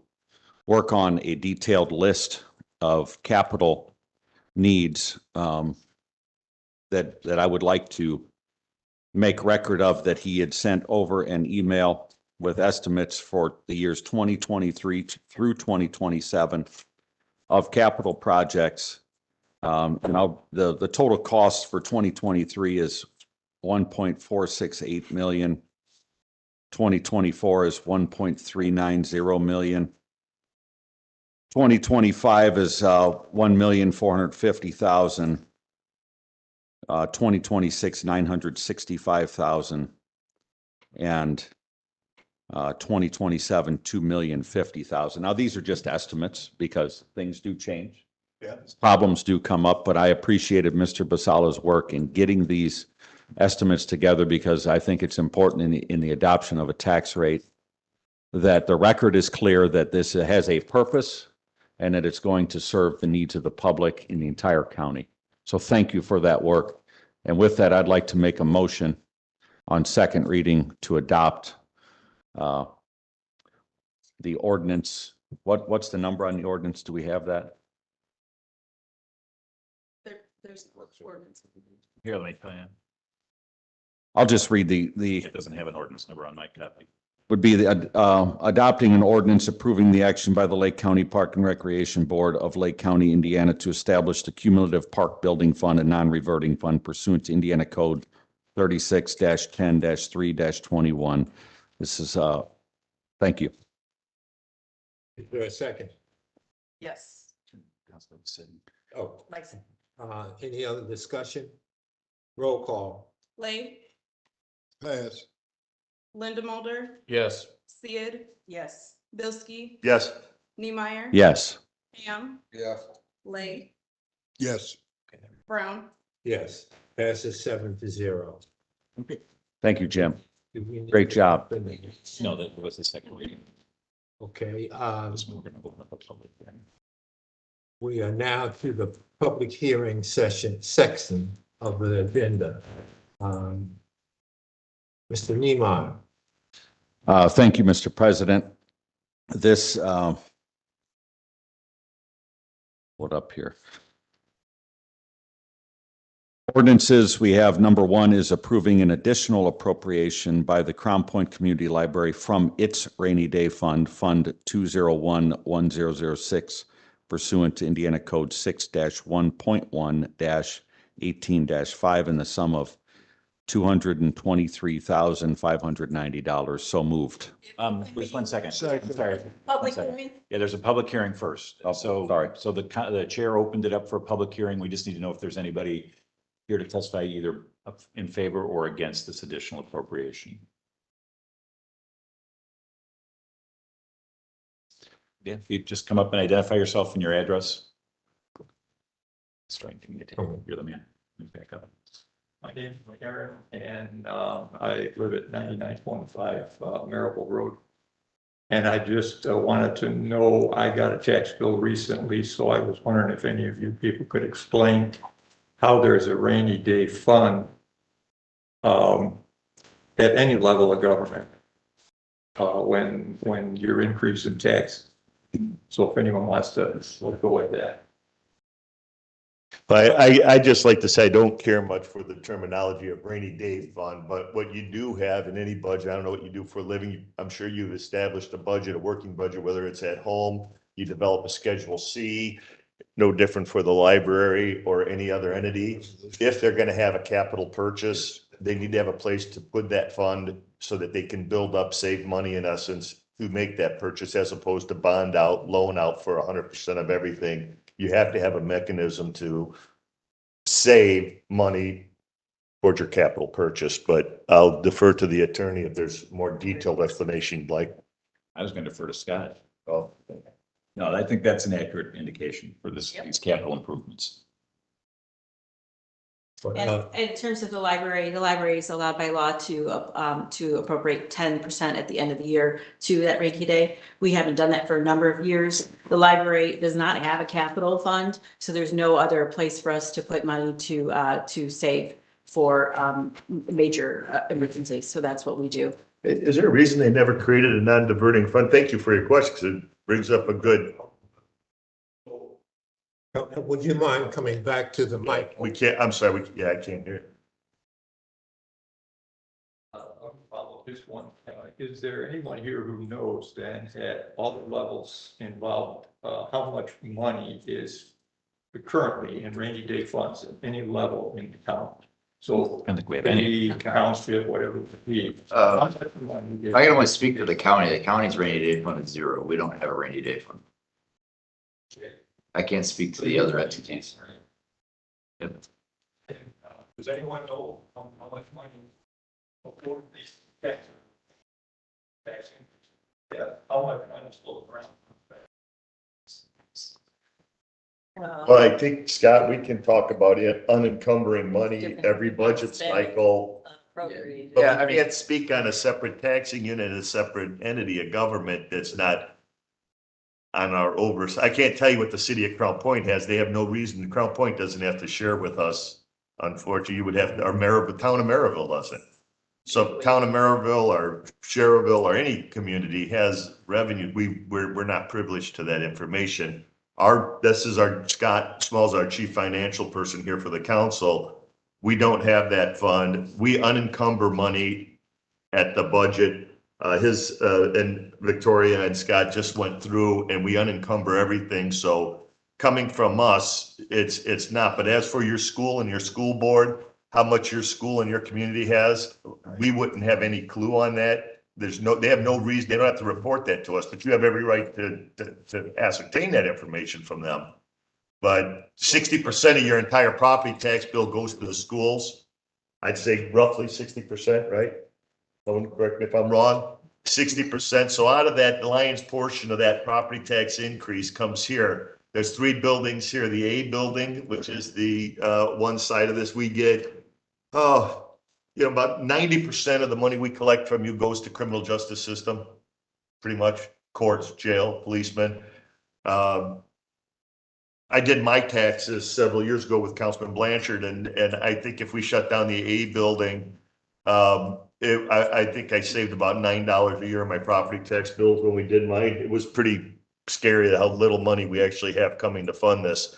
work on a detailed list of capital needs that I would like to make record of, that he had sent over an email with estimates for the years 2023 through 2027. of capital projects. And the total cost for 2023 is 1.468 million. 2024 is 1.390 million. 2025 is 1,450,000. 2026, 965,000. And 2027, 2,050,000. Now, these are just estimates because things do change. Yeah. Problems do come up, but I appreciated Mr. Basala's work in getting these estimates together because I think it's important in the adoption of a tax rate that the record is clear that this has a purpose and that it's going to serve the needs of the public in the entire county. So thank you for that work. And with that, I'd like to make a motion on second reading to adopt the ordinance. What's the number on the ordinance? Do we have that? There's ordinance. Here, let me tell you. I'll just read the It doesn't have an ordinance number on my copy. would be the adopting an ordinance approving the action by the Lake County Park and Recreation Board of Lake County, Indiana to establish the cumulative park building fund and non-reverting fund pursuant to Indiana Code 36-10-3-21. This is, thank you. Is there a second? Yes. Oh, Like, any other discussion? Roll call. Lay, Pass. Linda Mulder, Yes. Sid. Yes. Bilski, Yes. Neemeyer. Yes. Ham, Yes. Lay, Yes. Brown. Yes, passes 7-0. Thank you, Jim. Do we need Great to job. open the- No, that was the second reading. Okay, We're gonna open up a public hearing. we are now to the public hearing section of the agenda. Mr. Niemeyer. Thank you, Mr. President. This, what up here? Ordinances, we have number one is approving an additional appropriation by the Crown Point Community Library from its rainy day fund, Fund 201-1006, pursuant to Indiana Code 6-1.1-18-5 in the sum of $223,590. So moved. Just 1 second. Second. I'm sorry. Public 1 second. hearing? Yeah, there's a public hearing first. Oh, So, sorry. so the chair opened it up for a public hearing. We just need to know if there's anybody here to testify either in favor or against this additional appropriation. Yeah, if you just come up and identify yourself and your address. Starting to get you're the man. Move back up. My name is Aaron, and I live at 99.5 Marable Road. And I just wanted to know, I got a tax bill recently, so I was wondering if any of you people could explain how there's a rainy day fund at any level of government when you're increasing tax. So if anyone wants to, we'll go with that. But I just like to say, I don't care much for the terminology of rainy day fund, but what you do have in any budget, I don't know what you do for a living. I'm sure you've established a budget, a working budget, whether it's at home, you develop a Schedule C, no different for the library or any other entity. If they're gonna have a capital purchase, they need to have a place to put that fund so that they can build up, save money in essence to make that purchase as opposed to bond out, loan out for 100% of everything. You have to have a mechanism to save money towards your capital purchase, but I'll defer to the attorney if there's more detailed explanation you'd like. I was going to defer to Scott. Oh, No, I think that's an accurate indication for these capital improvements. And in terms of the library is allowed by law to appropriate 10% at the end of the year to that rainy day. We haven't done that for a number of years. The library does not have a capital fund, so there's no other place for us to put money to save for major emergencies. So that's what we do. Is there a reason they never created a non-diverting fund? Thank you for your question, because it brings up a good. Would you mind coming back to the mic? We can't, I'm sorry, I can't hear. I'll follow this one. is there anyone here who knows then at all the levels involved, how much money is currently in rainy day funds at any level in the county? So I don't think we have any. township, whatever it be. I can only speak for the county. The county's rainy day fund is zero. We don't have a rainy day fund. I can't speak to the other entities. Yep. Does anyone know how much money afford these taxes? Yeah, how much money is floating around? Well, I think, Scott, we can talk about it, unencumbering money every budget cycle. But we can't speak on a separate taxing unit, a separate entity, a government that's not on our oversight. I can't tell you what the city of Crown Point has. They have no reason. Crown Point doesn't have to share with us. Unfortunately, you would have to, the town of Maryville doesn't. So town of Maryville or Sherrville or any community has revenue. We're not privileged to that information. This is Scott Small's our chief financial person here for the council. We don't have that fund. We unencumber money at the budget. And Victoria and Scott just went through and we unencumber everything. So coming from us, it's not. But as for your school and your school board, how much your school and your community has, we wouldn't have any clue on that. They have no reason, they don't have to report that to us, but you have every right to ascertain that information from them. But 60% of your entire property tax bill goes to the schools. I'd say roughly 60%, right? Someone correct me if I'm wrong. 60%. So out of that, the lion's portion of that property tax increase comes here. There's 3 buildings here. The A building, which is the one side of this, we get, about 90% of the money we collect from you goes to criminal justice system, pretty much courts, jail, policemen. I did my taxes several years ago with Councilman Blanchard, and I think if we shut down the A building, I think I saved about $9 a year in my property tax bills when we did mine. It was pretty scary how little money we actually have coming to fund this.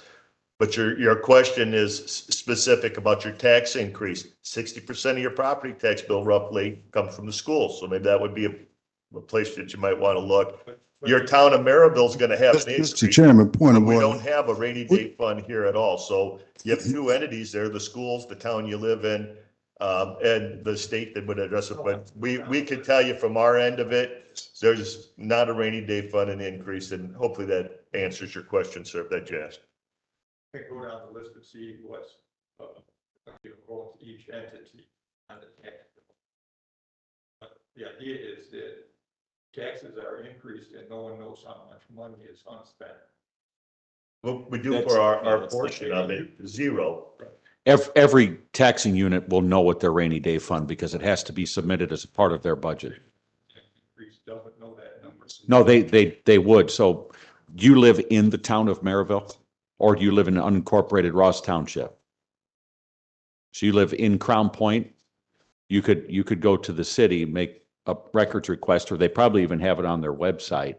But your question is specific about your tax increase. 60% of your property tax bill roughly comes from the schools. So maybe that would be a place that you might want to look. Your town of Maryville is going to have an increase. Mr. Chairman, point of We order. don't have a rainy day fund here at all. So you have 2 entities there, the schools, the town you live in, and the state that would address it. But we can tell you from our end of it, there's not a rainy day fund and increase. And hopefully that answers your question, sir, that you asked. I can go down the list and see what's, both each entity on the tax bill. But the idea is that taxes are increased and no one knows how much money is unspent. Well, we do for our portion of it, 0. Every taxing unit will know what their rainy day fund, because it has to be submitted as a part of their budget. Increase doesn't know that number. No, they would. So you live in the town of Maryville, or do you live in unincorporated Ross Township? So you live in Crown Point, you could go to the city, make a records request, or they probably even have it on their website,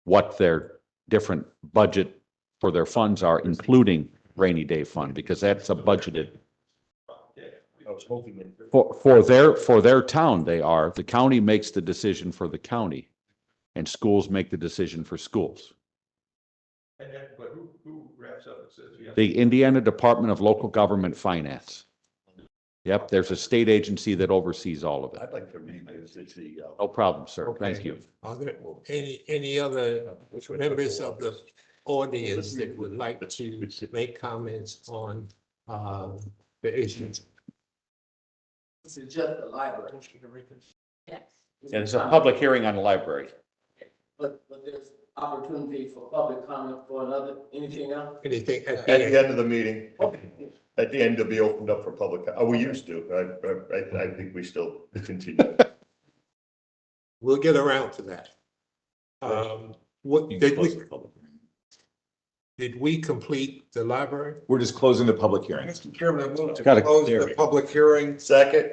what their different budget for their funds are, including rainy day fund, because that's a budgeted. I was hoping For their town, the county makes the decision for the county, and schools make the decision for schools. And then, but who wraps up and says, yes? The Indiana Department of Local Government Finance. Yep, there's a state agency that oversees all of it. I'd like to revisit the. No problem, sir. Thank you. Are there any other members of the audience that would like to make comments on the issues? This is just the library. Yes. And it's a public hearing on the library. But there's opportunity for public comment for anything else? Anything At the end of the meeting, at the end to be opened up for public, we used to, I think we still continue. We'll get around to that. What did we complete the library? We're just closing the public hearing. Mr. Chairman, I move to Gotta close clear the it. public hearing. Second.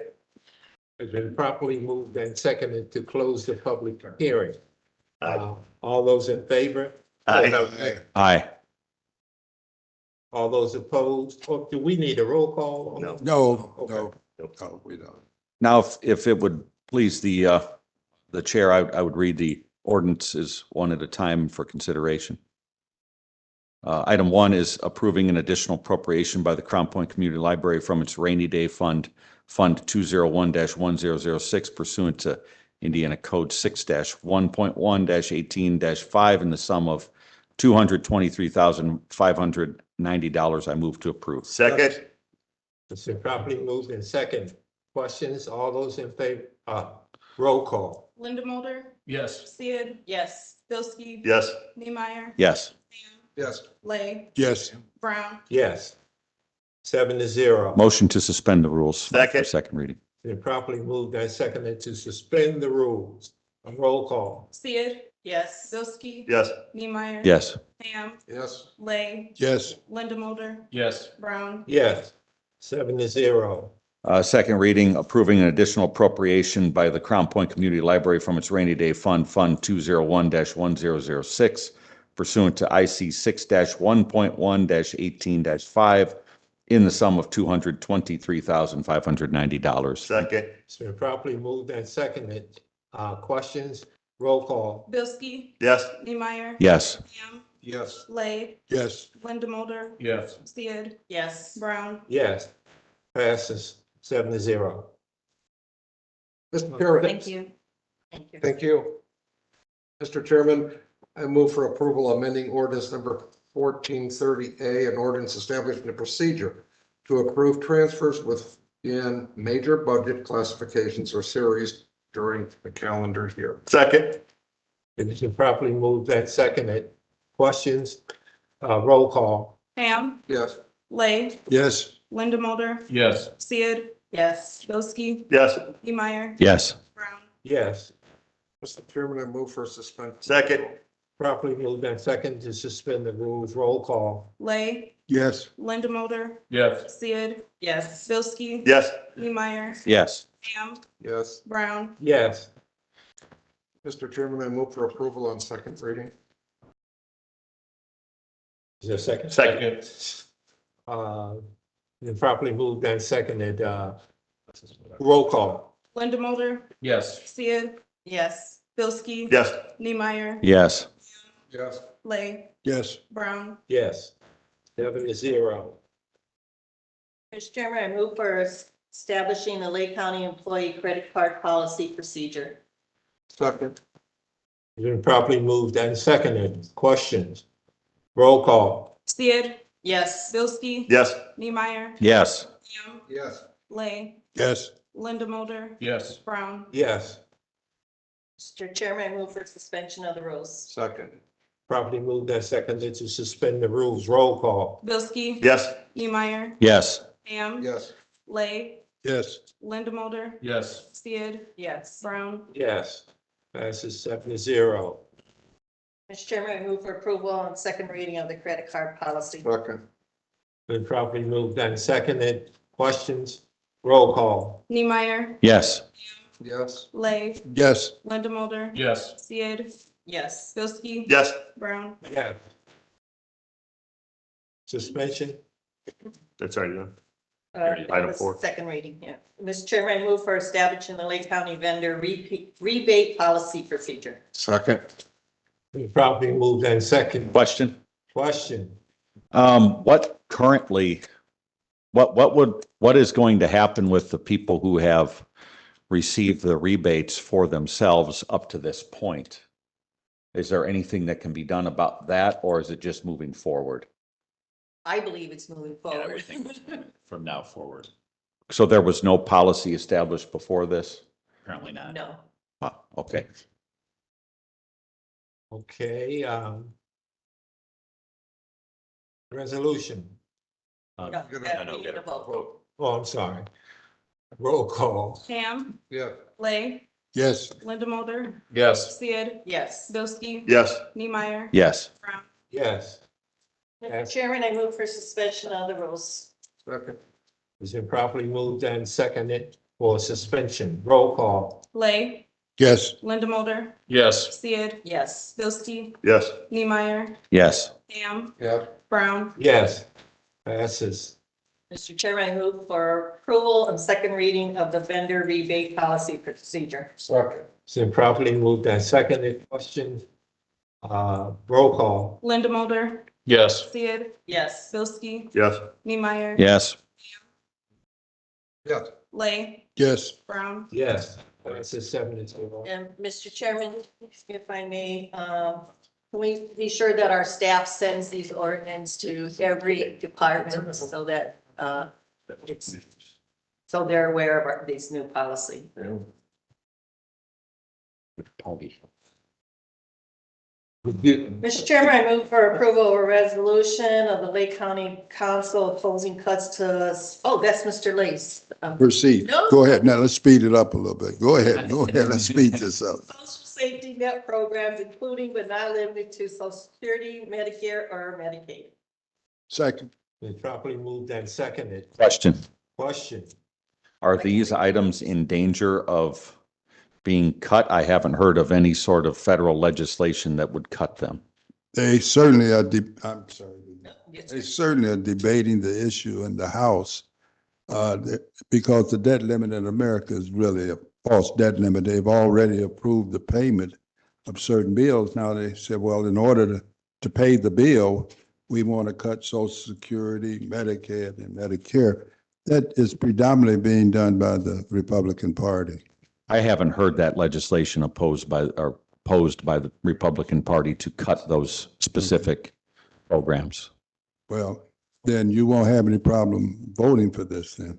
Has been properly moved and seconded to close the public hearing. All those in favor? Aye. Aye. All those opposed? Or do we need a roll call? No. No, Okay. no, we don't. Now, if it would please the the chair, I would read the ordinances one at a time for consideration. Item 1 is approving an additional appropriation by the Crown Point Community Library from its rainy day fund, Fund 201-1006 pursuant to Indiana Code 6-1.1-18-5 in the sum of $223,590. I move to approve. Second. It's been properly moved in second. Questions? All those in favor? Roll call. Linda Mulder, Yes. Sid, Yes. Bilski. Yes. Niemeyer. Yes. Yes. Lay, Yes. Brown. Yes. 7-0. Motion to suspend the rules. Second. For second reading. Been properly moved and seconded to suspend the rules. A roll call. Sid, Yes. Bilski. Yes. Niemeyer. Yes. Ham, Yes. Lay, Yes. Linda Mulder, Yes. Brown. Yes. 7-0. Second reading, approving an additional appropriation by the Crown Point Community Library from its rainy day fund, Fund 201-1006 pursuant to IC 6-1.1-18-5 in the sum of $223,590. Second. It's been properly moved and seconded. Questions? Roll call. Bilski. Yes. Niemeyer. Yes. Ham, Yes. Lay, Yes. Linda Mulder, Yes. Sid, Yes. Brown. Yes. Passes 7-0. Mr. Chairman. Thank you. Thank you. Thank you. Mr. Chairman, I move for approval amending ordinance number 1430A, an ordinance establishing a procedure to approve transfers within major budget classifications or series during the calendar year. Second. It has been properly moved and seconded. Questions? Roll call. Ham, Yes. Lay, Yes. Linda Mulder, Yes. Sid, Yes. Bilski. Yes. Niemeyer. Yes. Brown. Yes. Mr. Chairman, I move for suspension. Second. Properly moved and seconded to suspend the rules. Roll call. Lay, Yes. Linda Mulder, Yes. Sid, Yes. Bilski. Yes. Niemeyer. Yes. Ham, Yes. Brown. Yes. Mr. Chairman, I move for approval on second reading. Is there a second? Second. Been properly moved and seconded. Roll call. Linda Mulder, Yes. Sid, Yes. Bilski. Yes. Niemeyer. Yes. Yes. Lay, Yes. Brown. Yes. 7-0. Mr. Chairman, I move for establishing the Lake County Employee Credit Card Policy Procedure. Second. It's been properly moved and seconded. Questions? Roll call. Sid, Yes. Bilski. Yes. Niemeyer. Yes. Ham, Yes. Lay, Yes. Linda Mulder, Yes. Brown. Yes. Mr. Chairman, I move for suspension of the rules. Second. Properly moved and seconded to suspend the rules. Roll call. Bilski. Yes. Niemeyer. Yes. Ham, Yes. Lay, Yes. Linda Mulder, Yes. Sid, Yes. Brown. Yes. Passes 7-0. Mr. Chairman, I move for approval on second reading of the credit card policy. Second. Been properly moved and seconded. Questions? Roll call. Niemeyer, Yes. Yes. Lay, Yes. Linda Mulder, Yes. Sid, Yes. Bilski. Yes. Brown. Yes. Suspension? That's already done. That Item was 4. Second reading, yeah. Mr. Chairman, I move for establishing the Lake County Vendor Rebate Policy Procedure. Second. Been properly moved and seconded. Question? Question? What currently, what is going to happen with the people who have received the rebates for themselves up to this point? Is there anything that can be done about that, or is it just moving forward? I believe it's moving forward. Everything from now forward. So there was no policy established before this? Apparently not. No. Okay. Okay, resolution. No, No, we no, need a vote. Oh, I'm sorry. Roll call. Ham, Yeah. Lay, Yes. Linda Mulder, Yes. Sid, Yes. Bilski. Yes. Niemeyer. Yes. Brown. Yes. Mr. Chairman, I move for suspension of the rules. Second. It's been properly moved and seconded for suspension. Roll call. Lay, Yes. Linda Mulder, Yes. Sid, Yes. Bilski. Yes. Niemeyer. Yes. Ham, Yeah. Brown. Yes. Passes. Mr. Chairman, I move for approval of second reading of the vendor rebate policy procedure. Second. It's been properly moved and seconded. Question, roll call. Linda Mulder, Yes. Sid, Yes. Bilski, Yes. Neemeyer. Yes. Yes. Lay, Yes, Brown. Yes. Passes 7-0. And Mr. Chairman, if I may, can we be sure that our staff sends these ordinance to every department so that, so they're aware of this new policy? Mr. Chairman, I move for approval of a resolution of the Lake County Council opposing cuts to, oh, that's Mr. Lace. proceed. No. Go ahead. Now let's speed it up a little bit. Go ahead. Let's speed this up. Social safety net programs, including but not limited to Social Security, Medicare, or Medicaid. Second. Been properly moved and seconded. Question. Question. Are these items in danger of being cut? I haven't heard of any sort of federal legislation that would cut them. They certainly are, I'm sorry. They certainly are debating the issue in the House. Because the debt limit in America is really a false debt limit. They've already approved the payment of certain bills. Now they said, well, in order to pay the bill, we want to cut Social Security, Medicaid, and Medicare. That is predominantly being done by the Republican Party. I haven't heard that legislation opposed by the Republican Party to cut those specific programs. Well, then you won't have any problem voting for this then.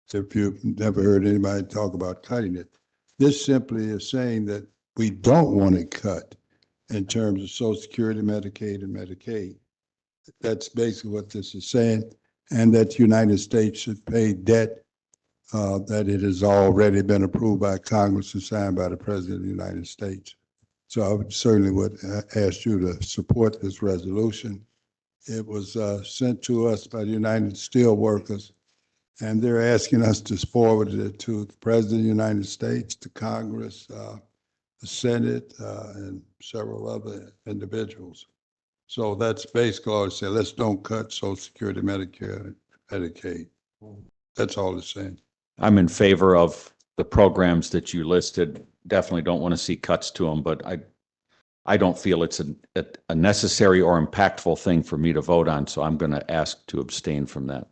So if you've never heard anybody talk about cutting it. This simply is saying that we don't want it cut in terms of Social Security, Medicaid, and Medicaid. That's basically what this is saying, and that the United States should pay debt that it has already been approved by Congress and signed by the President of the United States. So I would certainly ask you to support this resolution. It was sent to us by the United Steelworkers, and they're asking us to forward it to the President of the United States, to Congress, the Senate, and several other individuals. So that's basically all it's saying. Let's don't cut Social Security, Medicare, and Medicaid. That's all it's saying. I'm in favor of the programs that you listed. Definitely don't want to see cuts to them, but I don't feel it's a necessary or impactful thing for me to vote on, so I'm going to ask to abstain from that.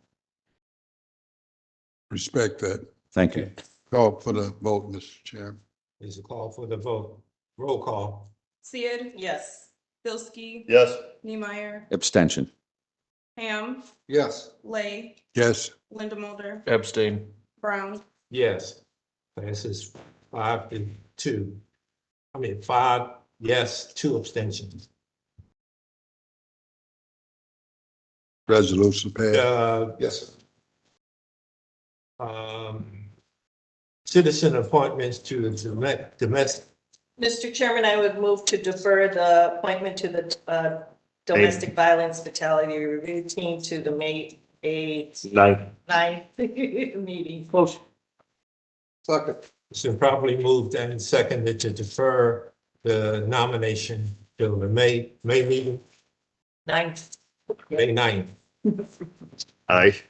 Respect that. Thank you. Call for the vote, Mr. Chairman. Is a call for the vote. Roll call. Sid, Yes. Bilski. Yes. Neemeyer, Abstention. Ham, Yes. Lay, Yes. Linda Mulder, Abstain. Brown. Yes. Passes 5-2. 5 yes, 2 abstentions. Resolution passed. Yes. Citizen appointments to the domestic. Mr. Chairman, I would move to defer the appointment to the domestic violence fatality review team to the May 9th meeting. Motion. Second. It's been properly moved and seconded to defer the nomination till the May meeting, 9th. May 9th. Aye.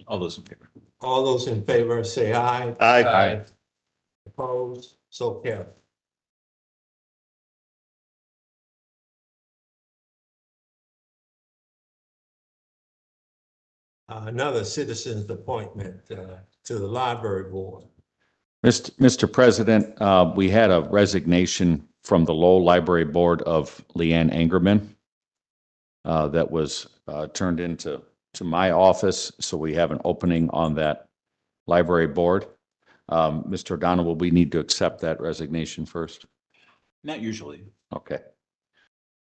All those in favor? All those in favor say aye. Aye. Opposed? So carried. Another citizen's appointment to the library board. Mr. President, we had a resignation from the Lowell Library Board of Leanne Angerman that was turned into my office, so we have an opening on that library board. Mr. O'Donnell, will we need to accept that resignation first? Not usually. Okay.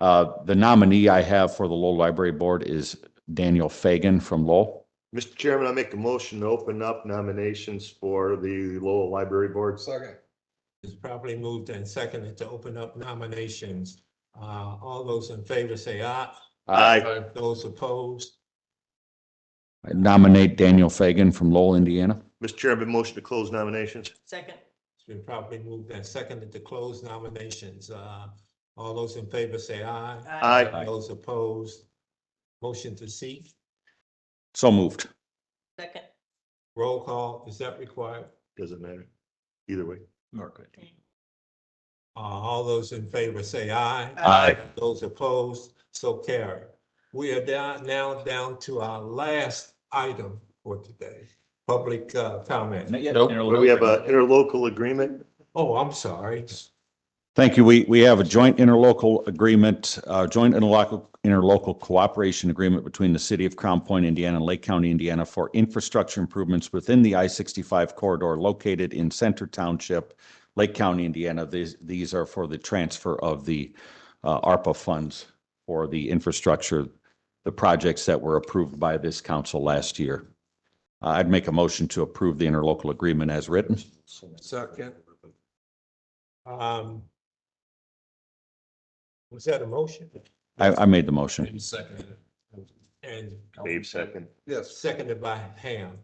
The nominee I have for the Lowell Library Board is Daniel Fagan from Lowell. Mr. Chairman, I make a motion to open up nominations for the Lowell Library Board. Second. It's properly moved and seconded to open up nominations. All those in favor say aye. Aye. Those opposed? I nominate Daniel Fagan from Lowell, Indiana. Mr. Chairman, motion to close nominations. Second. It's been properly moved and seconded to close nominations. All those in favor say aye. Aye. Those opposed? Motion to seat. So moved. Second. Roll call, is that required? Doesn't matter. Either way. All those in favor say aye. Aye. Those opposed, so carry. We are now down to our last item for today, public comment. Nope. We have an interlocal agreement. Oh, I'm sorry. Thank you. We have a joint interlocal agreement, joint interlocal cooperation agreement between the city of Crown Point, Indiana and Lake County, Indiana for infrastructure improvements within the I-65 corridor located in Center Township, Lake County, Indiana. These are for the transfer of the ARPA funds for the infrastructure, the projects that were approved by this council last year. I'd make a motion to approve the interlocal agreement as written. Second. Was that a motion? I made the motion. And Dave second. Yes. seconded by Ham.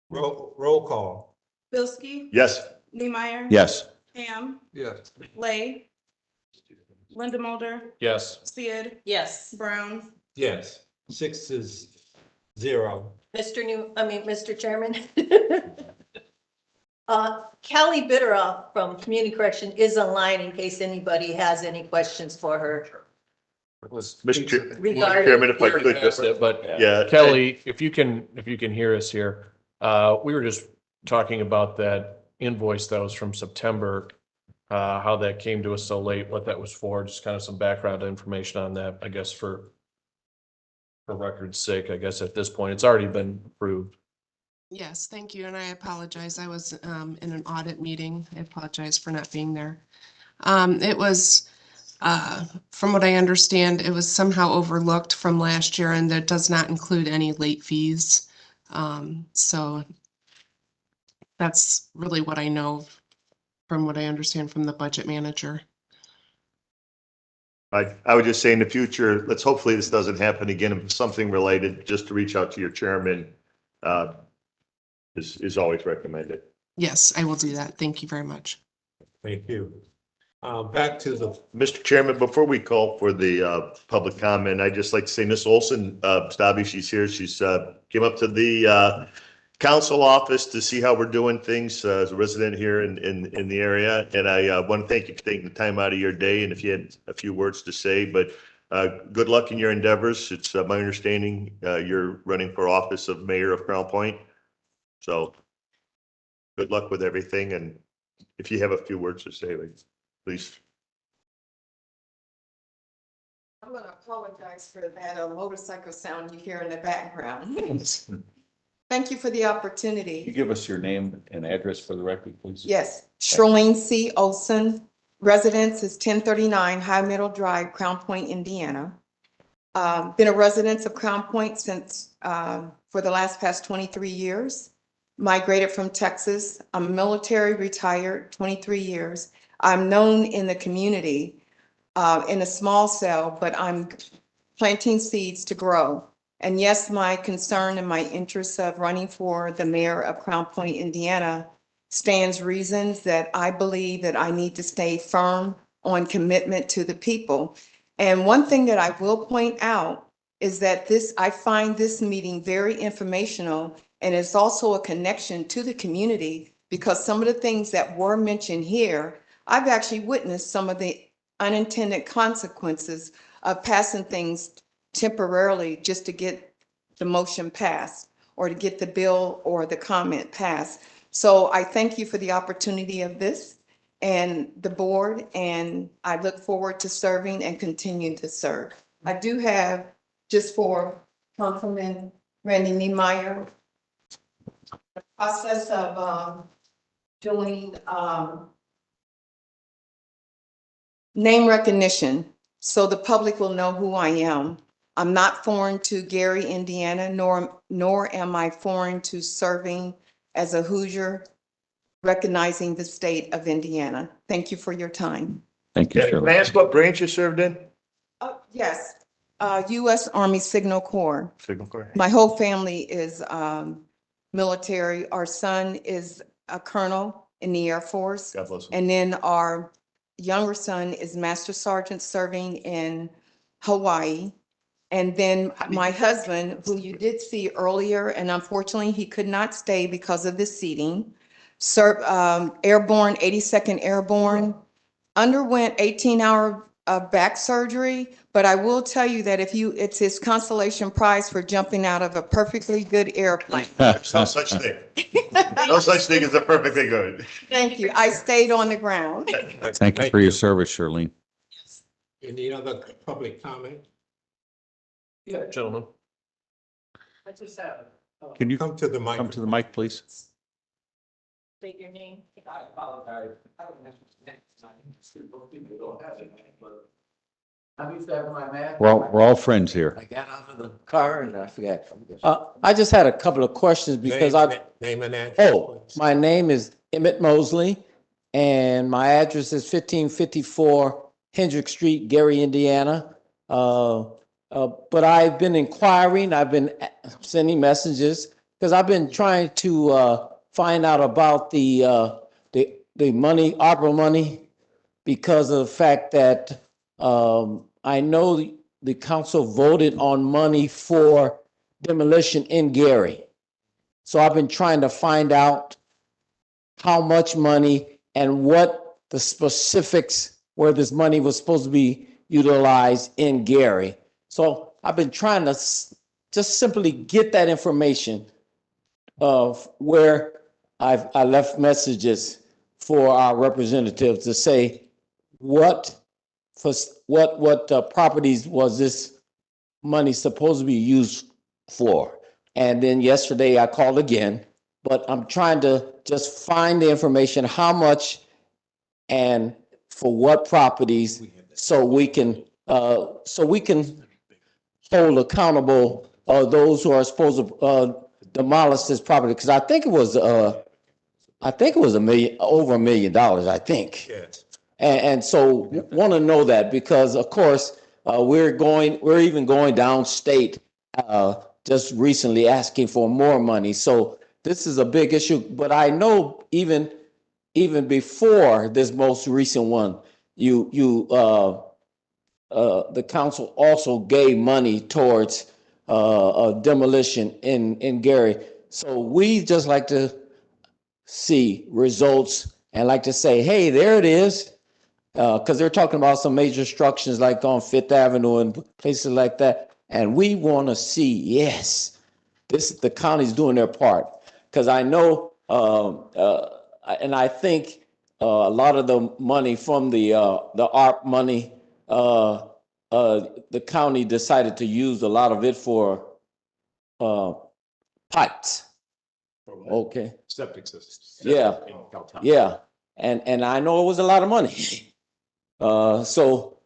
Roll call. Bilski, Yes. Neemeyer. Yes. Ham, Yes. Lay, Linda Mulder, Yes. Sid, Yes. Brown. Yes, 6-0. Mr. Chairman. Callie Bitteroff from Community Correction is online in case anybody has any questions for her. Mr. Regarding- Chairman, if I We already could, asked it, but yeah. Kelly, if you can hear us here, we were just talking about that invoice that was from September, how that came to us so late, what that was for, just kind of some background information on that, I guess, for record's sake, I guess at this point, it's already been approved. Yes, thank you, and I apologize. I was in an audit meeting. I apologize for not being there. It was, from what I understand, it was somehow overlooked from last year, and that does not include any late fees. So that's really what I know from what I understand from the budget manager. I would just say in the future, let's hopefully this doesn't happen again. If something related, just to reach out to your chairman is always recommended. Yes, I will do that. Thank you very much. Thank you. Back to the. Mr. Chairman, before we call for the public comment, I'd just like to say Ms. Olson, Stabby, she's here. She's came up to the council office to see how we're doing things as a resident here in the area. And I want to thank you for taking the time out of your day. And if you had a few words to say, but good luck in your endeavors. It's my understanding you're running for office of mayor of Crown Point. So good luck with everything. And if you have a few words to say, please. I'm gonna apologize for that motorcycle sound you hear in the background. Thank you for the opportunity. Can you give us your name and address for the record, please? Yes, Charlene C. Olson, residence is 1039 High Middle Drive, Crown Point, Indiana. Been a resident of Crown Point since, for the past 23 years. Migrated from Texas. I'm military, retired, 23 years. I'm known in the community in a small cell, but I'm planting seeds to grow. And yes, my concern and my interest of running for the mayor of Crown Point, Indiana stands reasons that I believe that I need to stay firm on commitment to the people. And one thing that I will point out is that I find this meeting very informational, and it's also a connection to the community because some of the things that were mentioned here, I've actually witnessed some of the unintended consequences of passing things temporarily just to get the motion passed or to get the bill or the comment passed. So I thank you for the opportunity of this and the board, and I look forward to serving and continuing to serve. I do have, just for Councilman Randy Niemeyer, the process of doing name recognition so the public will know who I am. I'm not foreign to Gary, Indiana, nor am I foreign to serving as a Hoosier, recognizing the state of Indiana. Thank you for your time. Thank you, Can Shirley. I ask what branch you served in? Yes, U.S. Army Signal Corps. Signal Corps. My whole family is military. Our son is a colonel in the Air Force. God bless him. And then our younger son is Master Sergeant serving in Hawaii. And then my husband, who you did see earlier, and unfortunately he could not stay because of the seating, airborne, 82nd Airborne, underwent 18-hour back surgery. But I will tell you that it's his consolation prize for jumping out of a perfectly good airplane. There's no such thing. No such thing as a perfectly good. Thank you. I stayed on the ground. Thank you for your service, Shirlene. Any other public comment? Yeah, gentlemen. I just have. Can you Come to the mic. come to the mic, please? State your name. I apologize. I don't have people don't have it, but I'm used to having my mask. We're all friends here. I got out of the car and I forgot. I just had a couple of questions because Name and address. oh, my name is Emmett Mosley and my address is 1554 Hendrick Street, Gary, Indiana. But I've been inquiring, I've been sending messages because I've been trying to find out about the money, ARPA money, because of the fact that I know the council voted on money for demolition in Gary. So I've been trying to find out how much money and what the specifics where this money was supposed to be utilized in Gary. So I've been trying to just simply get that information of where I left messages for our representatives to say what properties was this money supposed to be used for. And then yesterday I called again, but I'm trying to just find the information, how much and for what properties, so we can hold accountable those who are supposed to demolish this property. Because I think it was over $1 million, I think. Yes. And so want to know that because of course we're even going downstate just recently asking for more money. So this is a big issue, but I know even before this most recent one, the council also gave money towards demolition in Gary. So we just like to see results and like to say, hey, there it is. Because they're talking about some major structures like on Fifth Avenue and places like that. And we want to see, yes, the county's doing their part. Because I know, and I think a lot of the money from the ARP money, the county decided to use a lot of it for pipes. Okay. Septic systems. Yeah. Yeah. And I know it was a lot of money. So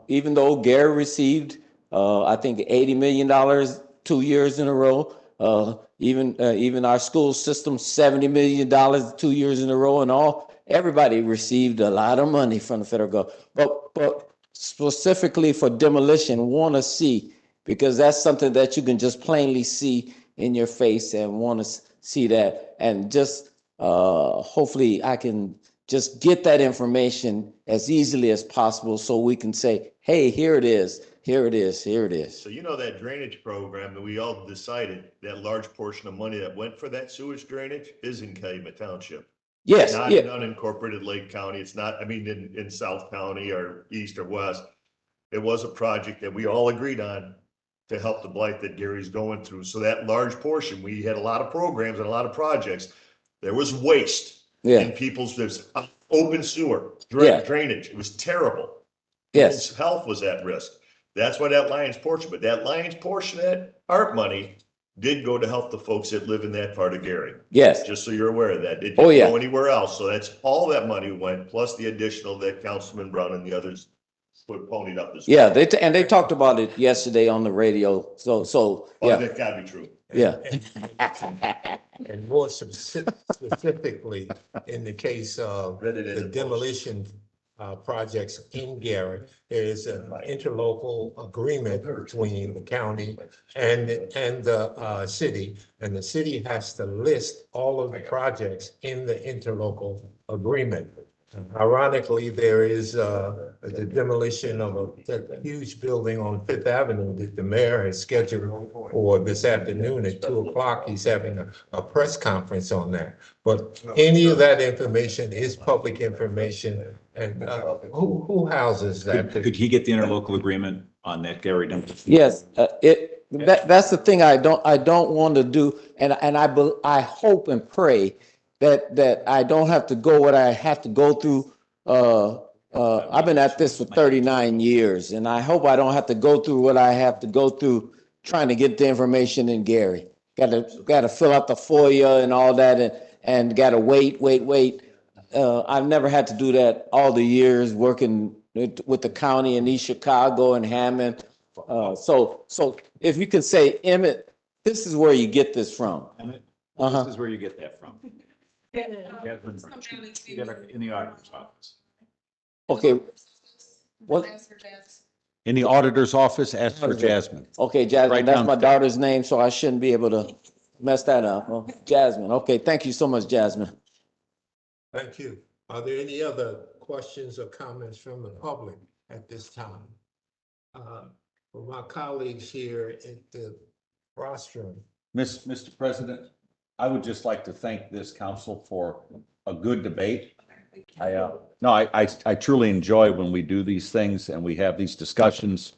even though Gary received, I think $80 million 2 years in a row, even our school system, $70 million 2 years in a row, and everybody received a lot of money from the federal government. But specifically for demolition, want to see, because that's something that you can just plainly see in your face and want to see that. And just hopefully I can just get that information as easily as possible so we can say, hey, here it is, here it is, here it is. So you know that drainage program that we all decided that large portion of money that went for that sewage drainage is in Calumet Township. Yes. Not Yeah. in unincorporated Lake County. It's not, I mean, in South County or east or west. It was a project that we all agreed on to help the blight that Gary's going through. So that large portion, we had a lot of programs and a lot of projects. There was waste. Yeah. In there's open sewer, drainage. It was terrible. Yes. People's health was at risk. That's why that Lions portion, but that Lions portion, that ARP money did go to help the folks that live in that part of Gary. Yes. Just so you're aware of that. It Oh, didn't yeah. go anywhere else. So that's all that money went, plus the additional that Councilman Brown and the others put ponied up as well. Yeah, they talked about it yesterday on the radio. So Oh, yeah. that gotta be true. Yeah. And more specifically, in the case of the demolition projects in Gary, there is an interlocal agreement between the county and the city. And the city has to list all of the projects in the interlocal agreement. Ironically, there is the demolition of a huge building on Fifth Avenue that the mayor has scheduled for this afternoon at 2 o'clock. He's having a press conference on that. But any of that information is public information. And who houses that? Could he get the interlocal agreement on that, Gary? Yes, that's the thing I don't want to do, and I hope and pray that I don't have to go what I have to go through. I've been at this for 39 years, and I hope I don't have to go through what I have to go through trying to get the information in Gary. Got to fill out the FOIA and all that, and got to wait. I've never had to do that all the years working with the county in East Chicago and Hammond. So if you can say, Emmett, this is where you get this from. Emmett, Uh-huh. this is where you get that from. In the auditor's office. Okay. What? In the auditor's office, ask for Jasmine. Okay, Jasmine, Write that's down- my daughter's name, so I shouldn't be able to mess that up. Oh, Jasmine, okay, thank you so much, Jasmine. Thank you. Are there any other questions or comments from the public at this time? For my colleagues here at the rostrum. Mr. President, I would just like to thank this council for a good debate. I truly enjoy when we do these things and we have these discussions.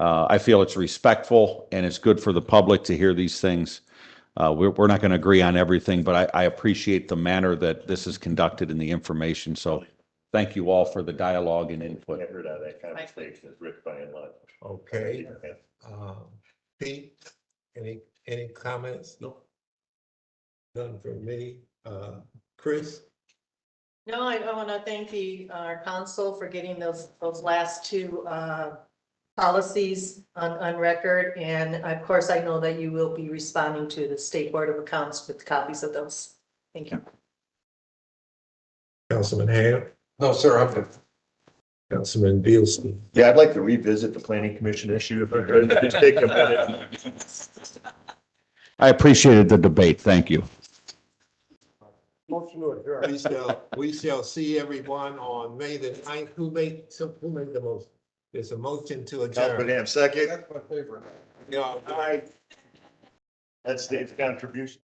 I feel it's respectful and it's good for the public to hear these things. We're not going to agree on everything, but I appreciate the manner that this is conducted and the information. So thank you all for the dialogue and input. I heard out that conversation is Rick by and large. Okay. Pete, any comments? No. None from me. Chris? No, I want to thank our council for getting those last two policies on record. And of course, I know that you will be responding to the State Board of Accounts with copies of those. Thank you. Councilman Ham? No, sir, I'm good. Councilman Bielski? Yeah, I'd like to revisit the planning commission issue if I could. Just take a minute. I appreciated the debate. Thank you. We shall see everyone on May the 9th. Who made the motion? There's a motion to adjourn. Councilman Ham, second. That's my favorite. Yeah, all right. That's Dave's contribution.